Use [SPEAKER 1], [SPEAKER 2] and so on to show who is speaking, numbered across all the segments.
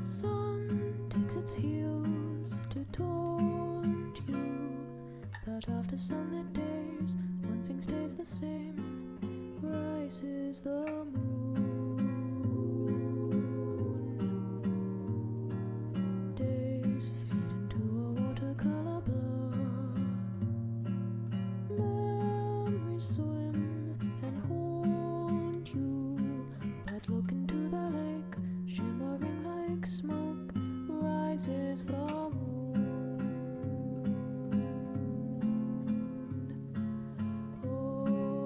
[SPEAKER 1] Sun takes its heels to taunt you, but after sunlit days, one thing stays the same. Rises the moon. Days fade into a watercolor blur. Memories swim and haunt you, but look into the lake, shimmering like smoke. Rises the moon. Oh,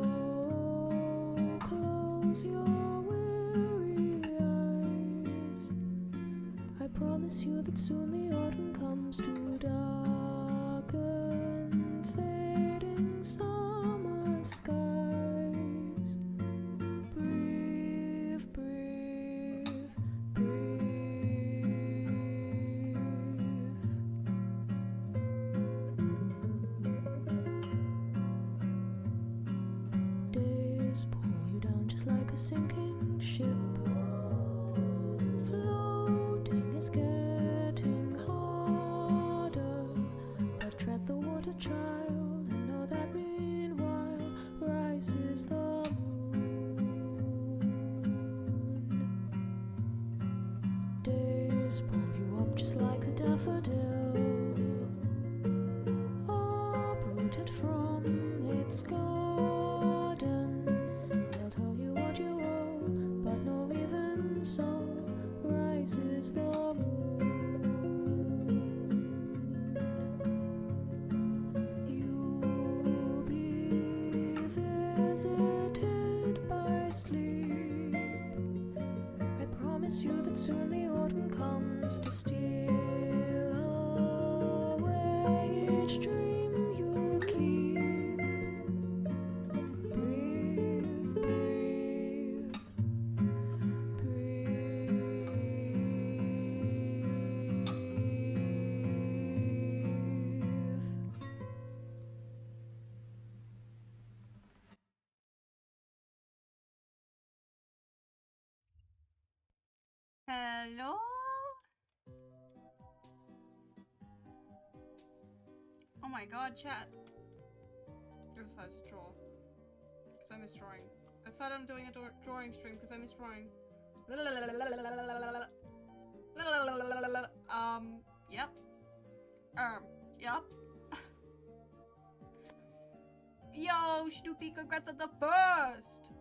[SPEAKER 1] close your weary eyes. I promise you that soon the autumn comes to darken fading summer skies. Breathe, breathe, breathe. Days pull you down just like a sinking ship. Floating is getting harder, but tread the water, child, and know that meanwhile rises the moon. Days pull you up just like a daffodil, uprooted from its garden. They'll tell you what you owe, but no, even so, rises the moon. You'll be visited by sleep. I promise you that soon the autumn comes to steal away each dream you keep. Breathe, breathe, breathe.
[SPEAKER 2] Hello? Oh my god, chat. I decided to draw. Because I miss drawing. I decided I'm doing a drawing stream because I miss drawing. Yep. Yep. Yo, Snoopy, congrats on the first!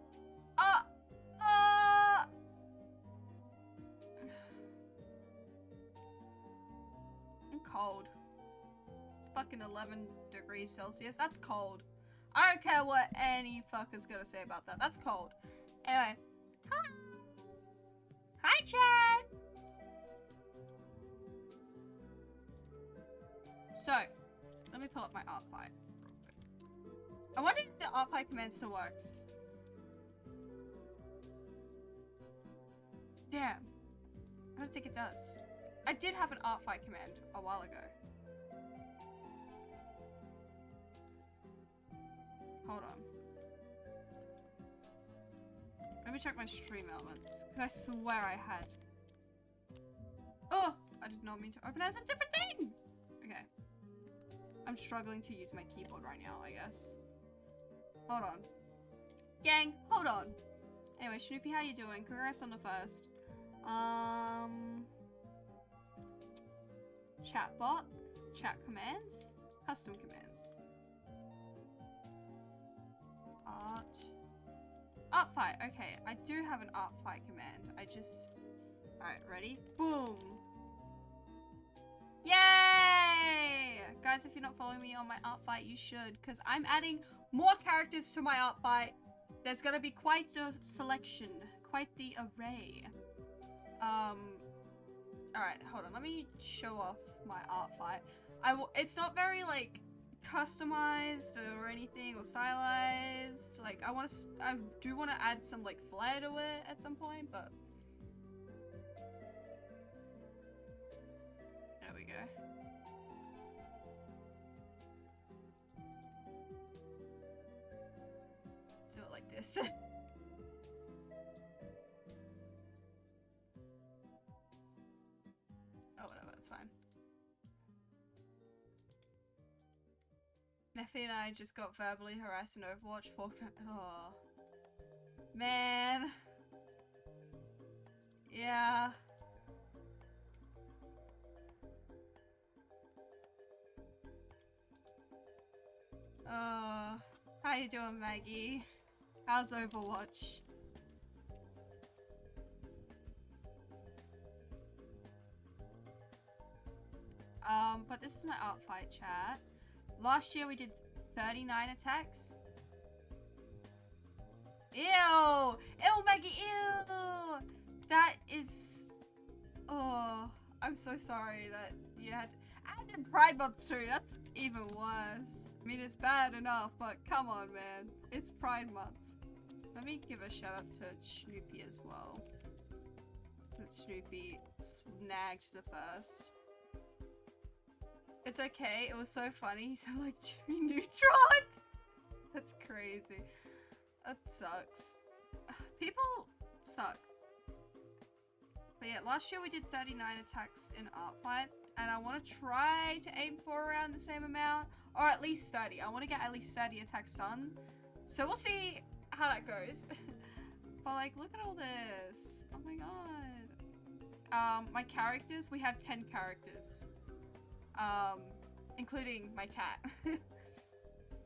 [SPEAKER 2] I'm cold. Fucking 11 degrees Celsius. That's cold. I don't care what any fucker's gonna say about that. That's cold. Anyway. Hi. Hi, chat. So, let me pull up my art file real quick. I wonder if the art file command still works. Damn. I don't think it does. I did have an art file command a while ago. Hold on. Let me check my stream elements, because I swear I had. Oh! I did not mean to open it as a different thing! Okay. I'm struggling to use my keyboard right now, I guess. Hold on. Gang, hold on. Anyway, Snoopy, how you doing? Congrats on the first. Chatbot, chat commands, custom commands. Art file. Okay, I do have an art file command. Alright, ready? Boom! Yay! Guys, if you're not following me on my art fight, you should, because I'm adding more characters to my art fight. There's gonna be quite a selection, quite the array. Alright, hold on, let me show off my art fight. It's not very, like, customized or anything, or stylized. Like, I do want to add some, like, flair to it at some point, but... There we go. Do it like this. Neffy and I just got verbally harassed in Overwatch for. Oh. Man. Yeah. Oh. How you doing, Maggie? How's Overwatch? But this is my art fight chat. Last year we did 39 attacks. Ew! Ew, Maggie, ew! That is... Oh, I'm so sorry that you had to... I did Pride Month too, that's even worse. I mean, it's bad enough, but come on, man. It's Pride Month. Let me give a shout out to Snoopy as well. Since Snoopy snagged the first. It's okay, it was so funny. He sounded like Jimmy Neutron. That's crazy. That sucks. People suck. But yeah, last year we did 39 attacks in Art Fight, and I want to try to aim for around the same amount, or at least 30. I want to get at least 30 attacks done. So we'll see how that goes. But like, look at all this. Oh my god. My characters, we have 10 characters. Including my cat.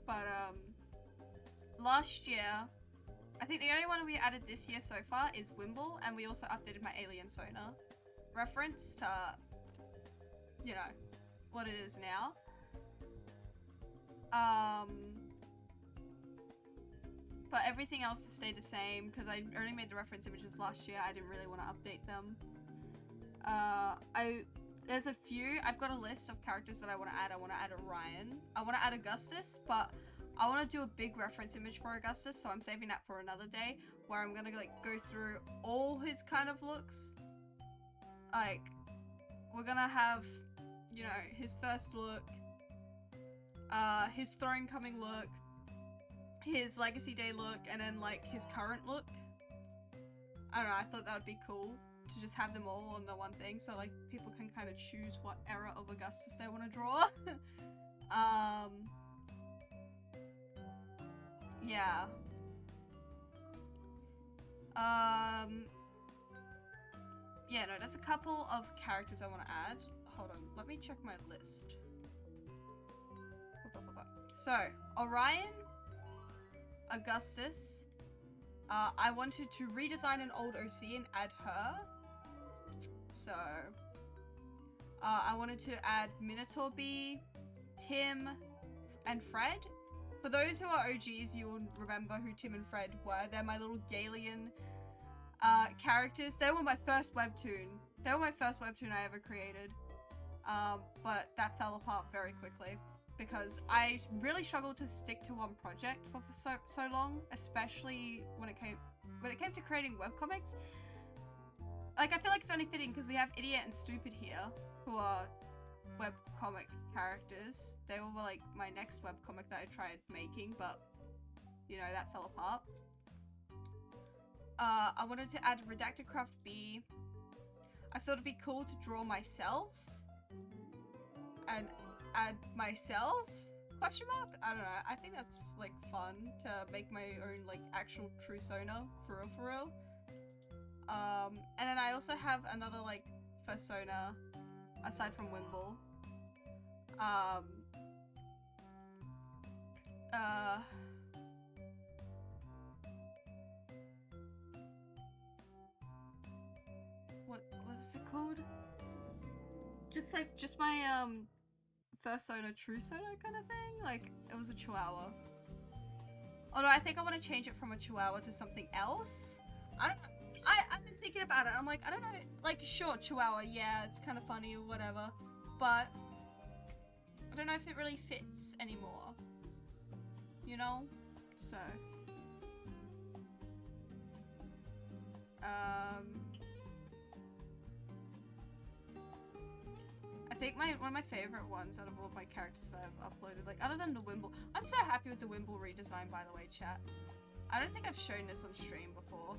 [SPEAKER 2] But last year, I think the only one we added this year so far is Wimble, and we also updated my Alien Sonar reference to, you know, what it is now. But everything else has stayed the same because I only made the reference images last year. I didn't really want to update them. There's a few. I've got a list of characters that I want to add. I want to add Orion. I want to add Augustus, but I want to do a big reference image for Augustus, so I'm saving that for another day, where I'm gonna like go through all his kind of looks. Like, we're gonna have, you know, his first look, his throne coming look, his Legacy Day look, and then like his current look. I don't know, I thought that would be cool to just have them all on the one thing, so like people can kind of choose what era of Augustus they want to draw. Yeah. Yeah, no, there's a couple of characters I want to add. Hold on, let me check my list. So, Orion, Augustus. I wanted to redesign an old OC and add her. So, I wanted to add Minotaur B, Tim, and Fred. For those who are OGs, you will remember who Tim and Fred were. They're my little Galian characters. They were my first webtoon. They were my first webtoon I ever created. But that fell apart very quickly because I really struggled to stick to one project for so long, especially when it came to creating webcomics. Like, I feel like it's only fitting because we have Idiot and Stupid here, who are webcomic characters. They were like my next webcomic that I tried making, but you know, that fell apart. I wanted to add Redacted Craft B. I thought it'd be cool to draw myself and add myself? Question mark? I don't know. I think that's like fun to make my own like actual true Sona for real. And then I also have another like persona aside from Wimble. What is it called? Just my first Sona true Sona kind of thing. Like, it was a Chihuahua. Although I think I want to change it from a Chihuahua to something else. I've been thinking about it. I'm like, I don't know. Like, sure, Chihuahua, yeah, it's kind of funny or whatever. But I don't know if it really fits anymore. You know? So. I think one of my favorite ones out of all my characters that I've uploaded, like, other than the Wimble. I'm so happy with the Wimble redesign, by the way, chat. I don't think I've shown this on stream before.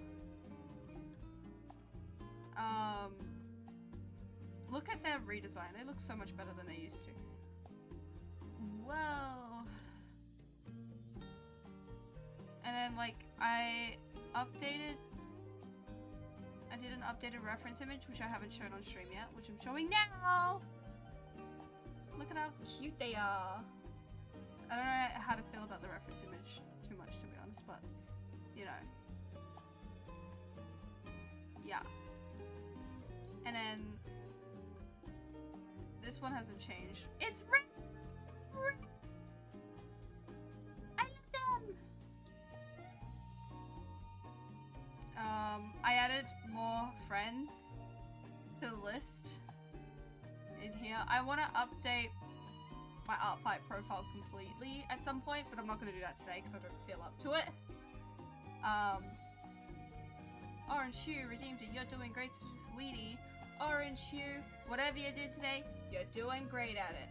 [SPEAKER 2] Look at their redesign. They look so much better than they used to. Whoa. then like I did an updated reference image, which I haven't shown on stream yet, which I'm showing now. Look at how cute they are. I don't know how to feel about the reference image too much, to be honest, but you know. Yeah. And then this one hasn't changed. It's red. I love them. I added more friends to the list in here. I want to update my Artfight profile completely at some point, but I'm not going to do that today because I don't feel up to it. Orange Shoe redeemed it. You're doing great, sweetie. Orange Shoe, whatever you did today, you're doing great at it.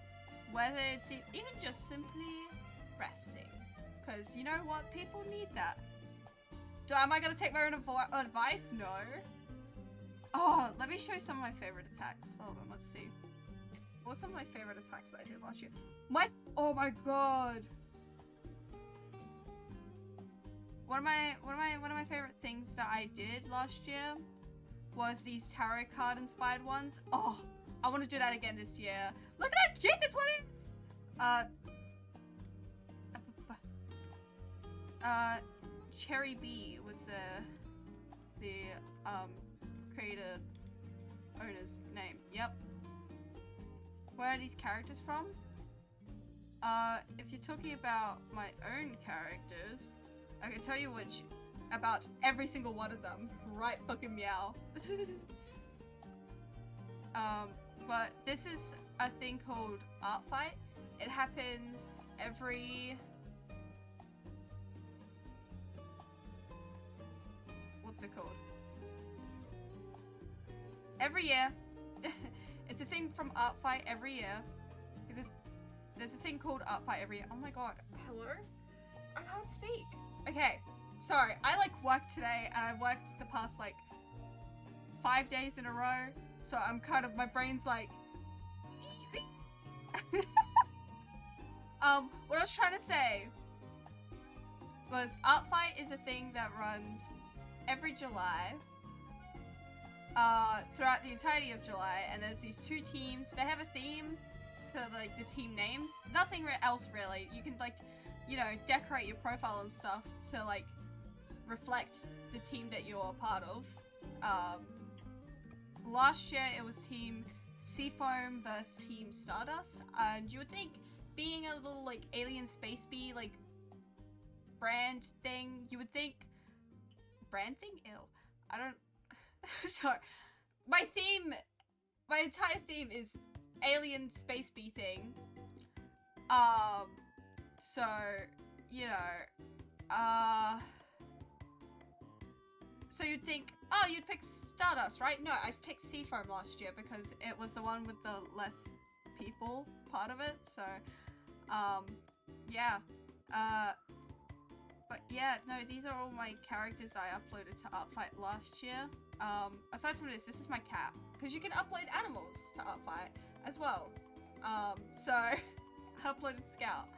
[SPEAKER 2] Whether it's even just simply resting. Because you know what? People need that. Am I going to take my own advice? No. Oh, let me show you some of my favorite attacks. Hold on, let's see. What's some of my favorite attacks that I did last year? Oh my god. One of my favorite things that I did last year was these tarot card inspired ones. Oh, I want to do that again this year. Look at how cute this one is. Cherry B was the creator owner's name. Yep. Where are these characters from? If you're talking about my own characters, I can tell you about every single one of them. Right fucking meow. But this is a thing called Artfight. It happens every... What's it called? Every year. It's a thing from Artfight every year. There's a thing called Artfight every year. Oh my god. Hello? I can't speak. Okay. Sorry. I like worked today and I worked the past like 5 days in a row. So I'm kind of, my brain's like... What I was trying to say was Artfight is a thing that runs every July. Throughout the entirety of July, and there's these two teams. They have a theme to like the team names. Nothing else really. You can like, you know, decorate your profile and stuff to like reflect the team that you're a part of. Last year it was Team Seafoam versus Team Stardust, and you would think being a little like alien space bee like brand thing, you would think brand thing? Ew. I don't. Sorry. My entire theme is alien space bee thing. So, you know, so you'd think, oh, you'd pick Stardust, right? No, I picked Seafoam last year because it was the one with the less people part of it, so, yeah. But yeah, no, these are all my characters I uploaded to Artfight last year. Aside from this is my cat, because you can upload animals to Artfight as well. So, I uploaded Scout.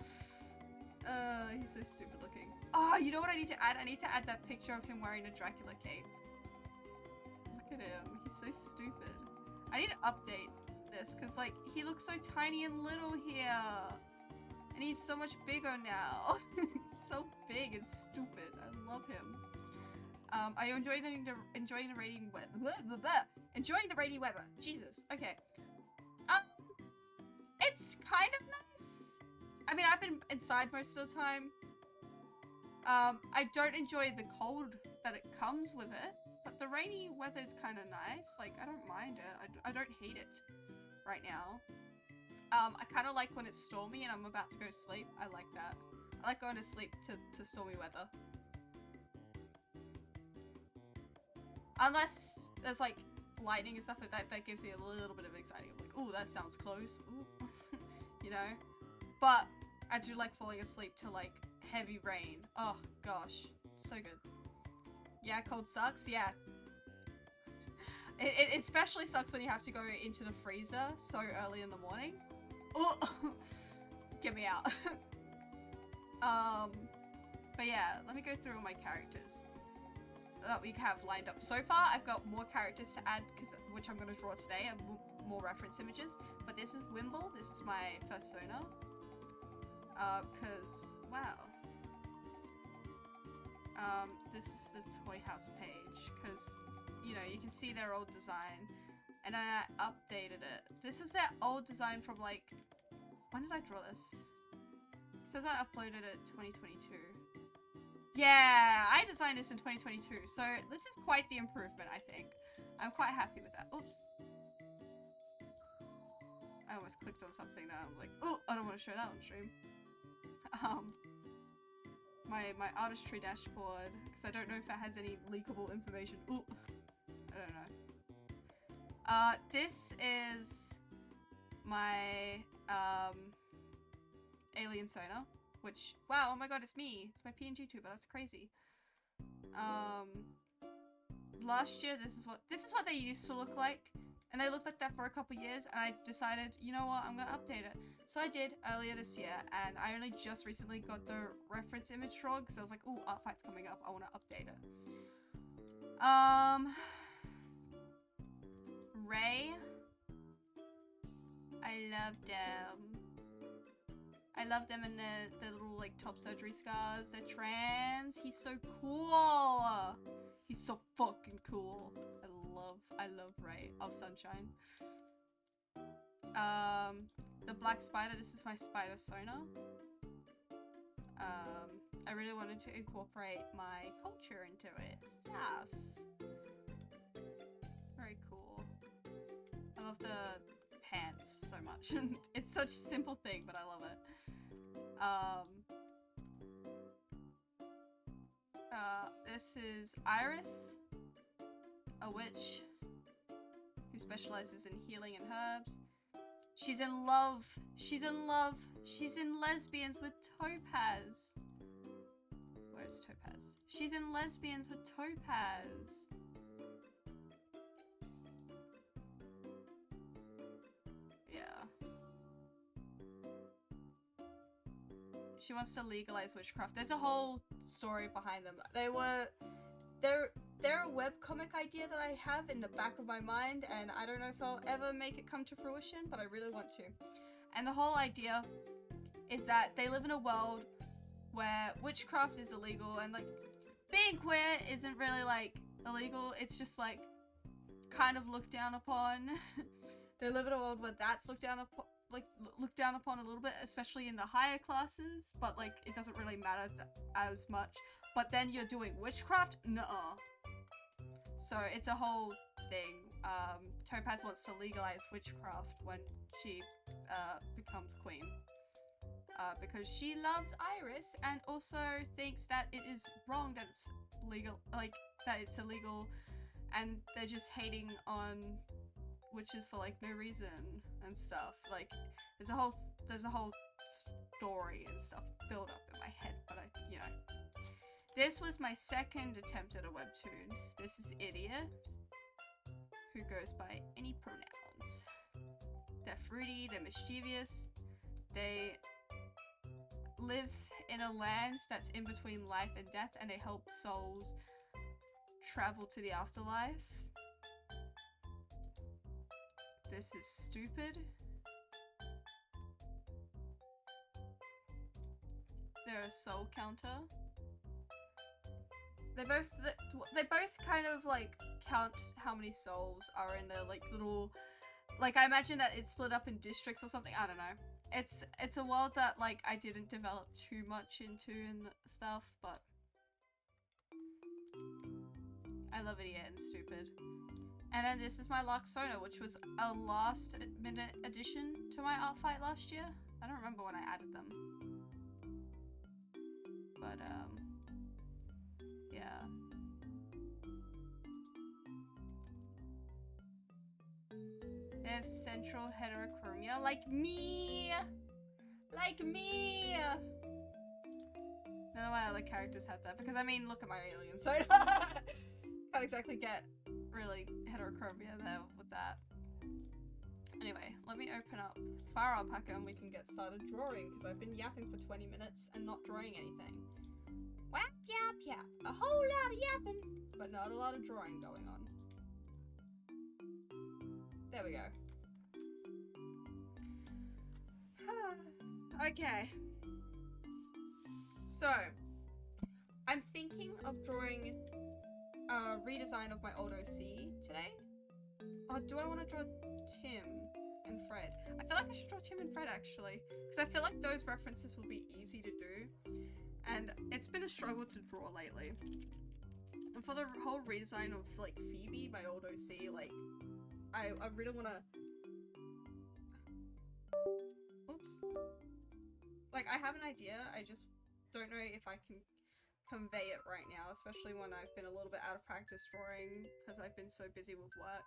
[SPEAKER 2] He's so stupid looking. Oh, you know what I need to add? I need to add that picture of him wearing a Dracula cape. Look at him, he's so stupid. I need to update this, because like, he looks so tiny and little here. And he's so much bigger now. He's so big and stupid. I love him. I enjoyed enjoying the rainy weather. Enjoying the rainy weather. Jesus. Okay. It's kind of nice. I mean, I've been inside most of the time. I don't enjoy the cold that it comes with it, but the rainy weather is kind of nice. Like, I don't mind it. I don't hate it right now. I kind of like when it's stormy and I'm about to go to sleep. I like that. I like going to sleep to stormy weather. Unless there's like lightning and stuff like that, that gives me a little bit of anxiety. I'm like, oh, that sounds close. Ooh. You know? But I do like falling asleep to like heavy rain. Oh gosh, so good. Yeah, cold sucks. Yeah. It especially sucks when you have to go into the freezer so early in the morning. Oh, get me out. But yeah, let me go through all my characters that we have lined up. So far, I've got more characters to add, which I'm going to draw today, and more reference images. But this is Wimble. This is my persona. Because, wow. This is the Toy House page, because, you know, you can see their old design. And then I updated it. This is their old design from, like, when did I draw this? It says I uploaded it 2022. Yeah, I designed this in 2022, so this is quite the improvement, I think. I'm quite happy with that. Oops. I almost clicked on something that I'm like, oh, I don't want to show that on stream. My artistry dashboard, because I don't know if that has any leakable information. Ooh, I don't know. This is my alien sonar, which, wow, oh my god, it's me. It's my PNG tuber. That's crazy. Last year, this is what they used to look like, and they looked like that for a couple years, and I decided, you know what, I'm gonna update it. So I did earlier this year, and I only just recently got the reference image drawn because I was like, ooh, art fight's coming up, I want to update it. Ray, I love them. I love them in the little like top surgery scars. They're trans. He's so cool. He's so fucking cool. I love Ray of Sunshine. The black spider. This is my spider sonar. I really wanted to incorporate my culture into it. Yes. Very cool. I love the pants so much. It's such a simple thing, but I love it. This is Iris, a witch who specializes in healing and herbs. She's in love. She's in love. She's in lesbians with Topaz. Where's Topaz? She's in lesbians with Topaz. She wants to legalize witchcraft. There's a whole story behind them. They're a webcomic idea that I have in the back of my mind, and I don't know if I'll ever make it come to fruition, but I really want to. And the whole idea is that they live in a world where witchcraft is illegal, and like being queer isn't really like illegal, it's just like kind of looked down upon. They live in a world where that's looked down upon, looked down upon a little bit, especially in the higher classes, but like it doesn't really matter as much. But then you're doing witchcraft? Nuh-uh. So it's a whole thing. Topaz wants to legalize witchcraft when she becomes queen. Because she loves Iris and also thinks that it is wrong that it's legal, like that it's illegal, and they're just hating on witches for like no reason and stuff. Like there's a whole story and stuff built up in my head, but you know. This was my second attempt at a webtoon. This is Idiot, who goes by any pronouns. They're fruity, they're mischievous, they live in a land that's in between life and death, and they help souls travel to the afterlife. This is Stupid. They're a soul counter. They both kind of like count how many souls are in the like little, like I imagine that it's split up in districts or something. I don't know. It's a world that like I didn't develop too much into and stuff, but I love Idiot and Stupid. And then this is my Larksona, which was a last minute addition to my art fight last year. I don't remember when I added them. But, yeah. They have central heterochromia, like me! Like me! None of my other characters have that, because I mean, look at my alien, so can't exactly get really heterochromia there with that. Anyway, let me open up Fire Alpaca and we can get started drawing, because I've been yapping for 20 minutes and not drawing anything. Whap, yap, yap. A whole lot of yapping, but not a lot of drawing going on. There we go. Okay. So, I'm thinking of drawing a redesign of my old OC today. Or do I want to draw Tim and Fred? I feel like I should draw Tim and Fred actually, because I feel like those references will be easy to do, and it's been a struggle to draw lately. And for the whole redesign of like Phoebe, my old OC, like I really want to. Oops. Like I have an idea, I just don't know if I can convey it right now, especially when I've been a little bit out of practice drawing because I've been so busy with work.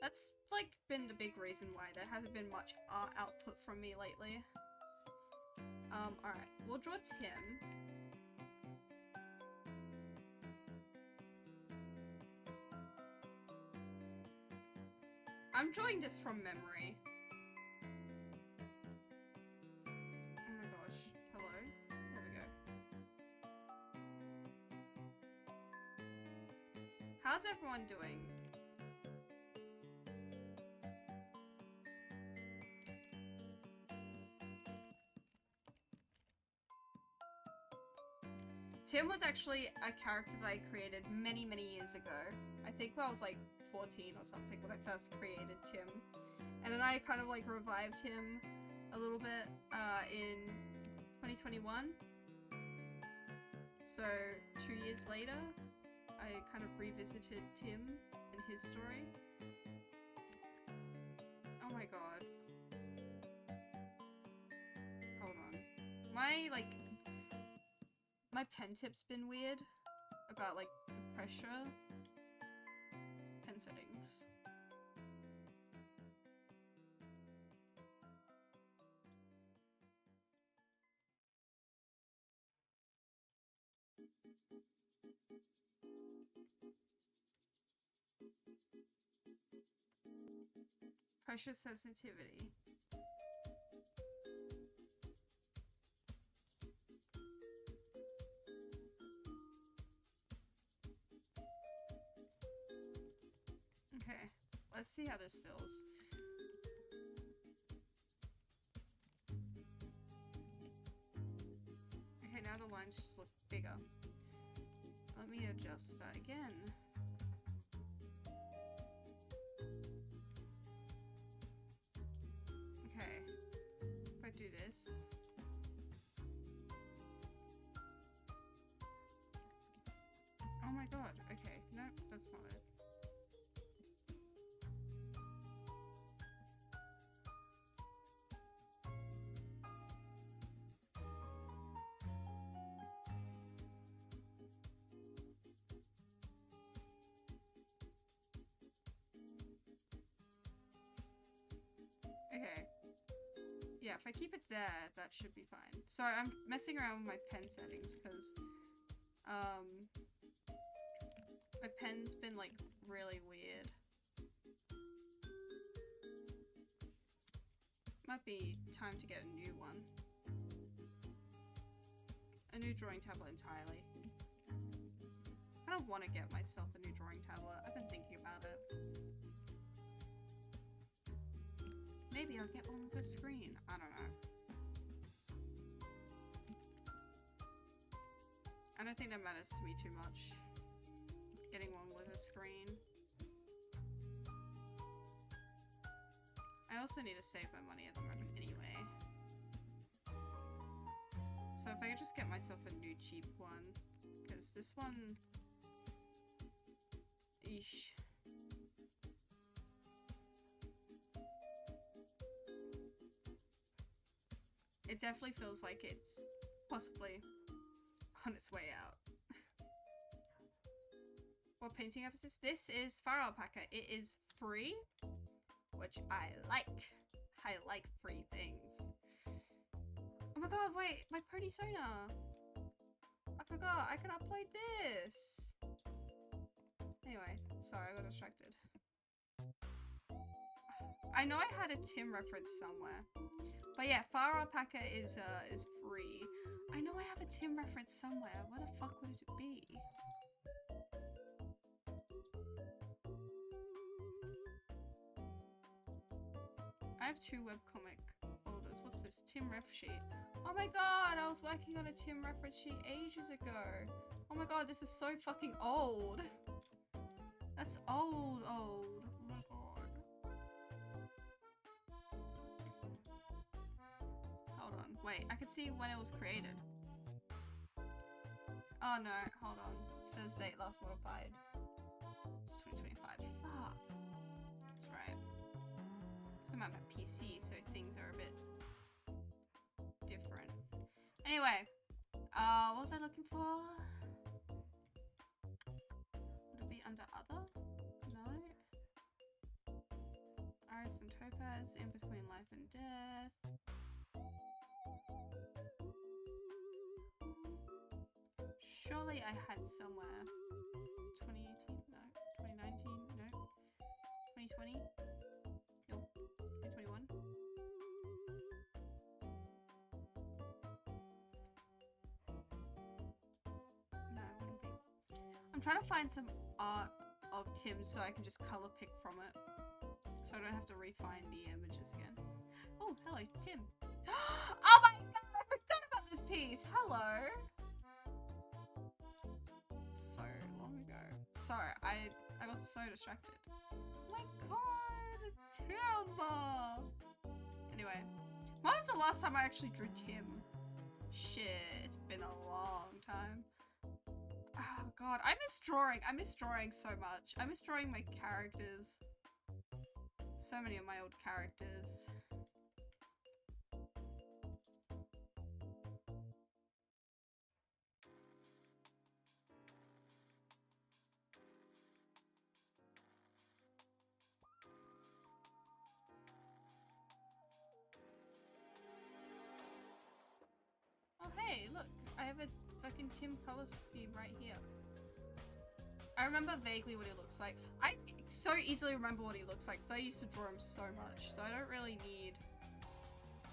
[SPEAKER 2] That's like been the big reason why there hasn't been much art output from me lately. Alright, we'll draw Tim. I'm drawing this from memory. Oh my gosh, hello? There we go. How's everyone doing? Tim was actually a character that I created many, many years ago. I think when I was like 14 or something when I first created Tim. And then I kind of like revived him a little bit in 2021. So 2 years later, I kind of revisited Tim and his story. Oh my god. Hold on. My pen tip's been weird about like the pressure. Pen settings. Pressure sensitivity. Okay, let's see how this feels. Okay, now the lines just look bigger. Let me adjust that again. Okay, if I do this. Oh my god, okay, nope, that's not it. Okay. Yeah, if I keep it there, that should be fine. Sorry, I'm messing around with my pen settings because my pen's been like really weird. Might be time to get a new one. A new drawing tablet entirely. I kind of want to get myself a new drawing tablet. I've been thinking about it. Maybe I'll get one with a screen. I don't know. I don't think that matters to me too much. Getting one with a screen. I also need to save my money at the moment anyway. So if I could just get myself a new cheap one. Because this one... Eesh. It definitely feels like it's possibly on its way out. What painting app is this? This is Far Alpaca. It is free, which I like. I like free things. Oh my god, wait, my persona. I forgot, I can upload this. Anyway, sorry, I got distracted. I know I had a Tim reference somewhere. But yeah, Far Alpaca is free. I know I have a Tim reference somewhere. Where the fuck would it be? I have 2 webcomic folders. What's this? Tim ref sheet. Oh my god, I was working on a Tim reference sheet ages ago. Oh my god, this is so fucking old. That's old. Oh my god. Hold on. Wait, I can see when it was created. Oh no, hold on. It says date last modified. It's 2025. Fuck. That's right. I'm at my PC, so things are a bit different. Anyway, what was I looking for? Would it be under other? No. Iris and Topaz, in between life and death. Surely I had somewhere. 2018? No. 2019? No. 2020? Nope. 2021? No, it wouldn't be. I'm trying to find some art of Tim so I can just color pick from it. So I don't have to re-find the images again. Oh, hello, Tim. Oh my god, I forgot about this piece. Hello. So long ago. Sorry, I got so distracted. Oh my god, Tim! Anyway, when was the last time I actually drew Tim? Shit, it's been a long time. Oh god, I miss drawing. I miss drawing so much. I miss drawing my characters. So many of my old characters. Oh hey, look, I have a fucking Tim color scheme right here. I remember vaguely what he looks like. I so easily remember what he looks like because I used to draw him so much, so I don't really need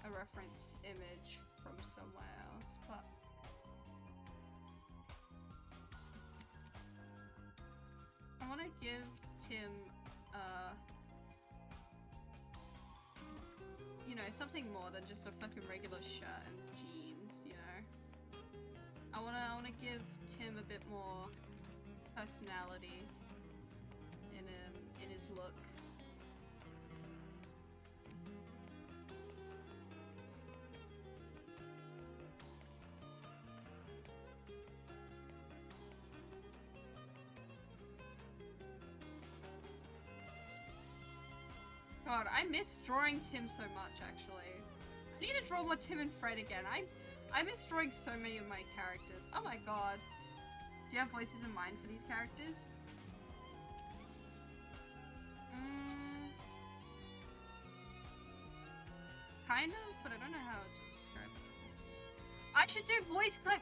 [SPEAKER 2] a reference image from somewhere else, but I want to give Tim you know, something more than just a fucking regular shirt and jeans, you know. I wanna give Tim a bit more personality in his look. God, I miss drawing Tim so much, actually. I need to draw more Tim and Fred again. I miss drawing so many of my characters. Oh my god. Do you have voices in mind for these characters? Kind of, but I don't know how to describe it. I should do voice claim.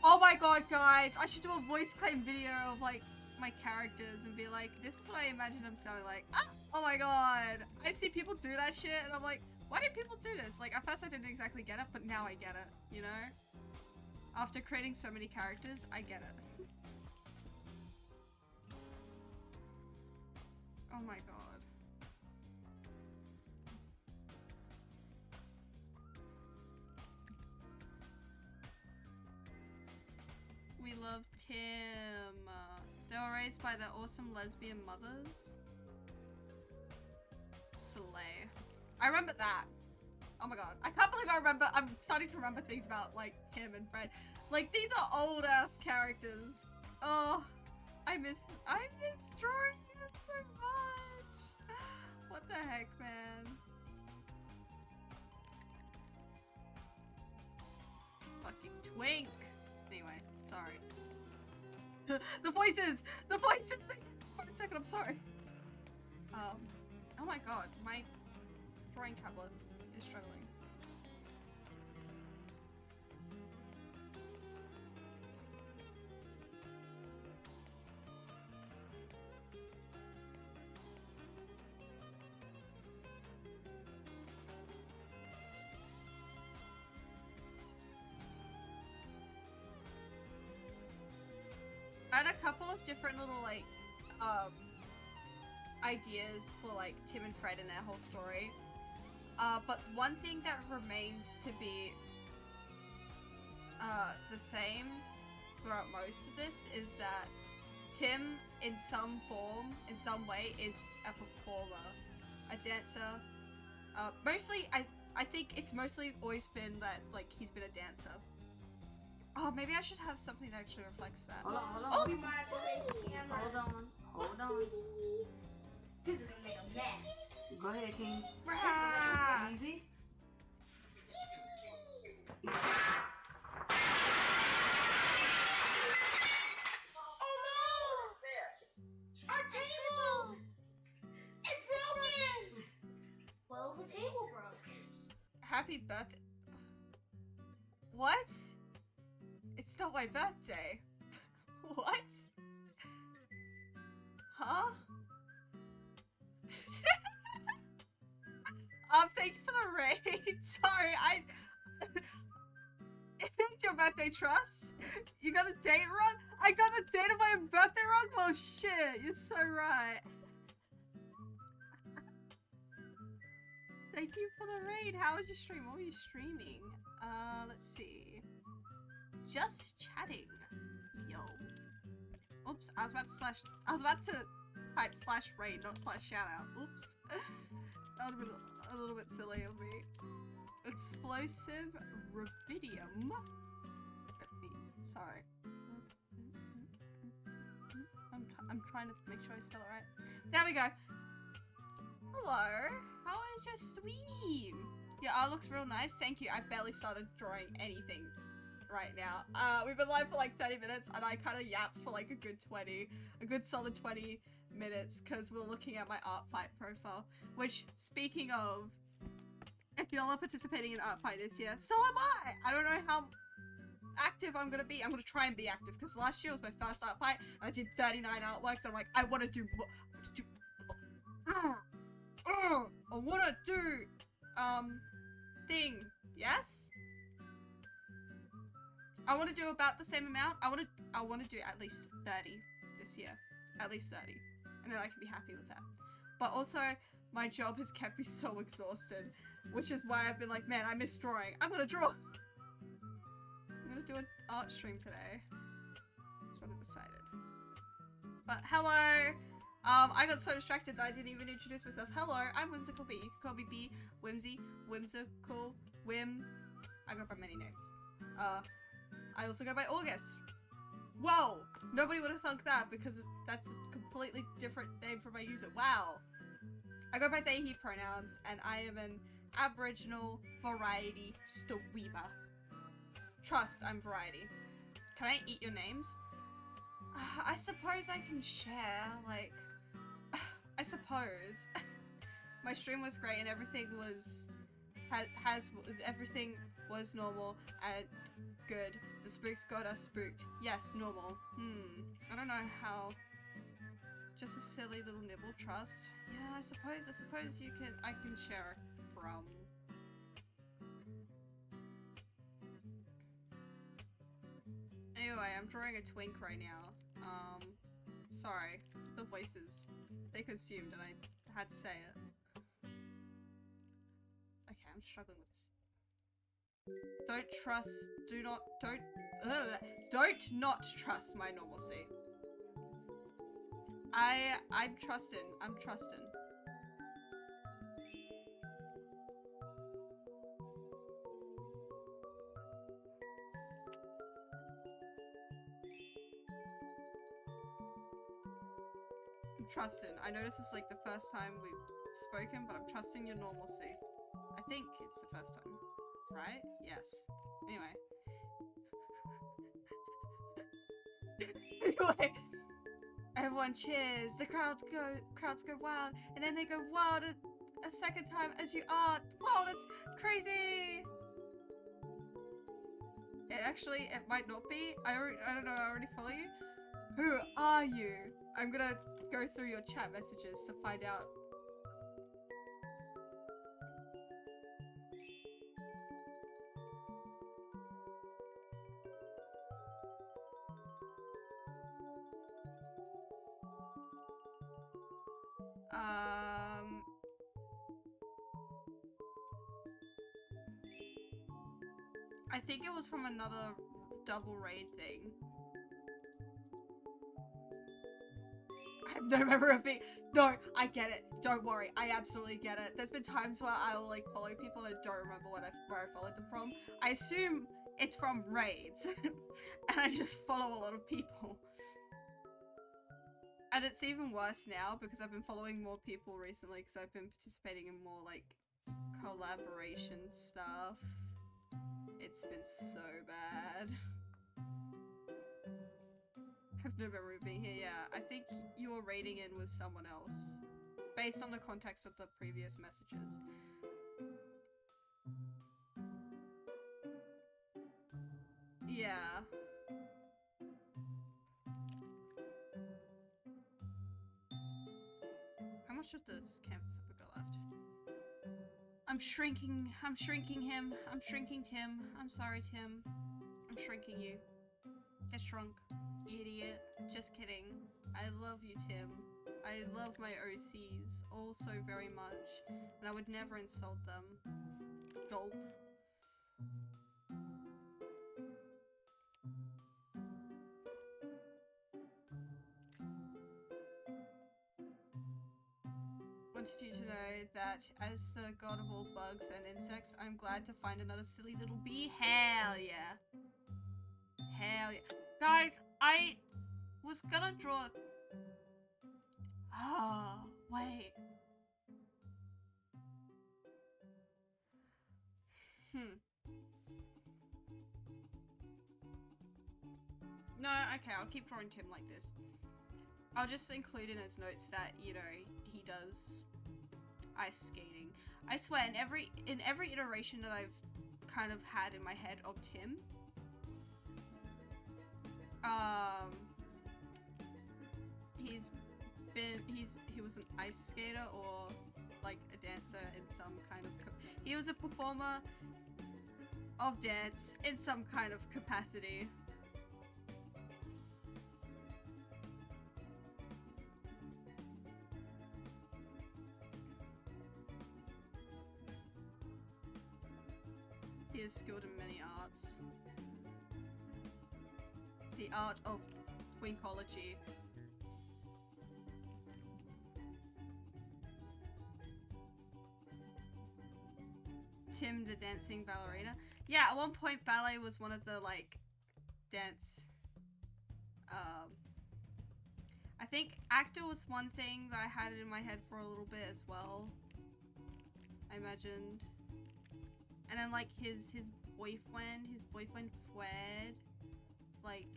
[SPEAKER 2] Oh my god, guys. I should do a voice claim video of, like, my characters and be like, this is what I imagine them sounding like. Ah! Oh my god. I see people do that shit and I'm like, why do people do this? Like, at first I didn't exactly get it, but now I get it, you know? After creating so many characters, I get it. Oh my god. We love Tim. They were raised by their awesome lesbian mothers. Slay. I remember that. Oh my god. I can't believe I'm starting to remember things about, like, Tim and Fred. Like, these are old ass characters. Oh, I miss drawing them so much. What the heck, man? Fucking twink. Anyway, sorry. The voices! The voices! For a second, I'm sorry. Oh my god, my drawing tablet is struggling. I had a couple of different little, like, ideas for, like, Tim and Fred and their whole story. But one thing that remains to be, the same throughout most of this is that Tim, in some form, in some way, is a performer, a dancer. Mostly, I think it's mostly always been that, like, he's been a dancer. Oh, maybe I should have something that actually reflects that.
[SPEAKER 3] Hold on.
[SPEAKER 2] Oh!
[SPEAKER 3] Hold on. This is gonna make a mess. Go ahead, King.
[SPEAKER 2] Rah!
[SPEAKER 3] Easy.
[SPEAKER 4] Our table! It's broken! Well, the table broke.
[SPEAKER 2] Happy birthday. What? It's not my birthday. What? Huh? Thank you for the raid. Sorry, It's your birthday, Trust? You got the date wrong? I got the date of my birthday wrong? Well, shit, you're so right. Thank you for the raid. How was your stream? What were you streaming? Let's see. Just chatting. Yo. Oops, I was about to type /raid, not /shoutout. Oops. That would have been a little bit silly of me. Explosive rubidium. Sorry. I'm trying to make sure I spell it right. There we go. Hello. How is your stream? Your art looks real nice. Thank you. I barely started drawing anything right now. We've been live for like 30 minutes and I kind of yapped for like a good solid 20 minutes because we're looking at my art fight profile. Which, speaking of, if y'all are participating in art fight this year, so am I! I don't know how active I'm gonna be. I'm gonna try and be active because last year was my first art fight and I did 39 artworks and I'm like, I want to do more. I want to do, thing. Yes? I want to do about the same amount. I want to do at least 30 this year. At least 30. And then I can be happy with that. But also, my job has kept me so exhausted. Which is why I've been like, man, I miss drawing. I'm gonna draw. I'm gonna do an art stream today. That's what I decided. But hello! I got so distracted that I didn't even introduce myself. Hello, I'm Whimsical B. You can call me B, Whimsy, Whimsical, Whim. I go by many names. I also go by August. Whoa! Nobody would have thunk that because that's a completely different name from my user. Wow! I go by they, he pronouns, and I am an Aboriginal variety Steweeba. Trust, I'm variety. Can I eat your names? I suppose I can share, like... I suppose. My stream was great and everything was... everything was normal and good. The spooks got us spooked. Yes, normal. I don't know how... Just a silly little nibble, Trust. Yeah, I suppose I can share from. Anyway, I'm drawing a twink right now. Sorry. The voices. They consumed and I had to say it. Okay, I'm struggling with this. Don't not trust my normalcy. I'm trusting. I know this is like the first time we've spoken, but I'm trusting your normalcy. I think it's the first time. Right? Yes. Anyway. Everyone cheers, the crowds go wild, and then they go wild a second time as you are. Wow, that's crazy! It might not be. I don't know, I already follow you. Who are you? I'm gonna go through your chat messages to find out. I think it was from another double raid thing. I have no memory of being— No, I get it. Don't worry. I absolutely get it. There's been times where I will like follow people and I don't remember where I followed them from. I assume it's from raids. And I just follow a lot of people. And it's even worse now because I've been following more people recently because I've been participating in more like collaboration stuff. It's been so bad. I have no memory of being here. Yeah, I think you were raiding in with someone else based on the context of the previous messages. Yeah. How much of this canvas have we got left? I'm shrinking him. I'm shrinking Tim. I'm sorry, Tim. I'm shrinking you. Get shrunk, idiot. Just kidding. I love you, Tim. I love my OCs all so very much, and I would never insult them. Gulp. Wanted you to know that as the god of all bugs and insects, I'm glad to find another silly little bee. Hell yeah. Hell yeah. Guys, I was gonna draw... Oh, wait. No, okay, I'll keep drawing Tim like this. I'll just include in his notes that, you know, he does ice skating. I swear, in every iteration that I've kind of had in my head of Tim, he was an ice skater or like a dancer in some kind of he was a performer of dance in some kind of capacity. He is skilled in many arts. The art of twinkology. Tim the dancing ballerina. Yeah, at one point ballet was one of the like dance. I think actor was one thing that I had it in my head for a little bit as well. I imagined. And then like his boyfriend Fred, like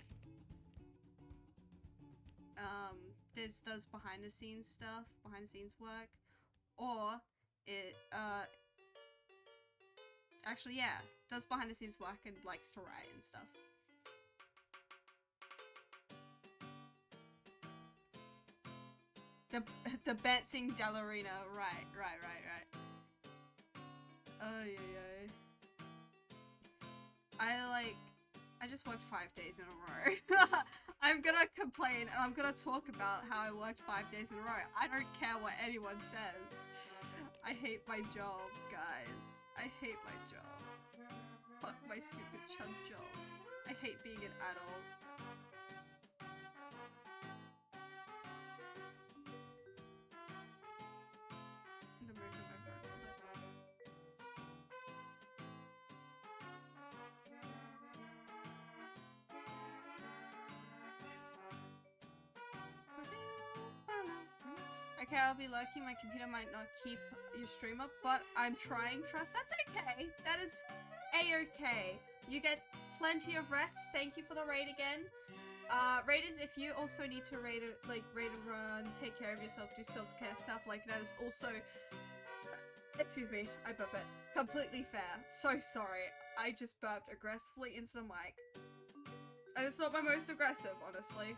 [SPEAKER 2] does behind the scenes stuff, behind the scenes work, or it actually yeah, does behind the scenes work and likes to write and stuff. The dancing ballerina, right. Oh yeah. I just worked 5 days in a row. I'm gonna complain and I'm gonna talk about how I worked 5 days in a row. I don't care what anyone says. I hate my job, guys. I hate my job. Fuck my stupid chud job. I hate being an adult. Okay, I'll be lucky. My computer might not keep your stream up, but I'm trying, trust. That's okay. That is a-okay. You get plenty of rest. Thank you for the raid again. Raiders, if you also need to raid a run, take care of yourself, do self-care stuff like that is also, excuse me, I burp it, completely fair. So sorry. I just burped aggressively into the mic. And it's not my most aggressive, honestly.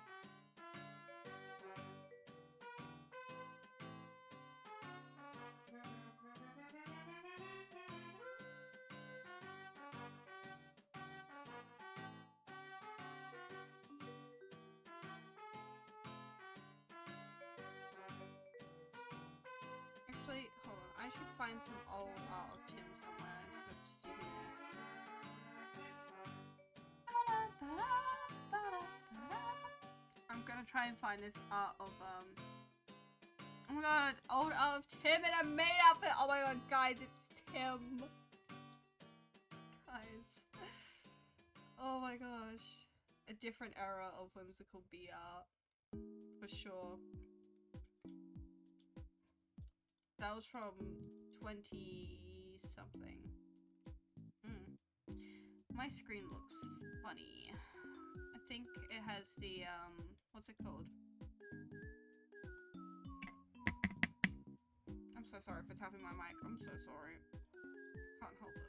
[SPEAKER 2] should find some old art of Tim somewhere instead of just using this. I'm gonna try and find this art of oh my god, old art of Tim in a maid outfit. Oh my god, guys, it's Tim. Guys. Oh my gosh. A different era of whimsical bee art. For sure. That was from 20 something. My screen looks funny. I think it has the what's it called? I'm so sorry for tapping my mic. I'm so sorry. Can't help it.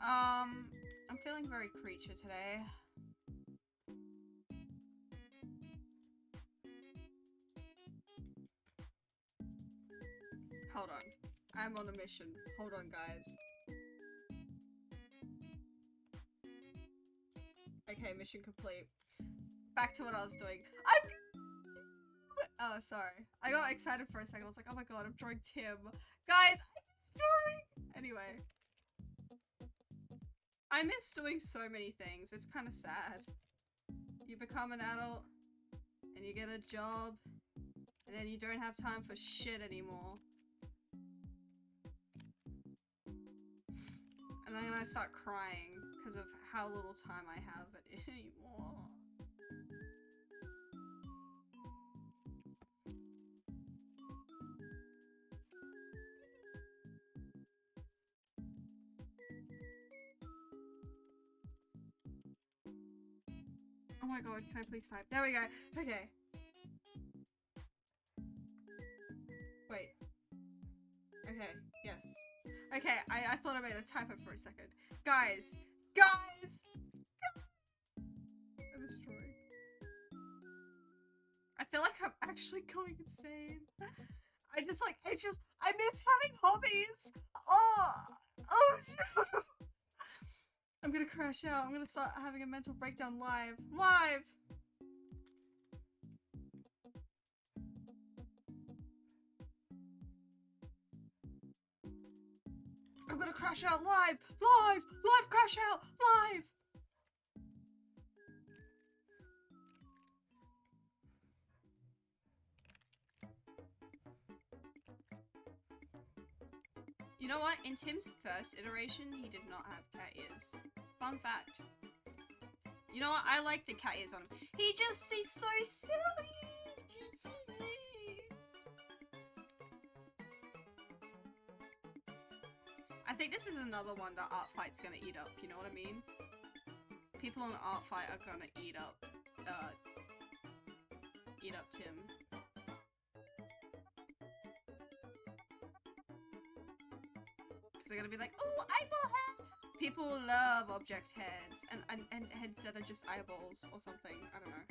[SPEAKER 2] I'm feeling very creature today. Hold on. I'm on a mission. Hold on, guys. Okay, mission complete. Back to what I was doing. Oh, sorry. I got excited for a second. I was like, oh my god, I'm drawing Tim. Guys, I'm drawing! Anyway. I miss doing so many things. It's kind of sad. You become an adult, and you get a job, and then you don't have time for shit anymore. And then I start crying because of how little time I have anymore. Oh my god, can I please type? There we go. Okay. Wait. Okay, yes. Okay, I thought I made a typo for a second. Guys! Guys! I'm destroyed. I feel like I'm actually going insane. I miss having hobbies! Oh! Oh no! I'm gonna crash out. I'm gonna start having a mental breakdown live. Live! I'm gonna crash out live! Live! Live crash out! Live! You know what? In Tim's first iteration, he did not have cat ears. Fun fact. You know what? I like the cat ears on him. He's so silly! I think this is another one that Art Fight's gonna eat up, you know what I mean? People on Art Fight are gonna eat up Tim. They're gonna be like, oh, eyeball head! People love object heads and heads that are just eyeballs or something. I don't know.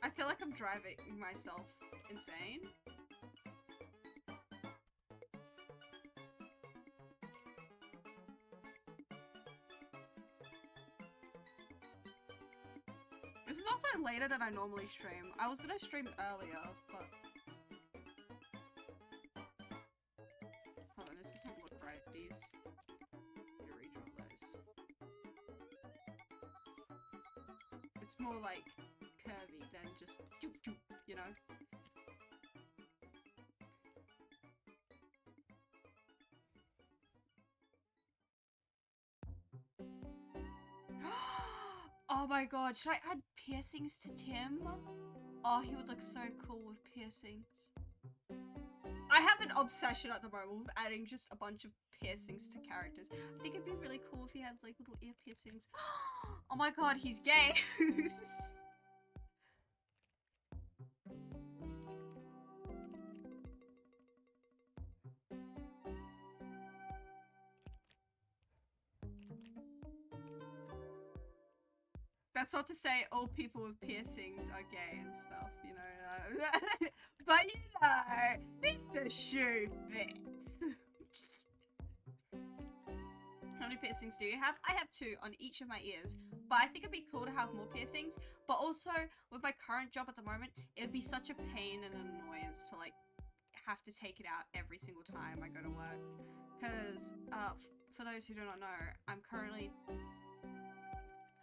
[SPEAKER 2] I feel like I'm driving myself insane. This is also later than I normally stream. I was gonna stream earlier, but hold on, this doesn't look right. These, you redraw those. It's more like curvy than just doop doop, you know? Oh my god, should I add piercings to Tim? Oh, he would look so cool with piercings. I have an obsession at the moment with adding just a bunch of piercings to characters. I think it'd be really cool if he had like little ear piercings. Oh my god, he's gay! That's not to say all people with piercings are gay and stuff, you know. But you know, if the shoe fits. How many piercings do you have? I have 2 on each of my ears. But I think it'd be cool to have more piercings. But also, with my current job at the moment, it'd be such a pain and an annoyance to like have to take it out every single time I go to work. Because, for those who do not know, I'm currently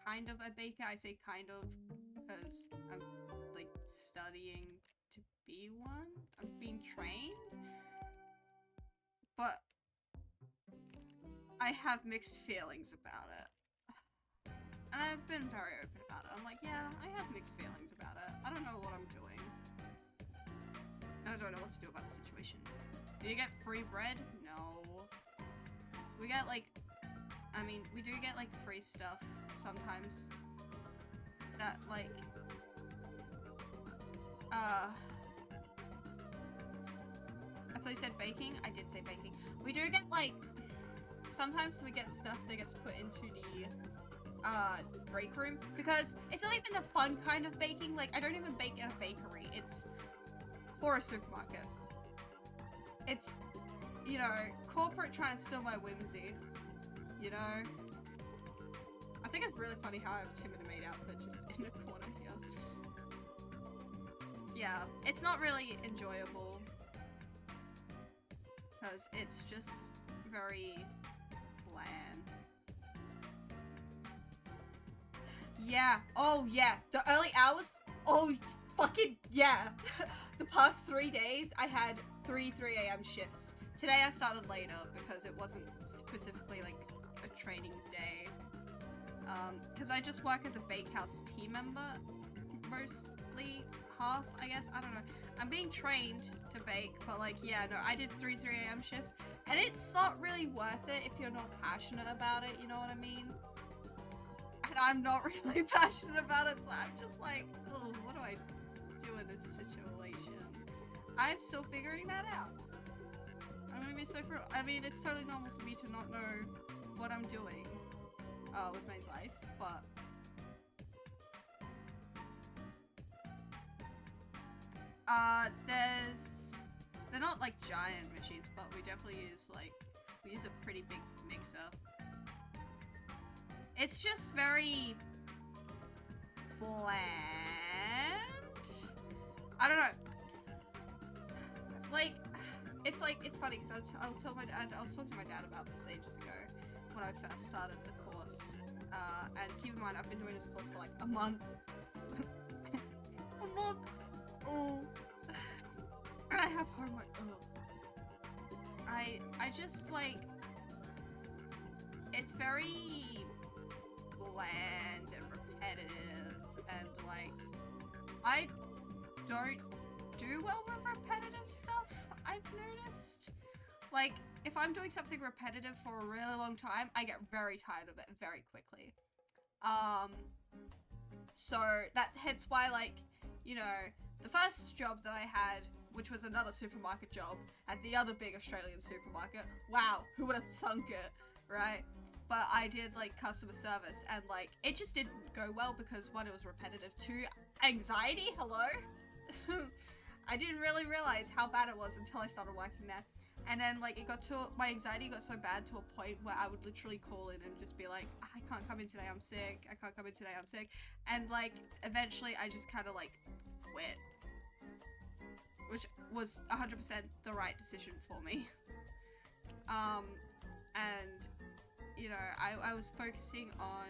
[SPEAKER 2] kind of a baker. I say kind of because I'm like studying to be one. I'm being trained. But I have mixed feelings about it. And I've been very open about it. I'm like, yeah, I have mixed feelings about it. I don't know what I'm doing. I don't know what to do about the situation. Do you get free bread? No. We get like, I mean, we do get like free stuff sometimes that like, so you said baking? I did say baking. We do get like, sometimes we get stuff that gets put into the break room, because it's not even the fun kind of baking. Like, I don't even bake in a bakery. It's for a supermarket. It's, you know, corporate trying to steal my whimsy, you know? I think it's really funny how I have Tim and a maid outfit just in the corner here. Yeah, it's not really enjoyable, because it's just very bland. Yeah, oh yeah, the early hours, oh fucking yeah. The past 3 days, I had 3 AM shifts. Today I started later because it wasn't specifically like a training day. Because I just work as a bakehouse team member, mostly, half, I guess, I don't know. I'm being trained to bake, but like, yeah, no, I did 3 AM shifts, and it's not really worth it if you're not passionate about it, you know what I mean? And I'm not really passionate about it, so I'm just like, oh, what do I do in this situation? I'm still figuring that out. I'm gonna be so I mean, it's totally normal for me to not know what I'm doing with my life, but they're not like giant machines, but we definitely use we use a pretty big mixer. It's just very bland. I don't know. Like, it's funny because I was talking to my dad about this ages ago when I first started the course. And keep in mind, I've been doing this course for like a month. A month. Oh. And I have homework. Oh. I just like, it's very bland and repetitive, and like, I don't do well with repetitive stuff, I've noticed. Like, if I'm doing something repetitive for a really long time, I get very tired of it very quickly. So hence why, like, you know, the first job that I had, which was another supermarket job at the other big Australian supermarket, wow, who would have thunk it, right? But I did like customer service, and like, it just didn't go well because one, it was repetitive, two, anxiety, hello? I didn't really realize how bad it was until I started working there. And then like, my anxiety got so bad to a point where I would literally call in and just be like, I can't come in today, I'm sick, I can't come in today, I'm sick. And like, eventually I just kind of like quit. Which was 100% the right decision for me. And, you know, I was focusing on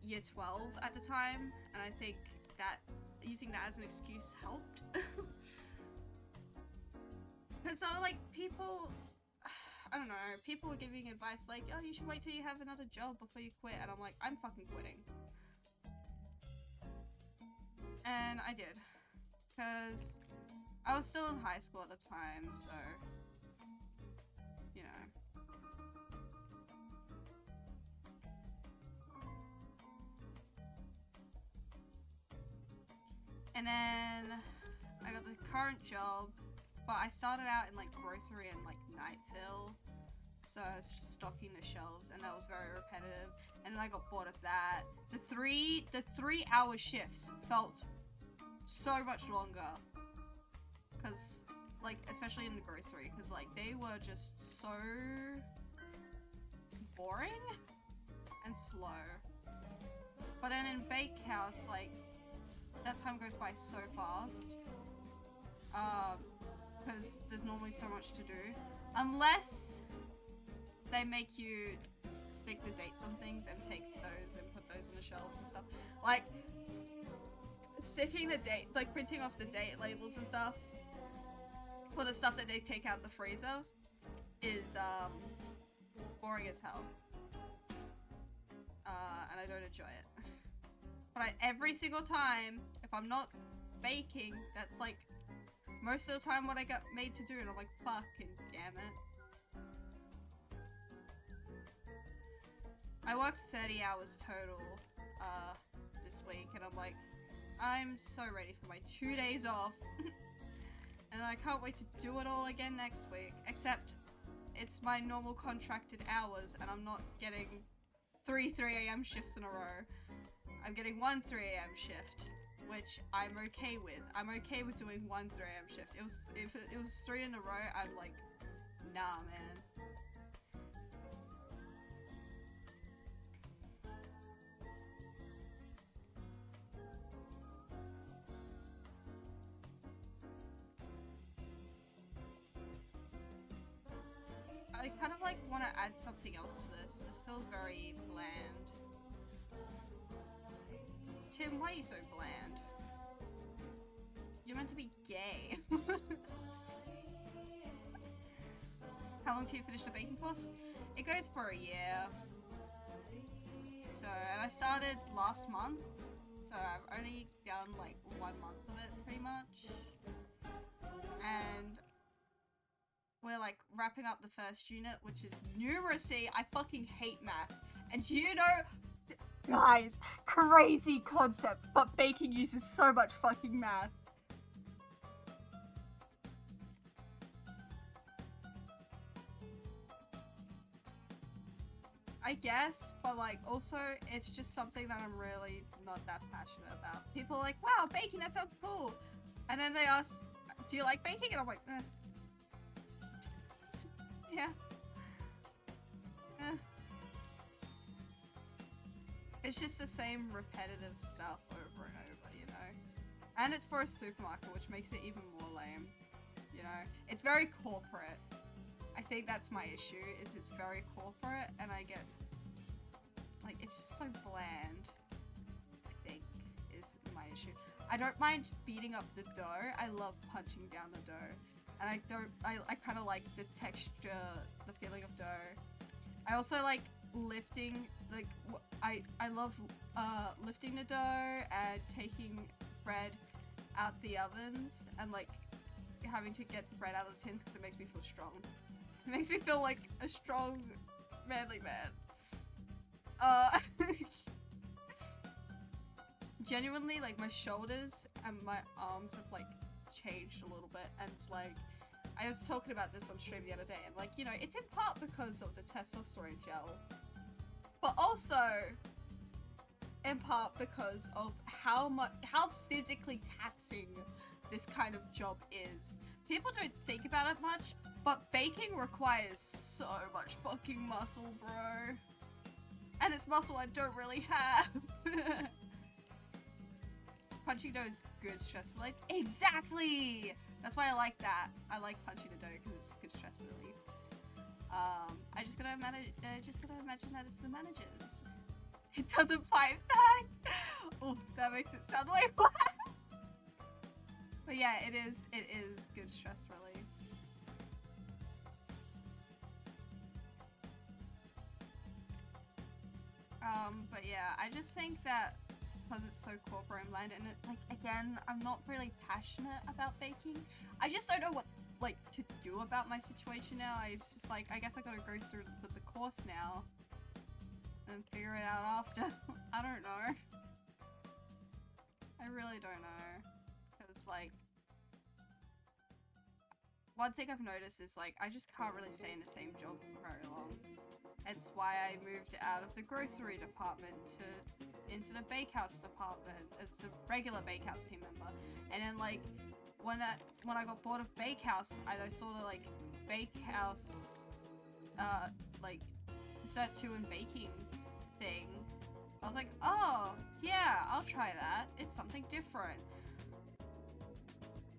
[SPEAKER 2] year 12 at the time, and I think that using that as an excuse helped. Because like, people, I don't know, people were giving advice like, oh, you should wait till you have another job before you quit, and I'm like, I'm fucking quitting. And I did. Because I was still in high school at the time, so, you know. And then I got the current job, but I started out in like grocery and like night fill, so I was just stocking the shelves, and that was very repetitive. And then I got bored of that. The 3-hour shifts felt so much longer, because like, especially in the grocery, because like, they were just so boring and slow. But then in bakehouse, like, that time goes by so fast. normally so much to do. Unless they make you stick the dates on things and take those and put those on the shelves and stuff. Like, sticking the date, like printing off the date labels and stuff for the stuff that they take out the freezer is, boring as hell. And I don't enjoy it. But every single time, if I'm not baking, that's like most of the time what I got made to do, and I'm like, fucking damn it. I worked 30 hours total, this week, and I'm like, I'm so ready for my 2 days off. And I can't wait to do it all again next week, except it's my normal contracted hours, and I'm not getting 3 AM shifts in a row. I'm getting 1 3 AM shift, which I'm okay with. I'm okay with doing 1 3 AM shift. If it was 3 in a row, I'm like, nah, man. I kind of like want to add something else to this. This feels very bland. Tim, why are you so bland? You're meant to be gay. How long till you finish the baking course? It goes for a year. So, and I started last month. So I've only done like 1 month of it, pretty much. And we're like wrapping up the first unit, which is numeracy. I fucking hate math. And you know, guys, crazy concept, but baking uses so much fucking math. I guess, but like also it's just something that I'm really not that passionate about. People are like, wow, baking, that sounds cool. And then they ask, do you like baking? And I'm like, eh. Yeah. Eh. It's just the same repetitive stuff over and over, you know? And it's for a supermarket, which makes it even more lame, you know? It's very corporate. I think that's my issue, is it's very corporate, and I get, like, it's just so bland, I think, is my issue. I don't mind beating up the dough, I love punching down the dough. And I kind of like the texture, the feeling of dough. I also like lifting, like, I love lifting the dough and taking bread out the ovens and like having to get the bread out of the tins because it makes me feel strong. It makes me feel like a strong, manly man. Genuinely, like, my shoulders and my arms have like changed a little bit, and like I was talking about this on stream the other day, and like, you know, it's in part because of the testosterone gel, but also in part because of how physically taxing this kind of job is. People don't think about it much, but baking requires so much fucking muscle, bro. And it's muscle I don't really have. Punching dough is good stress relief. Exactly! That's why I like that. I like punching the dough because it's good stress relief. I just gotta imagine that it's the managers. It doesn't fight back! Oh, that makes it sound way bad. But yeah, it is good stress relief. But yeah, I just think that because it's so corporate and bland, and it, like, again, I'm not really passionate about baking. I just don't know what, like, to do about my situation now. It's just like, I guess I gotta go through with the course now and figure it out after. I don't know. I really don't know. Because, like, one thing I've noticed is, like, I just can't really stay in the same job for very long. It's why I moved out of the grocery department into the bakehouse department as a regular bakehouse team member. And then, like, when I got bored of bakehouse, I sort of like bakehouse, like cert 2 and baking thing. I was like, oh yeah, I'll try that. It's something different.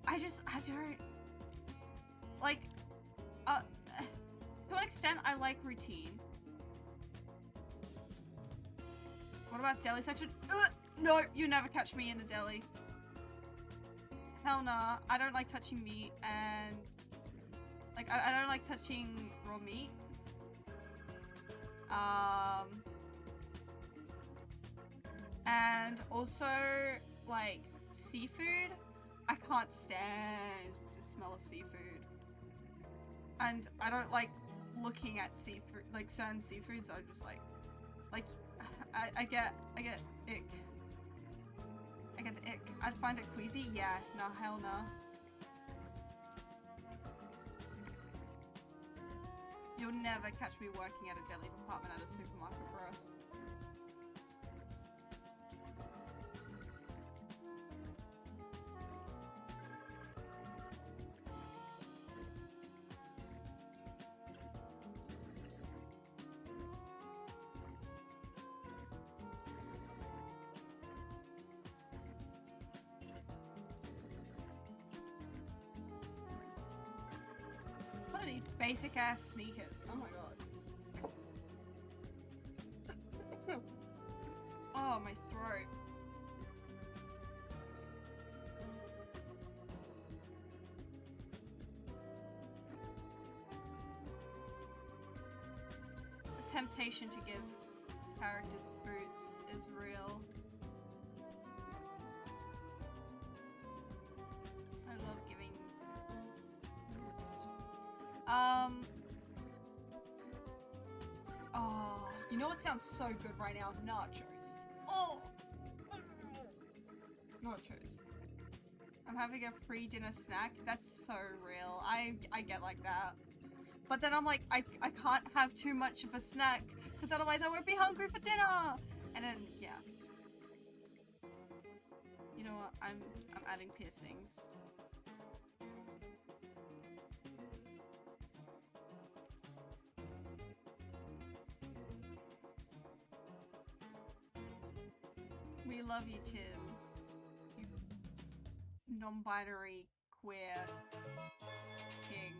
[SPEAKER 2] I don't. like, to an extent, I like routine. What about deli section? No, you never catch me in a deli. Hell nah, I don't like touching meat, and like I don't like touching raw meat. And also like seafood, I can't stand the smell of seafood, and I don't like looking at seafood, like certain seafoods. I'm just like I get ick. I get the ick. I'd find it queasy. Yeah, no, hell no. You'll never catch me working at a deli department at a supermarket, bro. What are these basic ass sneakers? Oh my god. Oh, my throat. The temptation to give characters boots is real. I love giving boots. Oh, you know what sounds so good right now? Nachos. Oh! Nachos. I'm having a pre-dinner snack. That's so real. I get like that. But then I'm like, I can't have too much of a snack, because otherwise I won't be hungry for dinner! And then, yeah. You know what? I'm adding piercings. We love you, Tim. You non-binary queer king.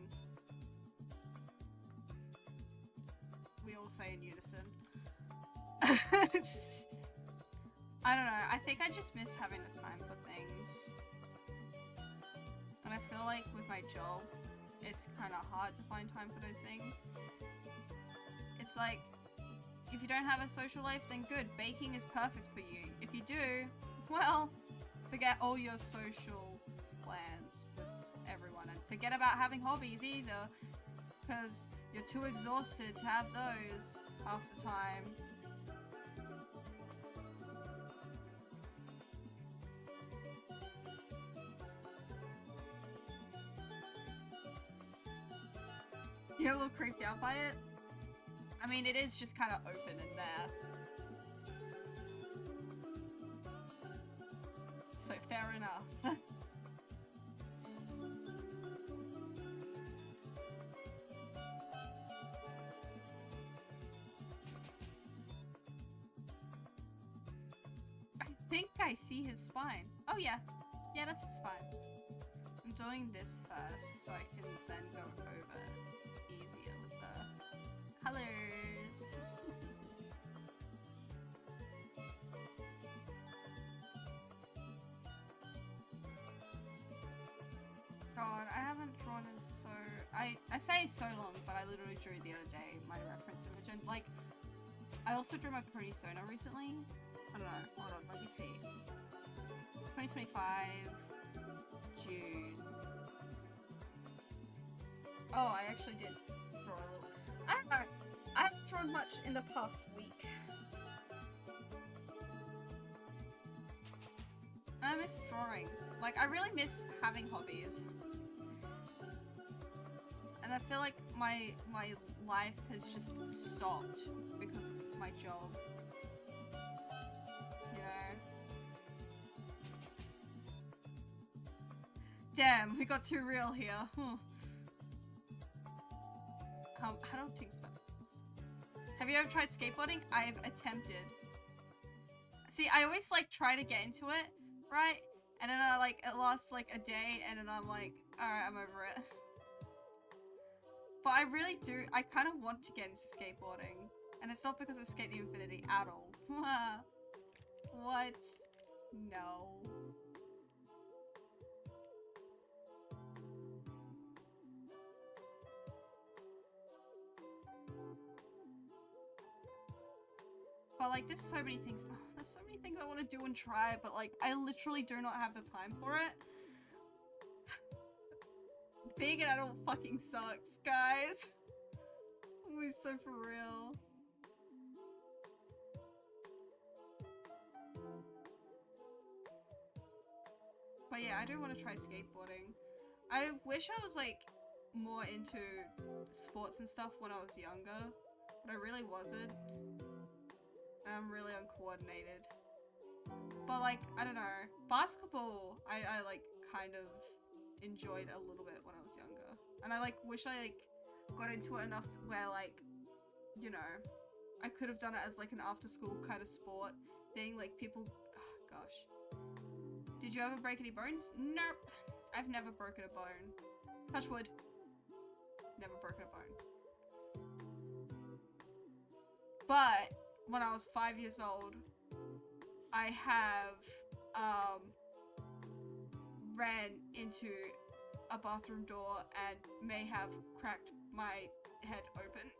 [SPEAKER 2] We all say in unison. I don't know. I think I just miss having the time for things. And I feel like with my job, it's kind of hard to find time for those things. It's like, if you don't have a social life, then good. Baking is perfect for you. If you do, well, forget all your social plans with everyone. And forget about having hobbies either, because you're too exhausted to have those half the time. You're a little creeped out by it? I mean, it is just kind of open in there. So fair enough. I think I see his spine. Oh yeah. Yeah, that's his spine. I'm doing this first so I can then go over easier with the colors. God, I haven't drawn in so... I say so long, but I literally drew the other day my reference image, and like, I also drew my persona recently. I don't know, hold on, let me see. 2025, June. Oh, I actually did draw a little. I don't know, I haven't drawn much in the past week. I miss drawing. Like, I really miss having hobbies. And I feel like my life has just stopped because of my job. You know? Damn, we got too real here. Adulting sucks. Have you ever tried skateboarding? I've attempted. See, I always like try to get into it, right? And then it lasts like a day, and then I'm like, alright, I'm over it. But I really do, I kind of want to get into skateboarding. And it's not because of Skate the Infinity at all. What? No. But like, there's so many things. Oh, there's so many things I want to do and try, but like, I literally do not have the time for it. Being an adult fucking sucks, guys. Oh, so for real. But yeah, I do want to try skateboarding. I wish I was like more into sports and stuff when I was younger, but I really wasn't. And I'm really uncoordinated. But like, I don't know. Basketball, I like kind of enjoyed a little bit when I was younger. And I like wish I like got into it enough where like, you know, I could have done it as like an after school kind of sport thing. Like people, oh, gosh. Did you ever break any bones? Nope. I've never broken a bone. Touch wood. Never broken a bone. But when I was 5 years old, I have ran into a bathroom door and may have cracked my head open.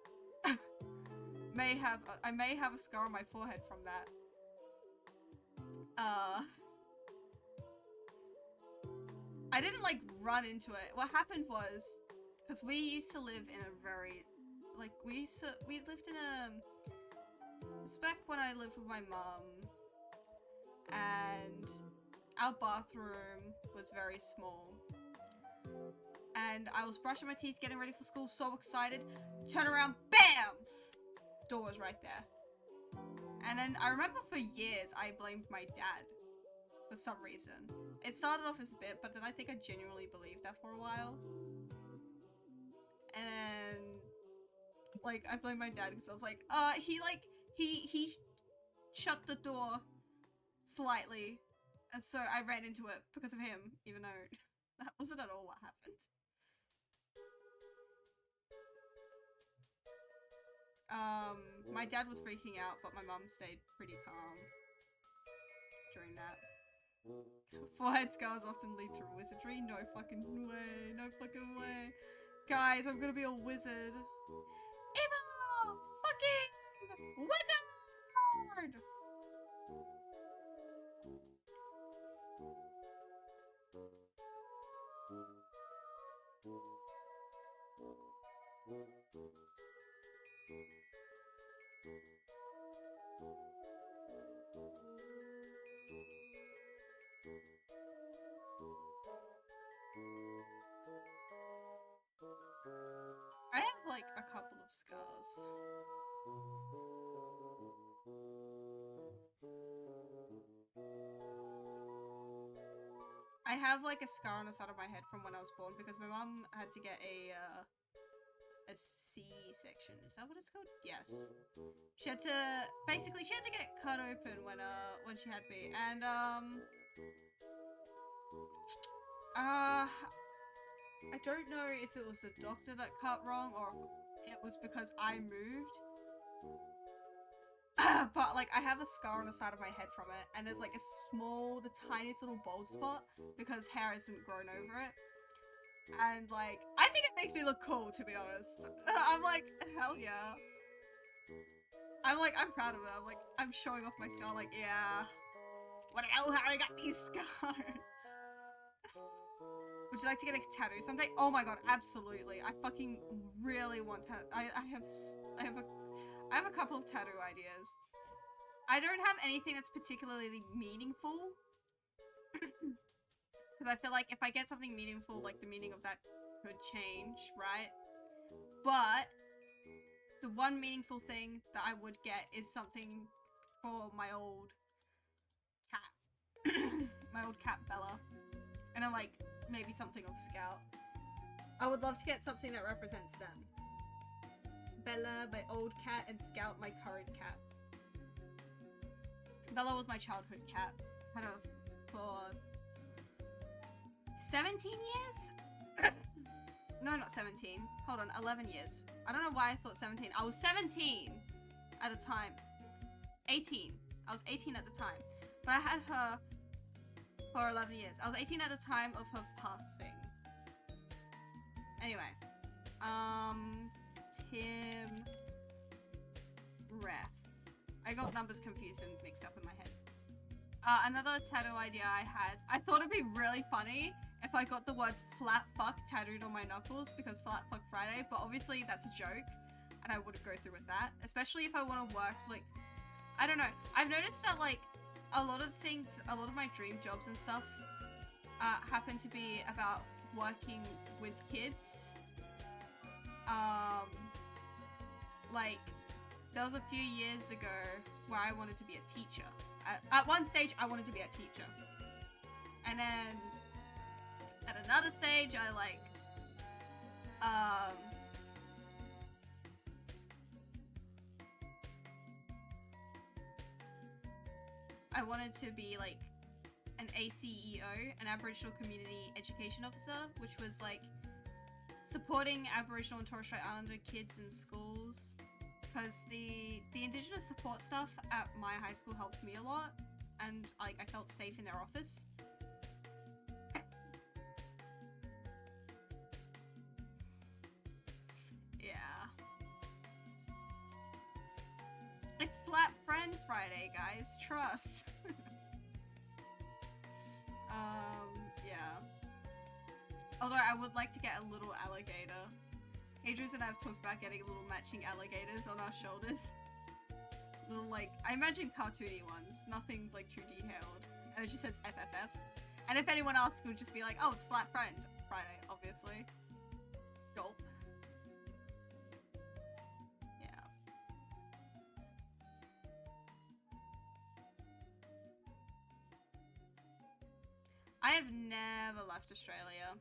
[SPEAKER 2] I may have a scar on my forehead from that. I didn't like run into it. What happened was, because we used to live in a very, like we lived in a, it's back when I lived with my mum, and our bathroom was very small. And I was brushing my teeth, getting ready for school, so excited, turn around, BAM! Door was right there. And then I remember for years I blamed my dad for some reason. It started off as a bit, but then I think I genuinely believed that for a while. And like I blamed my dad because I was like, he shut the door slightly, and so I ran into it because of him, even though that wasn't at all what happened. My dad was freaking out, but my mum stayed pretty calm during that. Forehead scars often lead to wizardry. No fucking way. No fucking way. Guys, I'm gonna be a wizard. Evil! Fucking wizard! I have like a couple of scars. I have like a scar on the side of my head from when I was born because my mom had to get a C-section. Is that what it's called? Yes. She had to basically get cut open when she had me, and I don't know if it was the doctor that cut wrong or if it was because I moved. But like I have a scar on the side of my head from it, and there's like the tiniest little bald spot because hair isn't grown over it. And like I think it makes me look cool, to be honest. I'm like, hell yeah. I'm proud of it. I'm showing off my scar, like, yeah. What the hell, Harry got these scars? Would you like to get a tattoo someday? Oh my god, absolutely. I fucking really want to. I have a couple of tattoo ideas. I don't have anything that's particularly meaningful. Because I feel like if I get something meaningful, like the meaning of that could change, right? But the one meaningful thing that I would get is something for my old cat. My old cat Bella. And I like maybe something of Scout. I would love to get something that represents them. Bella, my old cat, and Scout, my current cat. Bella was my childhood cat. Kind of for 17 years? No, not 17. Hold on, 11 years. I don't know why I thought 17. I was 17 at the time. 18. I was 18 at the time. But I had her for 11 years. I was 18 at the time of her passing. Anyway. Tim Ref. I got numbers confused and mixed up in my head. Another tattoo idea I had. I thought it'd be really funny if I got the words flat fuck tattooed on my knuckles because flat fuck Friday, but obviously that's a joke and I wouldn't go through with that. Especially if I want to work, like, I don't know. I've noticed that, like, a lot of my dream jobs and stuff happen to be about working with kids. Like, there was a few years ago where I wanted to be a teacher. At one stage, I wanted to be a teacher. And then, at another stage, I, like, I wanted to be, like, an ACEO, an Aboriginal Community Education Officer, which was, like, supporting Aboriginal and Torres Strait Islander kids in schools. Because the Indigenous support staff at my high school helped me a lot, and, like, I felt safe in their office. Yeah. It's Flat Friend Friday, guys. Trust. Yeah. Although I would like to get a little alligator. Adrian and I have talked about getting little matching alligators on our shoulders. Little, like, I imagine cartoony ones, nothing, like, too detailed. And it just says FFF. And if anyone asks, we'll just be like, oh, it's Flat Friend Friday, obviously. Gulp. Yeah. I have never left Australia.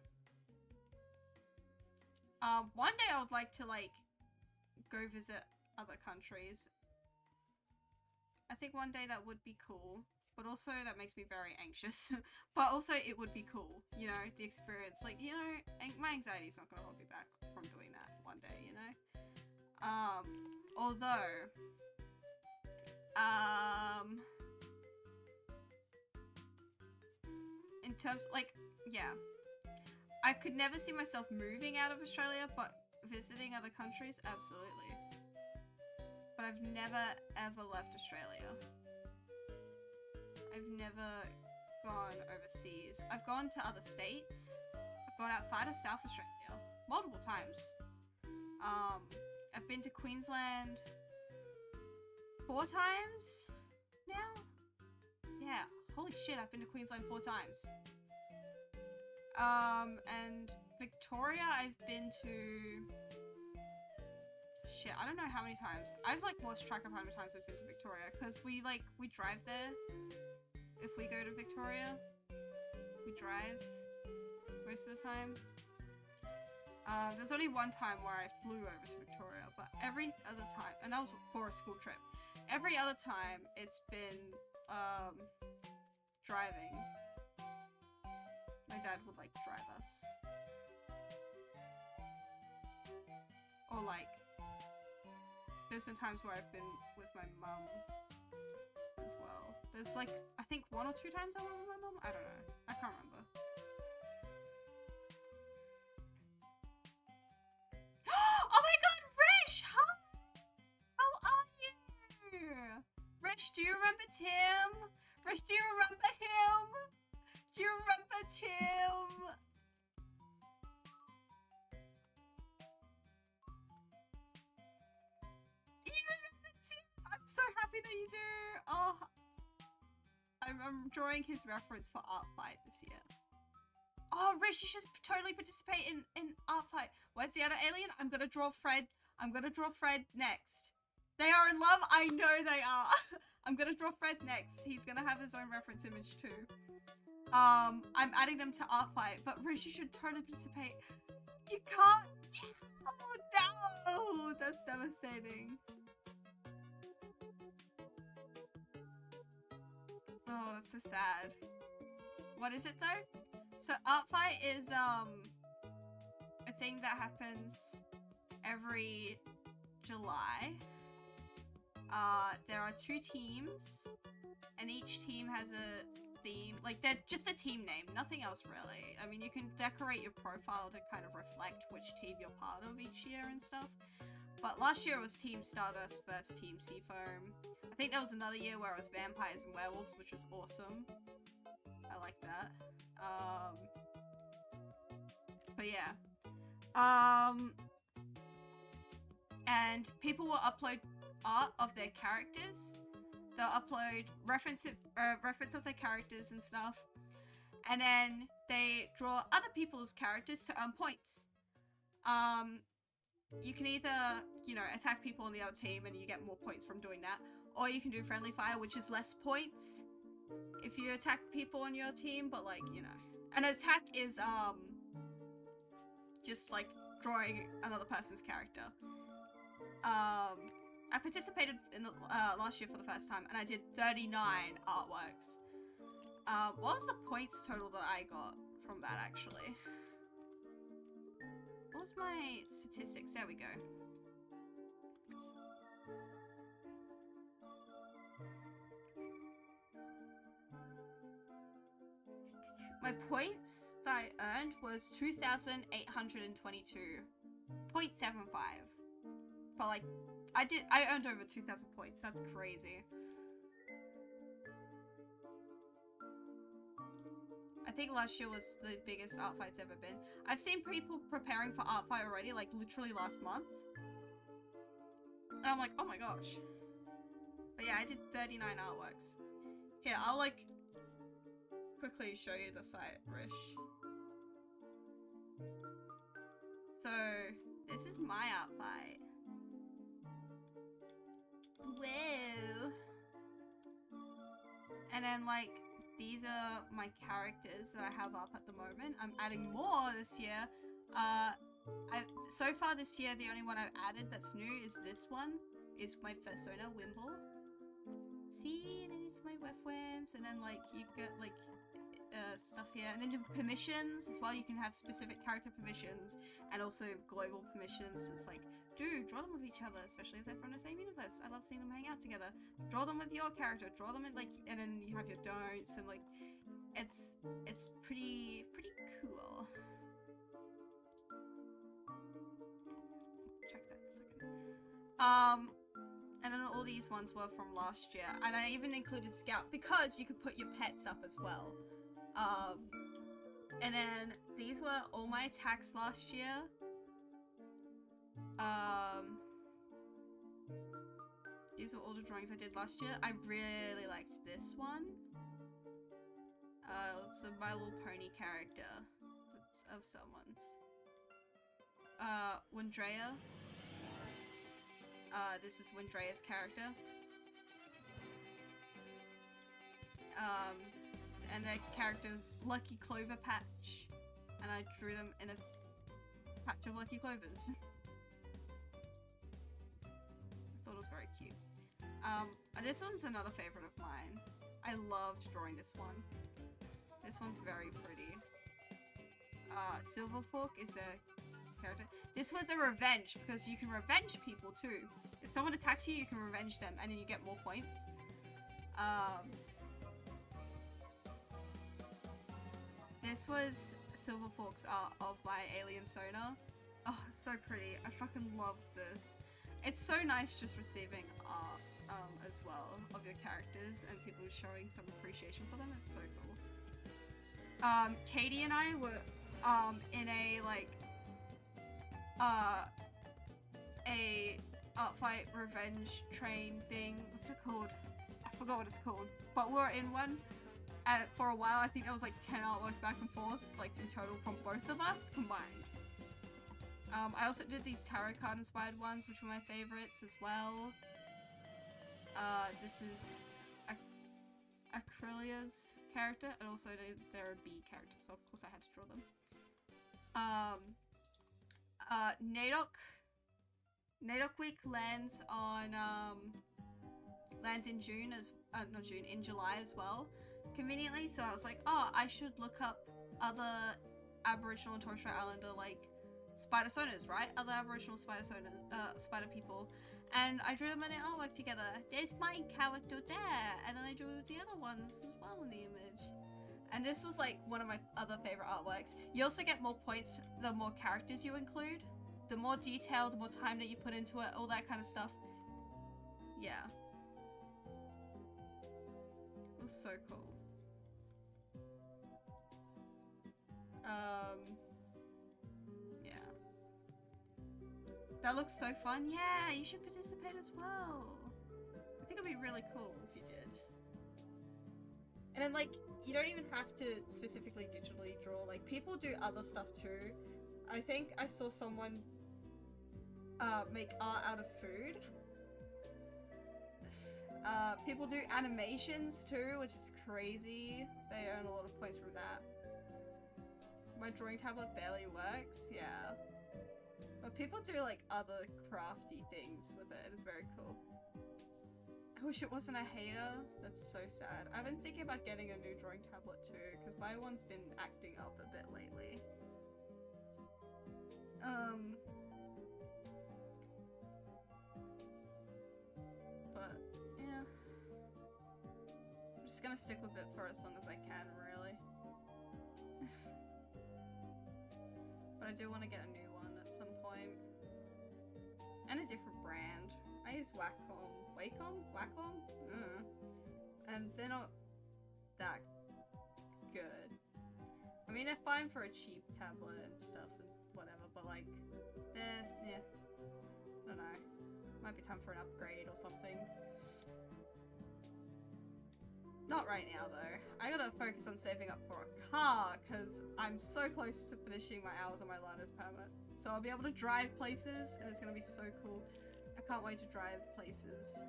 [SPEAKER 2] One day I would like to, like, go visit other countries. I think one day that would be cool, but also that makes me very anxious. But also it would be cool, you know, the experience. Like, you know, my anxiety's not gonna hold me back from doing that one day, you know? Although, in terms, like, yeah. I could never see myself moving out of Australia, but visiting other countries, absolutely. But I've never ever left Australia. I've never gone overseas. I've gone to other states. I've gone outside of South Australia multiple times. I've been to Queensland 4 times now? Yeah, holy shit, I've been to Queensland 4 times. And Victoria I've been to... Shit, I don't know how many times. I've, like, lost track of how many times I've been to Victoria, because we drive there. If we go to Victoria, we drive most of the time. There's only one time where I flew over to Victoria, but every other time, and that was for a school trip. Every other time, it's been, driving. My dad would, like, drive us. Or, like, there's been times where I've been with my mum as well. There's, like, I think 1 or 2 times I went with my mum? I don't know. I can't remember. Oh my god, Rish! How are you? Rish, do you remember Tim? Rish, do you remember him? Do you remember Tim? You remember Tim? I'm so happy that you do. Oh, I'm drawing his reference for Art Fight this year. Oh, Rish, you should totally participate in Art Fight. Where's the other alien? I'm gonna draw Fred. I'm gonna draw Fred next. They are in love. I know they are. I'm gonna draw Fred next. He's gonna have his own reference image too. I'm adding them to Art Fight, but Rish, you should totally participate. You can't. Oh no, that's devastating. Oh, that's so sad. What is it though? So Art Fight is thing that happens every July. There are 2 teams, and each team has a theme. Like, they're just a team name, nothing else really. I mean, you can decorate your profile to kind of reflect which team you're part of each year and stuff. But last year it was Team Stardust versus Team Seafoam. I think there was another year where it was Vampires and Werewolves, which was awesome. I like that. But yeah. And people will upload art of their characters. They'll upload reference of their characters and stuff. And then they draw other people's characters to earn points. You can either, you know, attack people on the other team and you get more points from doing that. Or you can do friendly fire, which is less points if you attack people on your team, but like, you know. An attack is, just like drawing another person's character. I participated in the, last year for the first time, and I did 39 artworks. What was the points total that I got from that, actually? What was my statistics? There we go. My points that I earned was 2,822.75. But like, I earned over 2,000 points. That's crazy. I think last year was the biggest art fight's ever been. I've seen people preparing for art fight already, like literally last month. And I'm like, oh my gosh. But yeah, I did 39 artworks. Here, I'll like quickly show you the site, Rish. So, this is my art fight. Whoa. And then like, these are my characters that I have up at the moment. I'm adding more this year. So far this year, the only one I've added that's new is this one. Is my Persona Wimble. See, and then it's my reference, and then like you get like stuff here, and then permissions as well. You can have specific character permissions and also global permissions. It's like, dude, draw them with each other, especially if they're from the same universe. I love seeing them hang out together. Draw them with your character. Draw them in like, and then you have your don'ts, and like, it's pretty cool. Check that a second. And then all these ones were from last year, and I even included Scout because you could put your pets up as well. And then these were all my attacks last year. These were all the drawings I did last year. I really liked this one. It was a My Little Pony character that's of someone's. Windrea. This is Windrea's character. And their character's Lucky Clover Patch. And I drew them in a patch of Lucky Clovers. I thought it was very cute. And this one's another favorite of mine. I loved drawing this one. This one's very pretty. Silverfork is a character. This was a revenge because you can revenge people too. If someone attacks you, you can revenge them and then you get more points. This was Silverfork's art of my alien sonar. Oh, so pretty. I fucking loved this. It's so nice just receiving art as well of your characters and people showing some appreciation for them. It's so cool. Katie and I were in a like a art fight revenge train thing. What's it called? I forgot what it's called. But we're in one for a while. I think there was like 10 artworks back and forth, like in total from both of us combined. I also did these tarot card inspired ones, which were my favorites as well. This is Acrylia's character, and also they're a bee character, so of course I had to draw them. Nadok Week lands on lands in June as not June, in July as well, conveniently. So I was like, oh, I should look up other Aboriginal and Torres Strait Islander like spider-soners, right? Other Aboriginal spider people. And I drew them in their artwork together. There's my character there, and then I drew the other ones as well in the image. And this is like one of my other favorite artworks. You also get more points the more characters you include. The more detail, the more time that you put into it, all that kind of stuff. Yeah. It was so cool. Yeah. That looks so fun. Yeah, you should participate as well. I think it'd be really cool if you did. And then, like, you don't even have to specifically digitally draw. Like, people do other stuff too. I think I saw someone make art out of food. People do animations too, which is crazy. They earn a lot of points from that. My drawing tablet barely works, yeah. But people do like other crafty things with it. It's very cool. I wish it wasn't a hater. That's so sad. I've been thinking about getting a new drawing tablet too, because my one's been acting up a bit lately. But yeah, I'm just gonna stick with it for as long as I can, really. But I do want to get a new one at some point. And a different brand. I use Wacom? And they're not that good. I mean, they're fine for a cheap tablet and stuff and whatever, but like, yeah. I don't know. Might be time for an upgrade or something. Not right now though. I gotta focus on saving up for a car because I'm so close to finishing my hours on my learner's permit. So I'll be able to drive places and it's gonna be so cool. I can't wait to drive places.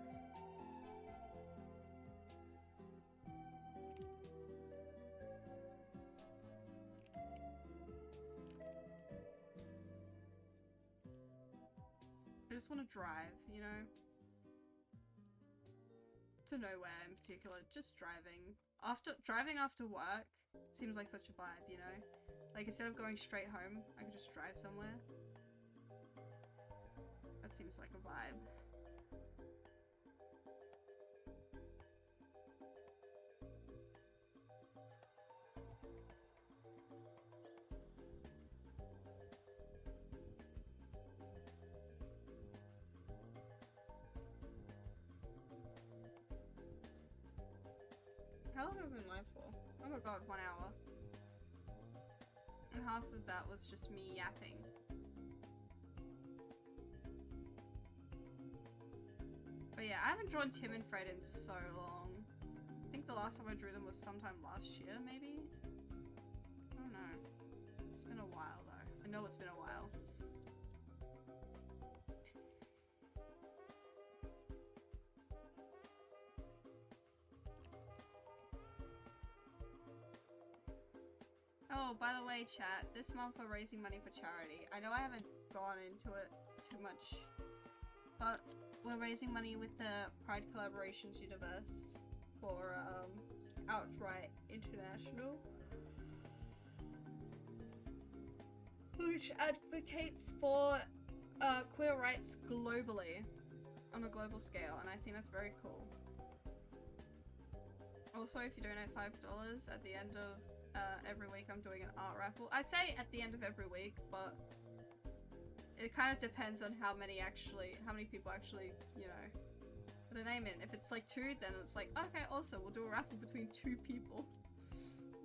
[SPEAKER 2] I just want to drive, you know? To nowhere in particular, just driving. Driving after work seems like such a vibe, you know? Like, instead of going straight home, I could just drive somewhere. That seems like a vibe. How long have I been live for? Oh my god, 1 hour. And half of that was just me yapping. But yeah, I haven't drawn Tim and Fred in so long. I think the last time I drew them was sometime last year, maybe? I don't know. It's been a while though. I know it's been a while. Oh, by the way, chat, this month we're raising money for charity. I know I haven't gone into it too much, but we're raising money with the Pride Collaborations Universe for Outright International, which advocates for queer rights globally, on a global scale, and I think that's very cool. Also, if you donate $5 at the end of every week, I'm doing an art raffle. I say at the end of every week, but it kind of depends on how many people actually, you know, put a name in. If it's like 2, then it's like, okay, awesome, we'll do a raffle between 2 people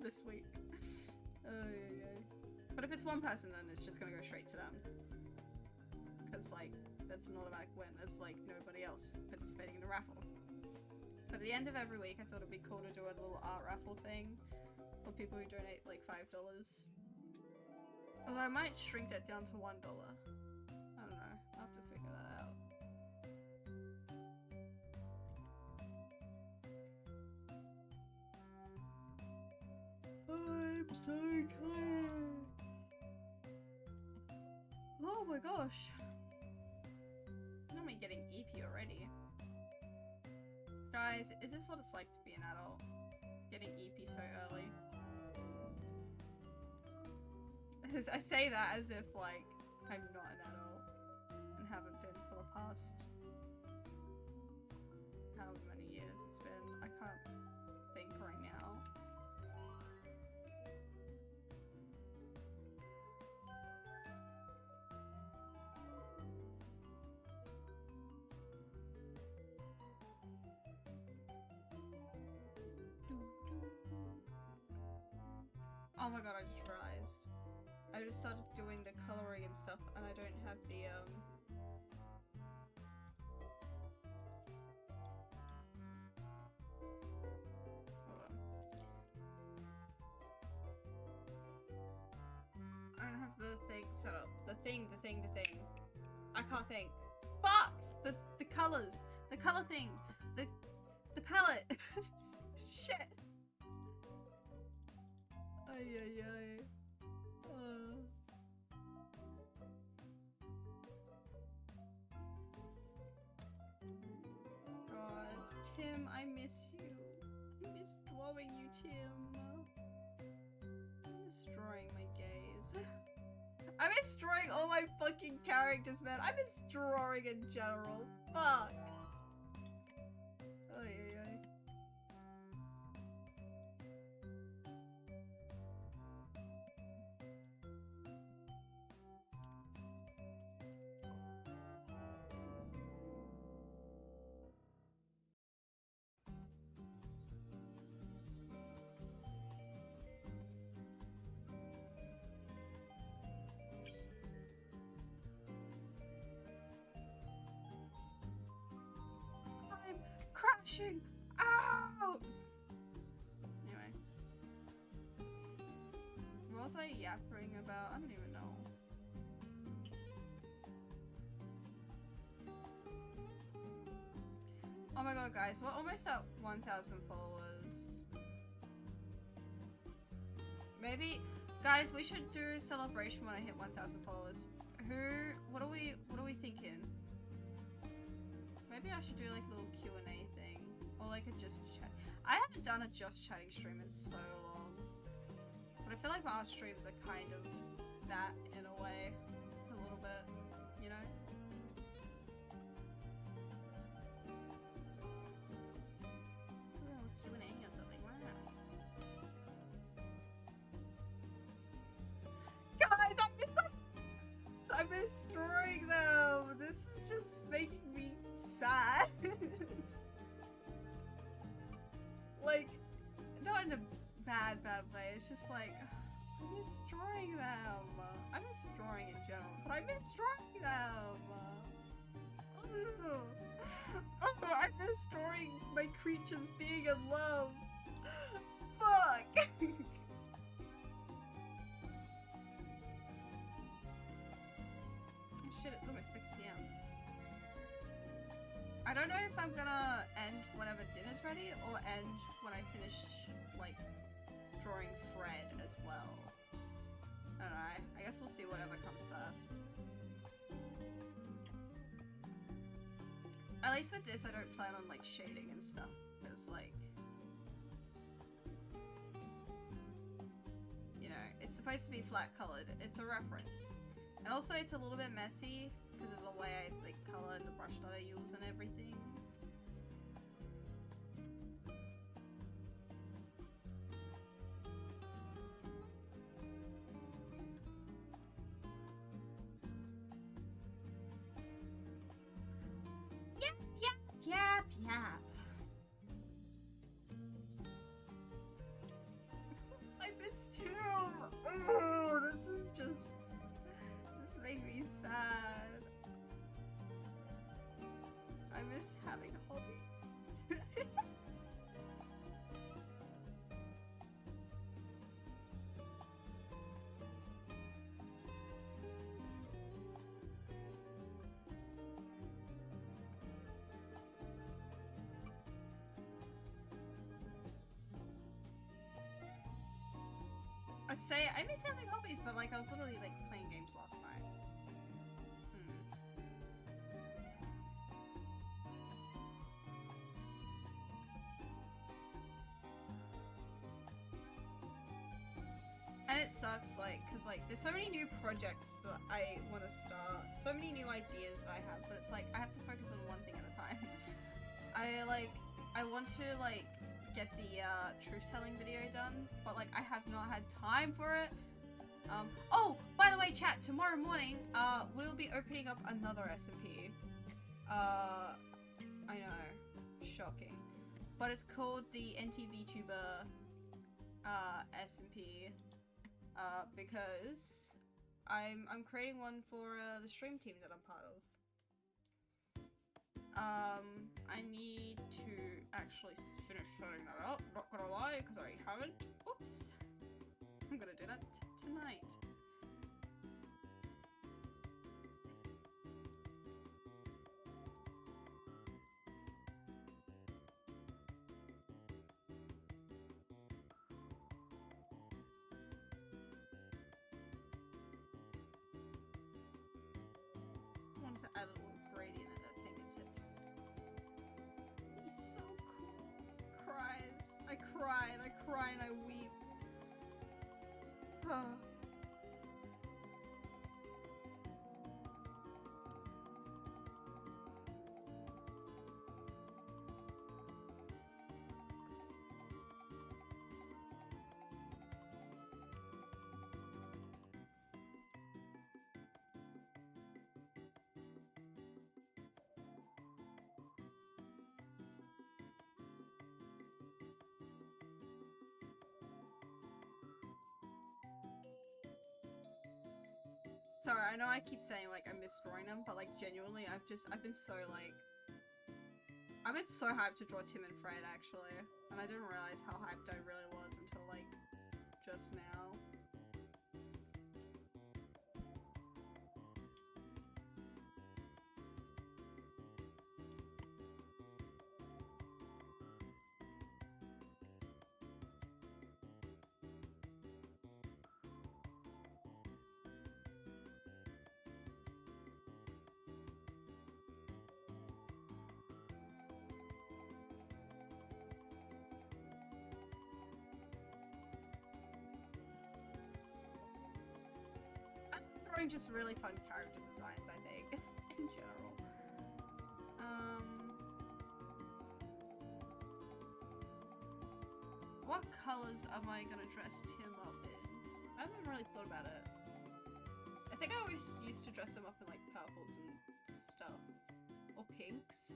[SPEAKER 2] this week. But if it's 1 person, then it's just gonna go straight to them. Because, like, that's an automatic win. There's, like, nobody else participating in the raffle. But at the end of every week, I thought it'd be cool to do a little art raffle thing for people who donate like $5. Although I might shrink that down to $1. I don't know. I'll have to figure that out. I'm so tired. Oh my gosh. I'm getting EP already. Guys, is this what it's like to be an adult? Getting EP so early. I say that as if, like, I'm not an adult and haven't been for the past however many years it's been. I can't think right now. Oh my god, I just realized. I just started doing the coloring and stuff and I don't have the hold on. I don't have the thing set up. The thing. I can't think. Fuck! The colors. The color thing. The palette. Shit. Ay ay ay. God, Tim, I miss you. I miss drawing you, Tim. I miss drawing my gaze. I miss drawing all my fucking characters, man. I miss drawing in general. Fuck. Ay ay ay. I'm crashing out! Anyway. What was I yapping about? I don't even know. Oh my god, guys, we're almost at 1,000 followers. Maybe, guys, we should do a celebration when I hit 1,000 followers. What are we thinking? Maybe I should do like a little Q&A thing. Or like a just chat. I haven't done a just chatting stream in so long. But I feel like my art streams are kind of that in a way. A little bit, you know? A little Q&A or something, why not? Guys, I miss drawing them! This is just making me sad. Like, not in a bad way, it's just like, I miss drawing them. I miss drawing in general, but I miss drawing them. Oh, I miss drawing my creatures being in love. Fuck! Shit, it's almost 6 p.m. I don't know if I'm gonna end whenever dinner's ready or end when I finish, like, drawing Fred as well. I don't know, I guess we'll see whatever comes first. At least with this, I don't plan on, like, shading and stuff, because, like, you know, it's supposed to be flat colored. It's a reference. And also it's a little bit messy because of the way I like color and the brush that I use and everything. Yap. I missed him. Oh, this makes me sad. I miss having hobbies. I miss having hobbies, but like I was literally like playing games last night. And it sucks, like, cause like there's so many new projects that I want to start, so many new ideas that I have, but it's like I have to focus on one thing at a time. I want to like get the truth-telling video done, but like I have not had time for it. Oh, by the way, chat, tomorrow morning, we'll be opening up another SMP. I know, shocking, but it's called the NTVTuber SMP. Because I'm creating one for the stream team that I'm part of. I need to actually finish setting that up, not gonna lie, because I haven't. Oops. I'm gonna do that tonight. I wanted to add a little gradient at that fingertips. He's so cool. Cries. I cry and I cry and I weep. Sorry, I know I keep saying like I miss drawing them, but like genuinely I've been so like, I've been so hyped to draw Tim and Fred actually, and I didn't realize how hyped I really was until like just now. Drawing just really fun character designs, I think, in general. What colors am I gonna dress Tim up in? I haven't really thought about it. I think I always used to dress him up in like purples and stuff. Or pinks.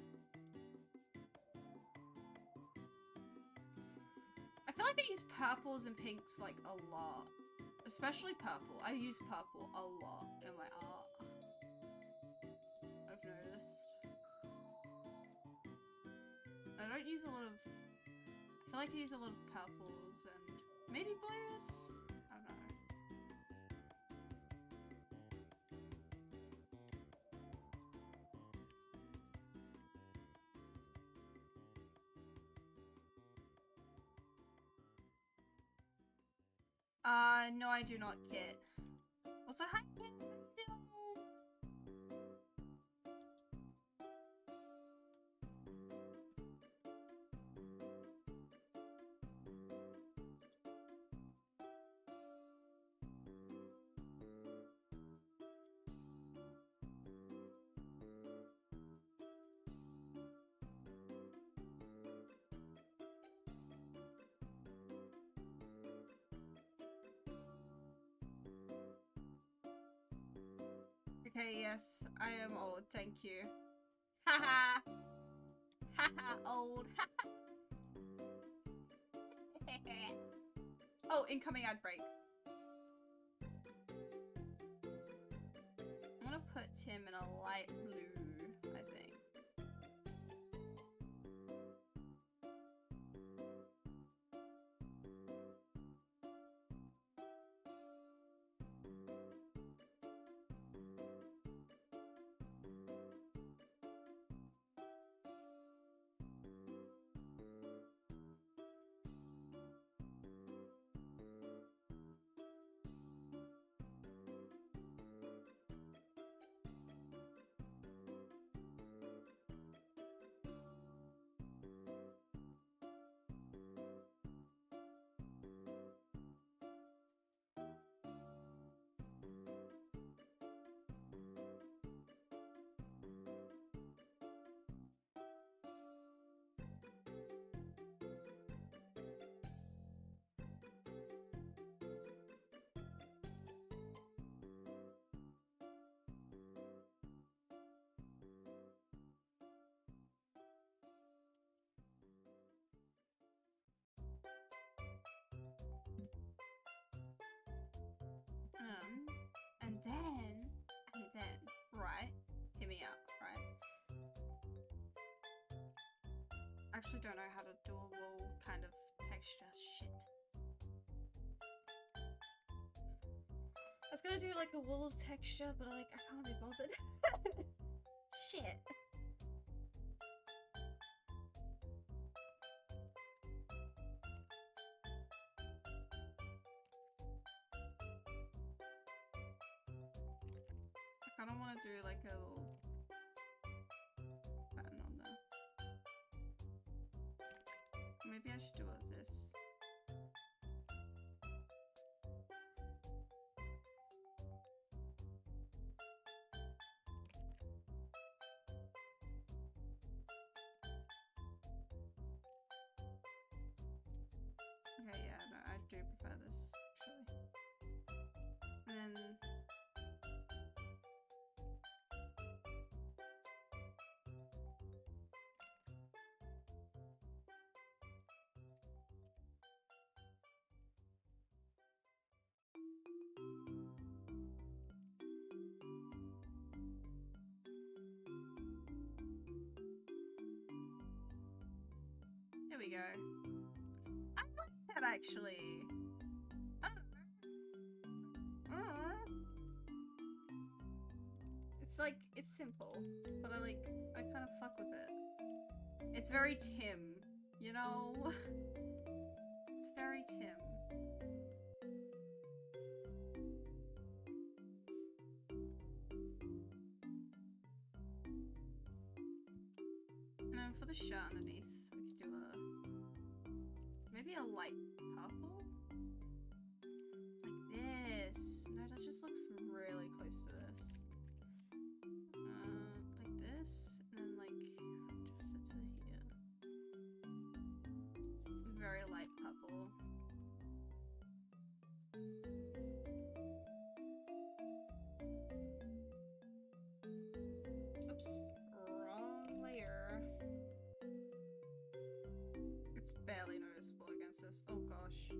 [SPEAKER 2] I feel like I use purples and pinks like a lot. Especially purple. I use purple a lot in my art. I've noticed. I don't use a lot of... I feel like I use a lot of purples and maybe blues? I don't know. No, I do not get. Also, hi, Okay, yes, I am old, thank you. Haha! Haha, old. Oh, incoming ad break. I'm gonna put Tim in a light blue, I think. actually don't know how to do a wool kind of texture. Shit. I was gonna do like a wool texture, but like I can't be bothered. Shit. I kinda wanna do like a little pattern on there. Maybe I should do it this. Okay, yeah, no, I do prefer this, actually. And then... There we go. I like that, actually. I don't know. It's like, it's simple, but I kind of fuck with it. It's very Tim, you know? It's very Tim. And then for the shirt underneath, we could do maybe a light purple? Like this. No, that just looks really close to this. Like this, and then like just into here. Very light purple. Oops, wrong layer. It's barely noticeable against this. Oh gosh.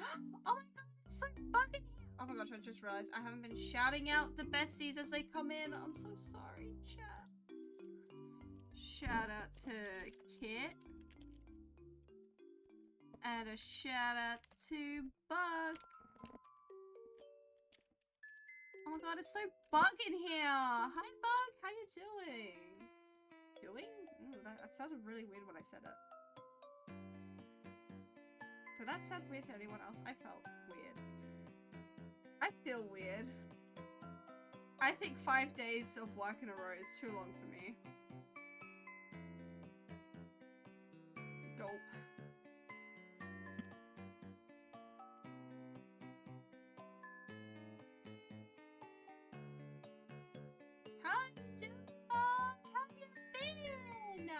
[SPEAKER 2] Oh my god, it's so fucking here. Oh my gosh, I just realized I haven't been shouting out the besties as they come in. I'm so sorry, chat. Shout out to Kit. And a shout out to Bug. Oh my god, it's so bug in here. Hi Bug, how you doing? Doing? Ooh, that sounded really weird when I said it. Did that sound weird to anyone else? I felt weird. I feel weird. I think 5 days of work in a row is too long for me. Gulp. How you doing? How you been?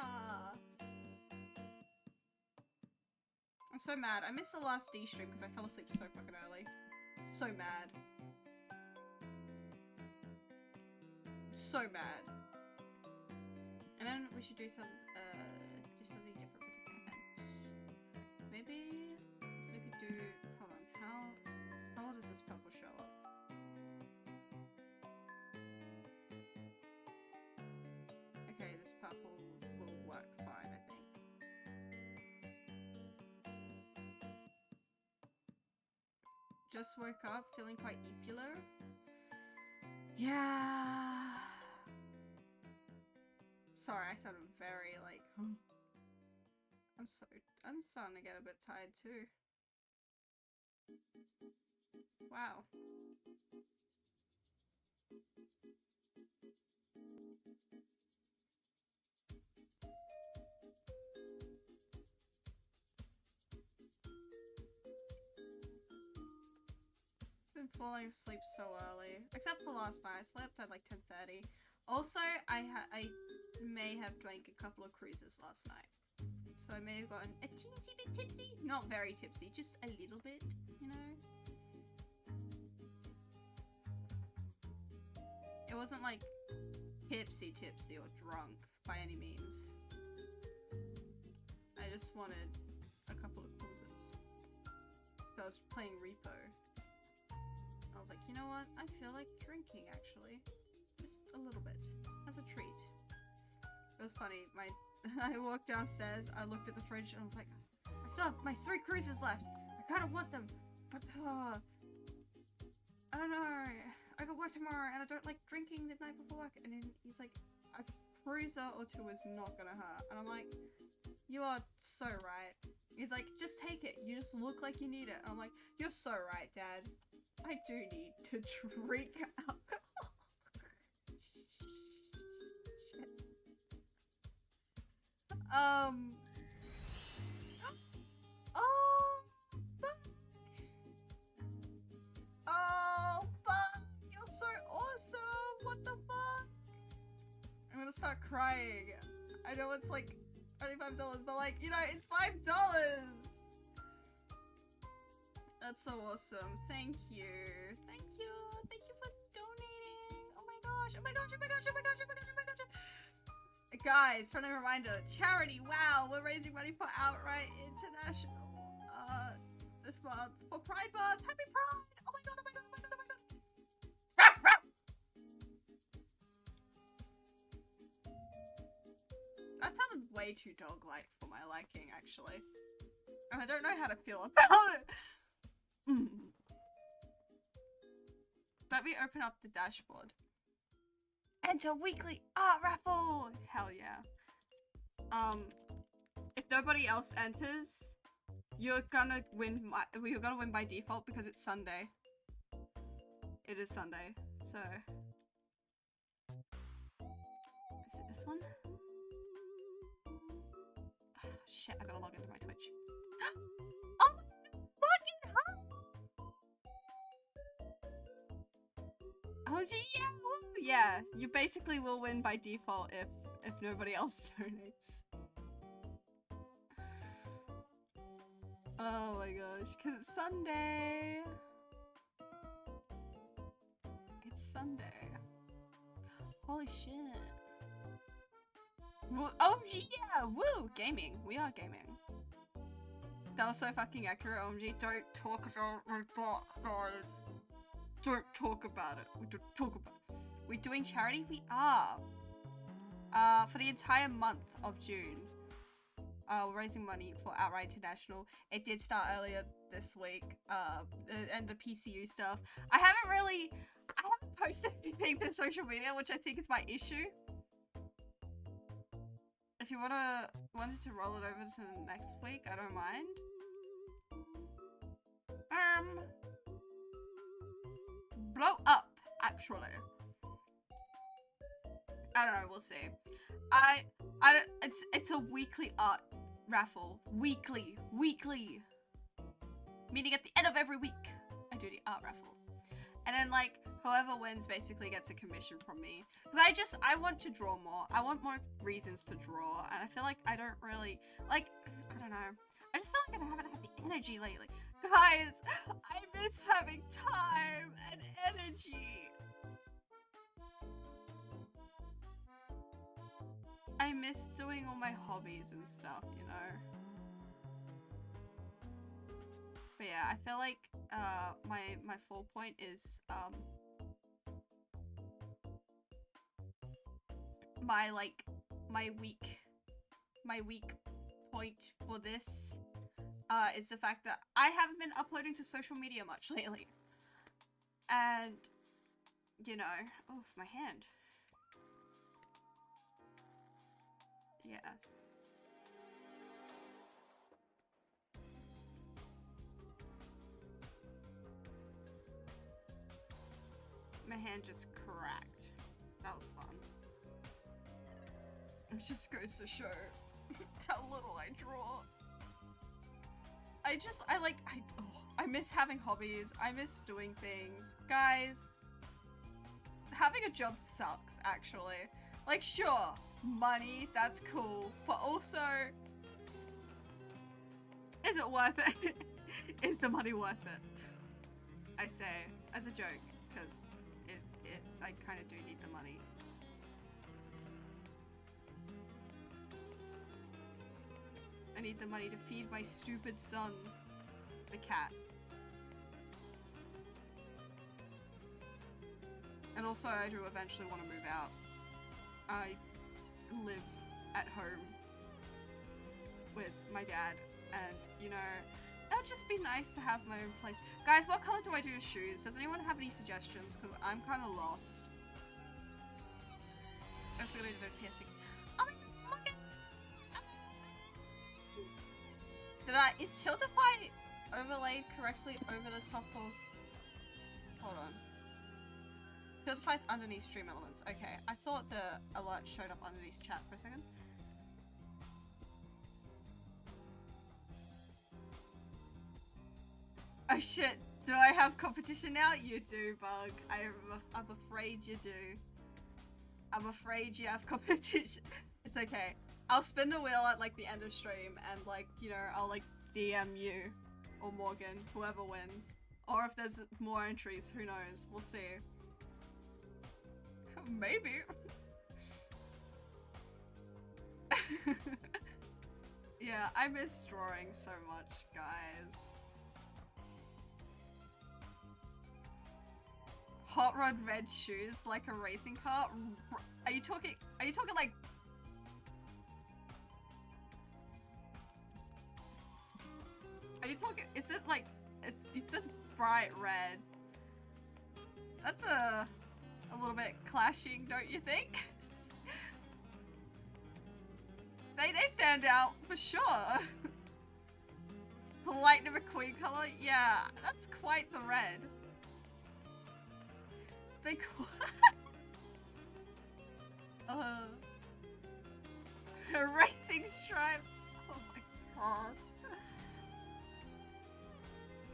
[SPEAKER 2] I'm so mad. I missed the last D stream because I fell asleep so fucking early. So mad. So mad. And then we should do something different for the pants. Maybe if we could do, hold on, how does this purple show up? Okay, this purple will work fine, I think. Just woke up feeling quite epular. Yeah. Sorry, I sounded very like, I'm starting to get a bit tired too. Wow. Been falling asleep so early, except for last night. I slept at like 10:30. Also, I may have drank a couple of cruises last night, so I may have gotten a teensy bit tipsy. Not very tipsy, just a little bit, you know. It wasn't like tipsy or drunk by any means. I just wanted a couple of cruises. So I was playing Repo. I was like, you know what? I feel like drinking, actually. Just a little bit. As a treat. It was funny. My I walked downstairs, I looked at the fridge, and I was like, I still have my 3 cruises left. I kind of want them, but I don't know. I got work tomorrow, and I don't like drinking the night before work. And then he's like, a cruiser or 2 is not gonna hurt. And I'm like, you are so right. He's like, just take it. You just look like you need it. And I'm like, you're so right, Dad. I do need to drink alcohol. Shit. Oh, fuck. Oh, fuck. You're so awesome. What the fuck? I'm gonna start crying. I know it's like $25, but like, you know, it's $5. That's so awesome. Thank you. Thank you. Thank you for donating. Oh my gosh. Oh my gosh. Oh my gosh. Oh my gosh. Oh my gosh. Oh my gosh. Guys, friendly reminder, charity, wow, we're raising money for Outright International this month for Pride Month. Happy Pride! Oh my god, oh my god, oh my god, oh my god. Ruff, ruff. That sounded way too dog-like for my liking, actually. And I don't know how to feel about it. Let me open up the dashboard. Enter weekly art raffle! Hell yeah. If nobody else enters, you're gonna win by default because it's Sunday. It is Sunday, so. Is it this one? Oh, shit, I gotta log into my Twitch. Oh my fucking hell! Oh yeah, woo, yeah. You basically will win by default if nobody else donates. Oh my gosh, cause it's Sunday. It's Sunday. Holy shit. Oh yeah, woo! Gaming. We are gaming. That was so fucking accurate, OMG. Don't talk about my thought, guys. Don't talk about it. We don't talk about it. We're doing charity? We are. For the entire month of June. We're raising money for Outright International. It did start earlier this week. And the PCU stuff. I haven't posted anything to social media, which I think is my issue. If you wanted to roll it over to next week, I don't mind. Blow up, actually. I don't know, we'll see. It's a weekly art raffle. Weekly. Meaning at the end of every week, I do the art raffle. And then like, whoever wins basically gets a commission from me. Because I want to draw more. I want more reasons to draw. And I feel like I don't really, like, I don't know. I just feel like I haven't had the energy lately. Guys, I miss having time and energy. I miss doing all my hobbies and stuff, you know? But yeah, I feel like my full point is my weak point for this is the fact that I haven't been uploading to social media much lately. And you know, oh, my hand. Yeah. My hand just cracked. That was fun. It just goes to show how little I draw. I miss having hobbies. I miss doing things. Guys, having a job sucks, actually. Like, sure, money, that's cool, but also, is it worth it? Is the money worth it? I say, as a joke, because I kind of do need the money. I need the money to feed my stupid son, the cat. And also, I do eventually want to move out. I live at home with my dad, and you know, it'd just be nice to have my own place. Guys, what color do I do with shoes? Does anyone have any suggestions? Because I'm kind of lost. I'm still gonna do piercings. Oh my god! Is Tiltify overlaid correctly over the top of... Hold on. Tiltify's underneath stream elements. Okay, I thought the alert showed up underneath chat for a second. Oh shit, do I have competition now? You do, Bug. I'm afraid you do. I'm afraid you have competition. It's okay. I'll spin the wheel at like the end of stream and like, you know, I'll like DM you or Morgan, whoever wins. Or if there's more entries, who knows? We'll see. Maybe. Yeah, I miss drawing so much, guys. Hot rod red shoes like a racing car? Are you talking like... Are you talking, is it like, it's just bright red. That's a little bit clashing, don't you think? They stand out for sure. Lightning McQueen color? Yeah, that's quite the red. They racing stripes. Oh my god.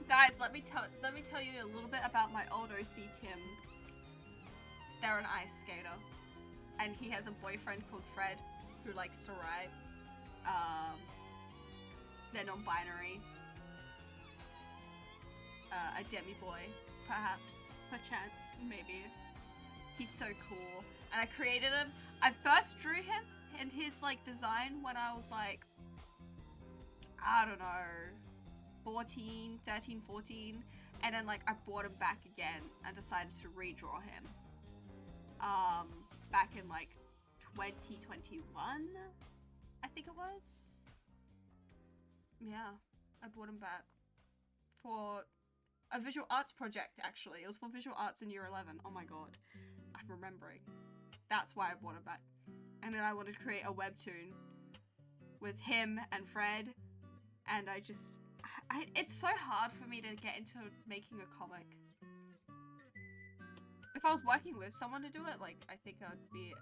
[SPEAKER 2] Guys, let me tell you a little bit about my old OC Tim. They're an ice skater, and he has a boyfriend called Fred who likes to ride. They're non-binary. A demi-boy, perhaps, perchance, maybe. He's so cool, and I created him. I first drew him and his like design when I was like, I don't know, 13, 14, and then like I brought him back again and decided to redraw him. Back in like 2021, I think it was. Yeah, I brought him back for a visual arts project, actually. It was for visual arts in year 11. Oh my god, I'm remembering. That's why I brought him back. And then I wanted to create a webtoon with him and Fred, and it's so hard for me to get into making a comic. If I was working with someone to do it, like, I think I'd be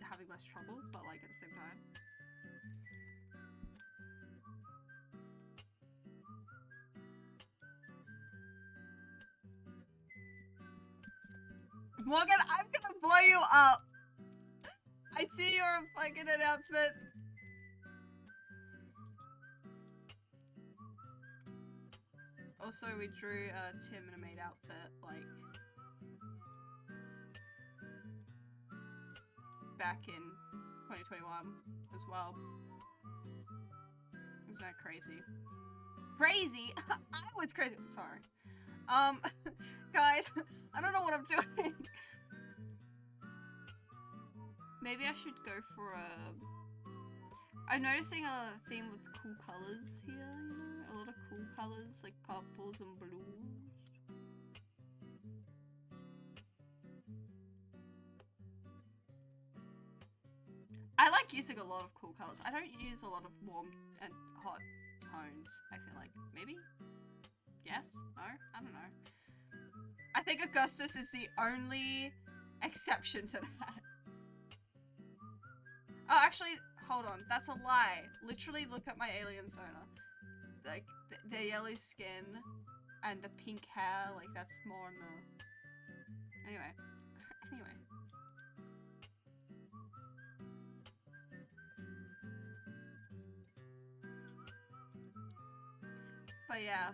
[SPEAKER 2] having less trouble, but like at the same time. Morgan, I'm gonna blow you up! I see your fucking announcement! Also, we drew Tim in a maid outfit, like, back in 2021 as well. Isn't that crazy? Crazy? I was crazy. Sorry. Guys, I don't know what I'm doing. Maybe I should go for I'm noticing a theme with cool colors here, you know? A lot of cool colors, like purples and blues. I like using a lot of cool colors. I don't use a lot of warm and hot tones, I feel like. Maybe? Yes? No? I don't know. I think Augustus is the only exception to that. Oh, actually, hold on. That's a lie. Literally look at my alien Sona. Like, the yellow skin and the pink hair, like, that's more on the... Anyway. Anyway. But yeah,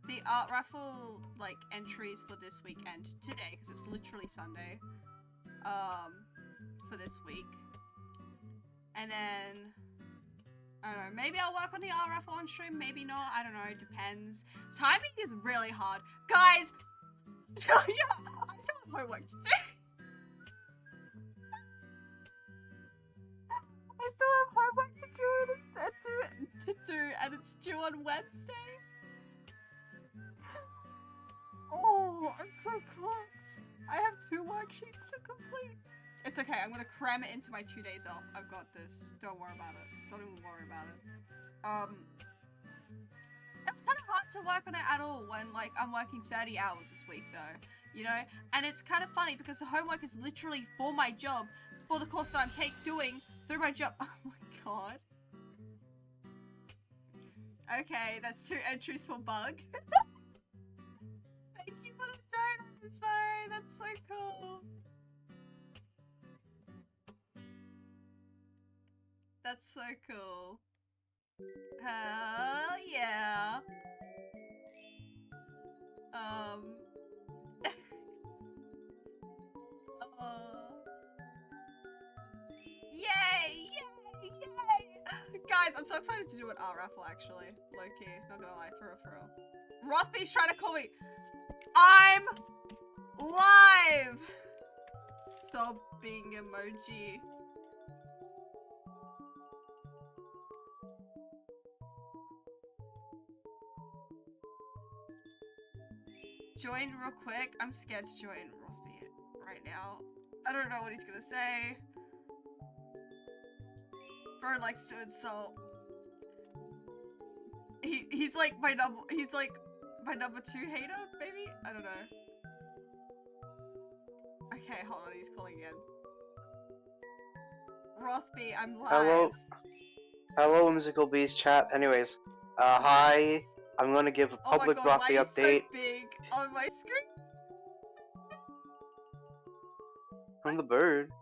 [SPEAKER 2] the art raffle, like, entries for this weekend, today, because it's literally Sunday, for this week. And then, I don't know, maybe I'll work on the art raffle on stream, maybe not, I don't know, it depends. Timing is really hard. Guys! Yeah, I still have homework to do. I still have homework to do and it's set to to do and it's due on Wednesday. Oh, I'm so cooked. I have 2 worksheets to complete. It's okay, I'm gonna cram it into my 2 days off. I've got this. Don't worry about it. Don't even worry about it. It's kind of hard to work on it at all when, like, I'm working 30 hours this week, though. You know? And it's kind of funny because the homework is literally for my job, for the course that I'm doing through my job. Oh my god. Okay, that's 2 entries for bug. Thank you for the donut. I'm sorry, that's so cool. That's so cool. Hell yeah. Yay! Yay! Yay! Guys, I'm so excited to do an art raffle actually. Low-key, not gonna lie, for real. Rothby's trying to call me. I'm live! Sobbing emoji. Join real quick. I'm scared to join Rothby right now. I don't know what he's gonna say. Bird likes to insult. He's like my number 2 hater, maybe? I don't know. Okay, hold on, he's calling again. Rothby, I'm live.
[SPEAKER 5] Hello, Musical Beast chat. Anyways, hi. I'm gonna give a public Rothby update.
[SPEAKER 2] So big on my screen?
[SPEAKER 5] From the bird.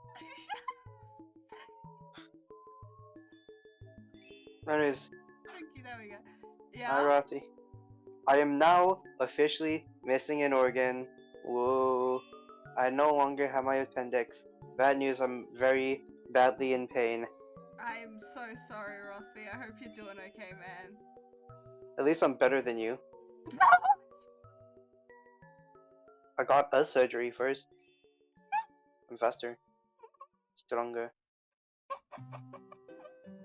[SPEAKER 5] Anyways.
[SPEAKER 2] Trinky, there we go. Yeah?
[SPEAKER 5] Hi, Rothby. I am now officially missing an organ. Whoa. I no longer have my appendix. Bad news, I'm very badly in pain.
[SPEAKER 2] I'm so sorry, Rothby. I hope you're doing okay, man.
[SPEAKER 5] At least I'm better than you. I got a surgery first. I'm faster. Stronger.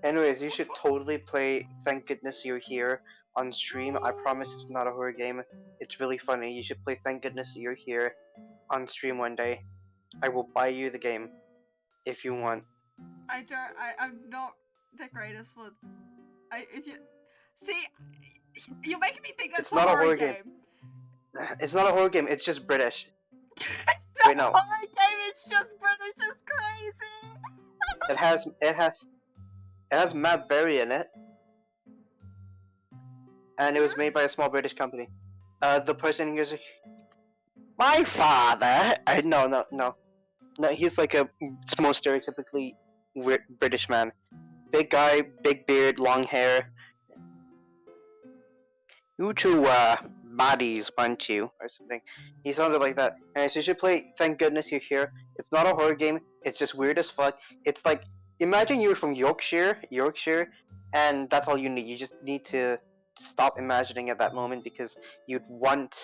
[SPEAKER 5] Anyways, you should totally play Thank Goodness You're Here on stream. I promise it's not a horror game. It's really funny. You should play Thank Goodness You're Here on stream one day. I will buy you the game if you want.
[SPEAKER 2] I'm not the greatest for... See, you're making me think that's
[SPEAKER 5] not a horror game. It's not a horror game, it's just British. Wait, no.
[SPEAKER 2] Horror game, it's just British, it's crazy!
[SPEAKER 5] It has Matt Berry in it. And it was made by a small British company. The person who's my father! No, he's like a most stereotypically weird British man. Big guy, big beard, long hair. You two, bodies, aren't you? Or something. He sounded like that. Anyways, you should play Thank Goodness You're Here. It's not a horror game, it's just weird as fuck. It's like, imagine you're from Yorkshire, and that's all you need. You just need to stop imagining at that moment because you'd want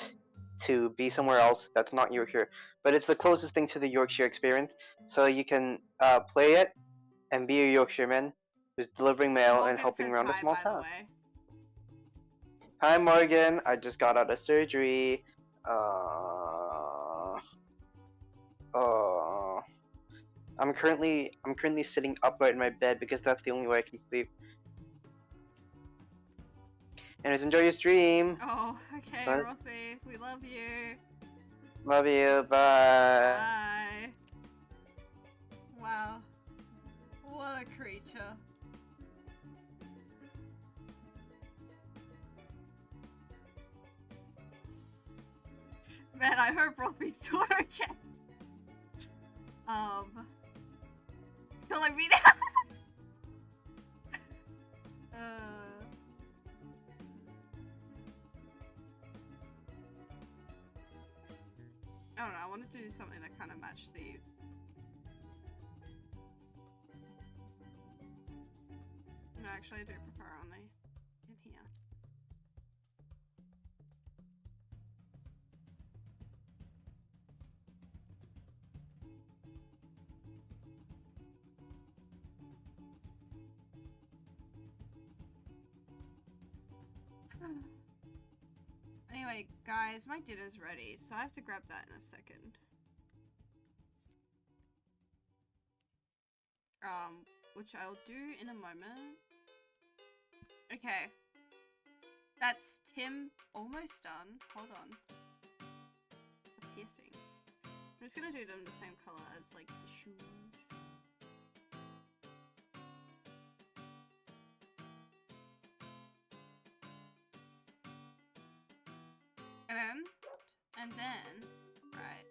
[SPEAKER 5] to be somewhere else that's not Yorkshire. But it's the closest thing to the Yorkshire experience, so you can play it and be a Yorkshireman who's delivering mail and helping around a small town. Hi Morgan, I just got out of surgery. I'm currently sitting upright in my bed because that's the only way I can sleep. Anyways, enjoy your stream.
[SPEAKER 2] Oh, okay, Rothby, we love you.
[SPEAKER 5] Love you, bye.
[SPEAKER 2] Bye. Wow. What a creature. Man, I hope Rothby's doing okay. It's calling me now. I don't know, I wanted to do something that kind of matched the... No, actually I do prefer only in here. guys, my dinner's ready, so I have to grab that in a second. Which I'll do in a moment. Okay. That's Tim almost done. Hold on. The piercings. I'm just gonna do them the same color as, like, the shoes. And then, right.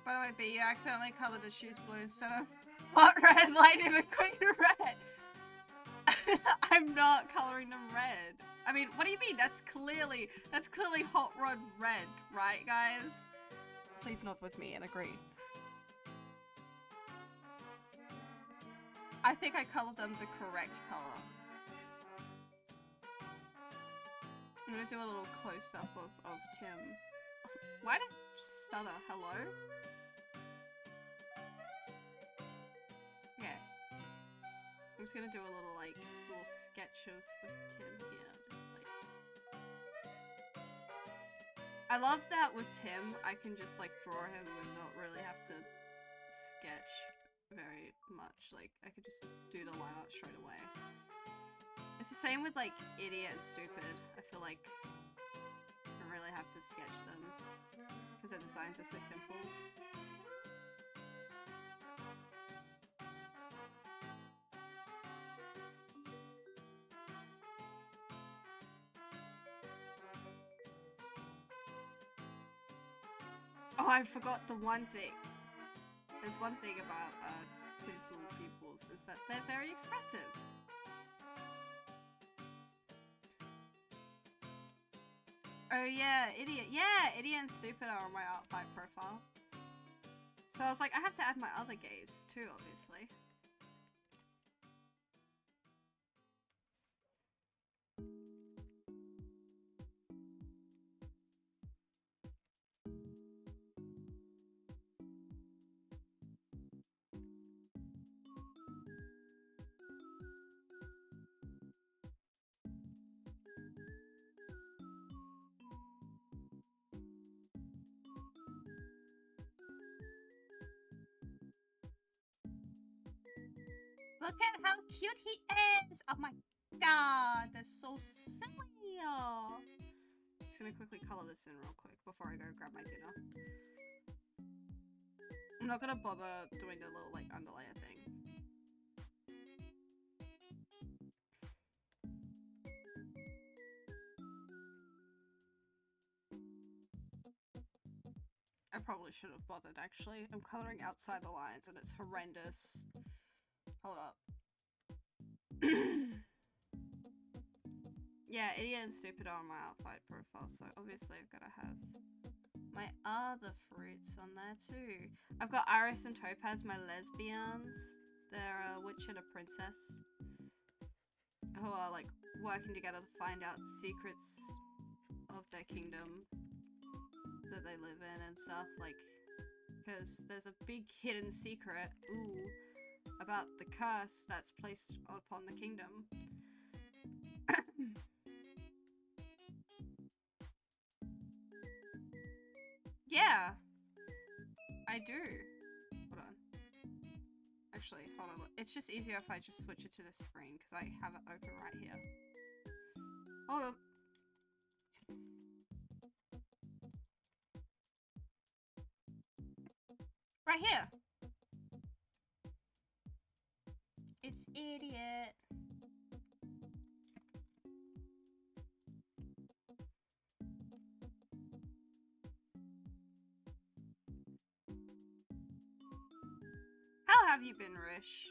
[SPEAKER 2] By the way, B, you accidentally colored the shoes blue instead of hot red, light even queen red. I'm not coloring them red. I mean, what do you mean? That's clearly hot rod red, right, guys? Please nod with me and agree. I think I colored them the correct color. I'm gonna do a little close-up of Tim. Why did I stutter? Hello? Okay. I'm just gonna do a little, like, little sketch of Tim here. Just, like... I love that with Tim, I can just, like, draw him and not really have to sketch very much. Like, I could just do the line art straight away. It's the same with, like, Idiot and Stupid. I feel like I don't really have to sketch them because their designs are so simple. Oh, I forgot the one thing. There's one thing about Tim's little pupils is that they're very expressive. Oh yeah, Idiot. Yeah, Idiot and Stupid are on my art5 profile. So I was like, I have to add my other gays too, obviously. Look at how cute he is! Oh my god, they're so silly! I'm just gonna quickly color this in real quick before I go grab my dinner. I'm not gonna bother doing the little, like, underlayer thing. I probably should have bothered, actually. I'm coloring outside the lines and it's horrendous. Hold up. Yeah, Idiot and Stupid are on my art5 profile, so obviously I've got to have my other fruits on there too. I've got Iris and Topaz, my lesbians. They're a witch and a princess who are, like, working together to find out secrets of their kingdom that they live in and stuff, like, because there's a big hidden secret, about the curse that's placed upon the kingdom. Yeah, I do. Hold on. Actually, hold on. It's just easier if I just switch it to the screen because I have it open right here. Hold on. Right here. It's Idiot. How have you been, Rish?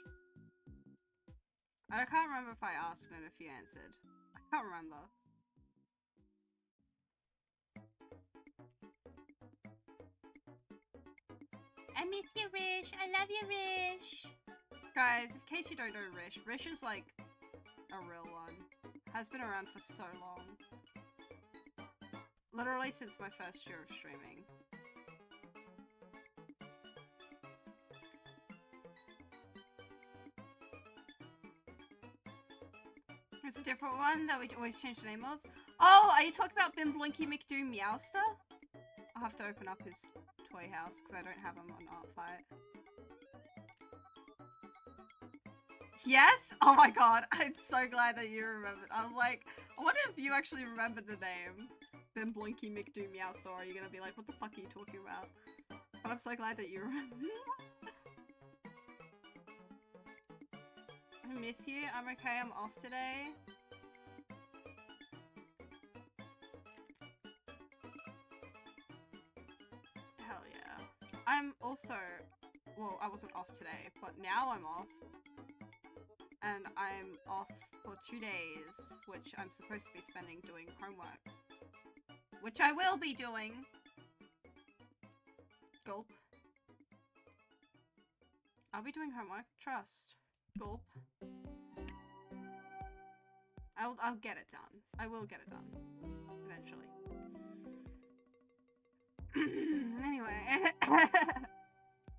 [SPEAKER 2] I can't remember if I asked and if you answered. I can't remember. I miss you, Rish. I love you, Rish. Guys, in case you don't know Rish, Rish is like a real one. Has been around for so long. Literally since my first year of streaming. It's a different one that we always change the name of. Oh, are you talking about Bim Blinky McDoo Meowster? I'll have to open up his toy house because I don't have him on Art Fight. Yes? Oh my god, I'm so glad that you remembered. I was like, I wonder if you actually remembered the name. Bim Blinky McDoo Meowster. Are you gonna be like, what the fuck are you talking about? But I'm so glad that you remembered. I miss you. I'm okay. I'm off today. Hell yeah. I'm also... Well, I wasn't off today, but now I'm off. And I'm off for 2 days, which I'm supposed to be spending doing homework. Which I will be doing! Gulp. I'll be doing homework. Trust. Gulp. I'll get it done. I will get it done. Eventually. Anyway.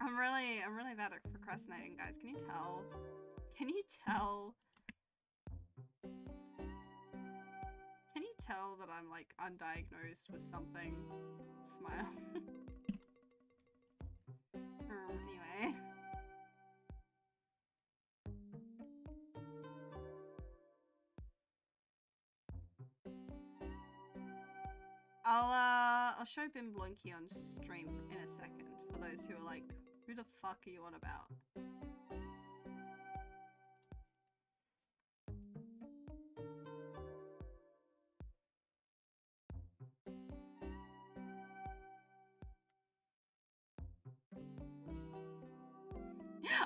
[SPEAKER 2] I'm really bad at procrastinating, guys. Can you tell? Can you tell? Can you tell that I'm like undiagnosed with something? Smile. Anyway. I'll show Bim Blinky on stream in a second for those who are like, who the fuck are you on about?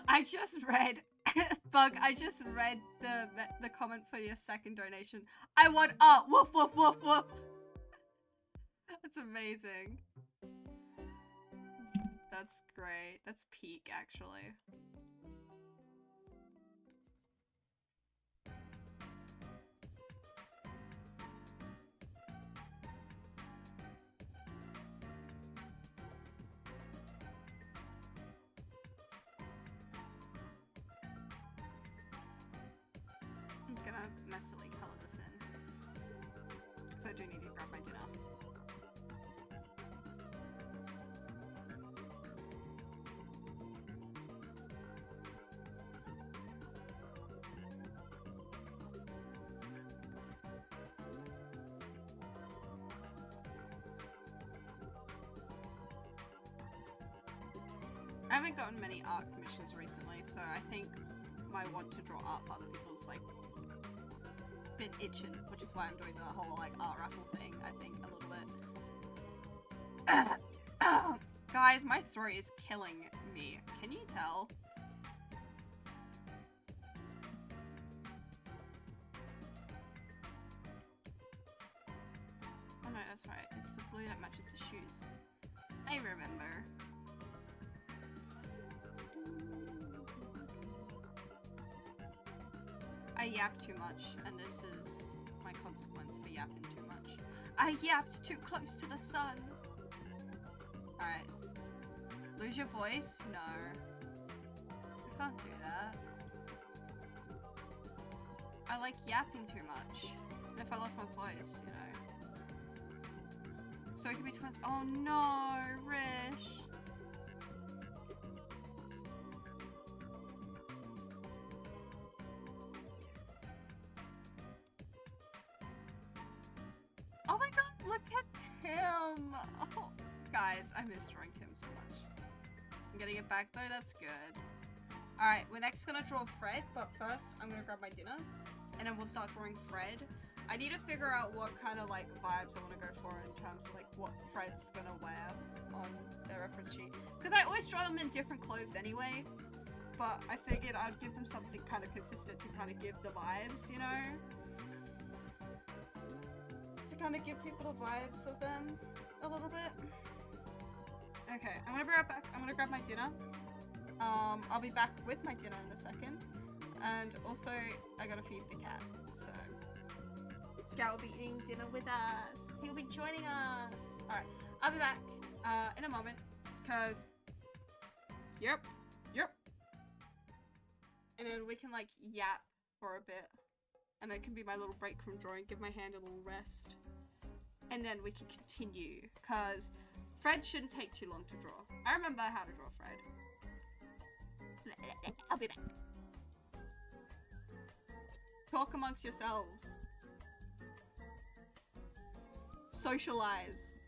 [SPEAKER 2] I just read, Bug, I just read the comment for your second donation. I want art, woof woof woof woof. That's amazing. That's great. That's peak, actually. I'm gonna messily color this in. Because I do need to grab my dinner. I haven't gotten many art commissions recently, so I think my want to draw art for other people's like been itching, which is why I'm doing the whole like art raffle thing, I think, a little bit. Guys, my throat is killing me. Can you tell? Oh no, that's right. It's the blue that matches the shoes. I remember. I yap too much, and this is my consequence for yapping too much. I yapped too close to the sun! Alright. Lose your voice? No. We can't do that. I like yapping too much. And if I lost my voice, you know. So it could be twins. Oh no, Rish! Oh my god, look at Tim! Oh, guys, I miss drawing Tim so much. I'm getting it back though, that's good. Alright, we're next gonna draw Fred, but first I'm gonna grab my dinner, and then we'll start drawing Fred. I need to figure out what kind of like vibes I want to go for in terms of like what Fred's gonna wear on their reference sheet. Because I always draw them in different clothes anyway, but I figured I'd give them something kind of consistent to kind of give the vibes, you know? Kind of give people the vibes of them a little bit. Okay, I'm gonna be right back. I'm gonna grab my dinner. I'll be back with my dinner in a second. And also, I gotta feed the cat. So, Scout will be eating dinner with us. He'll be joining us. Alright, I'll be back in a moment. Because, yep. And then we can like yap for a bit. And it can be my little break from drawing, give my hand a little rest. And then we can continue, because Fred shouldn't take too long to draw. I remember how to draw Fred. I'll be back. Talk amongst yourselves. Socialize.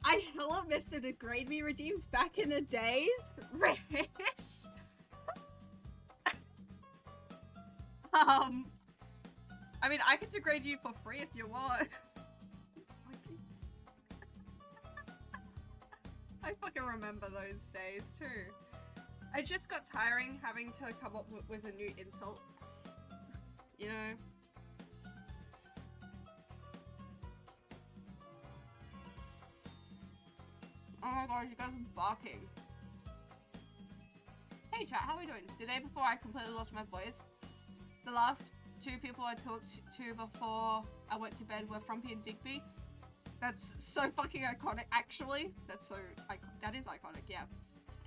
[SPEAKER 2] I hella missed the degrade me redeems back in the days. Rich. I mean, I can degrade you for free if you want. I fucking remember those days too. I just got tiring having to come up with a new insult. You know? Oh my god, you guys are barking. Hey chat, how are we doing? The day before I completely lost my voice. The last two people I talked to before I went to bed were Frumpy and Digby. That's so fucking iconic, actually. That's so, that is iconic, yeah.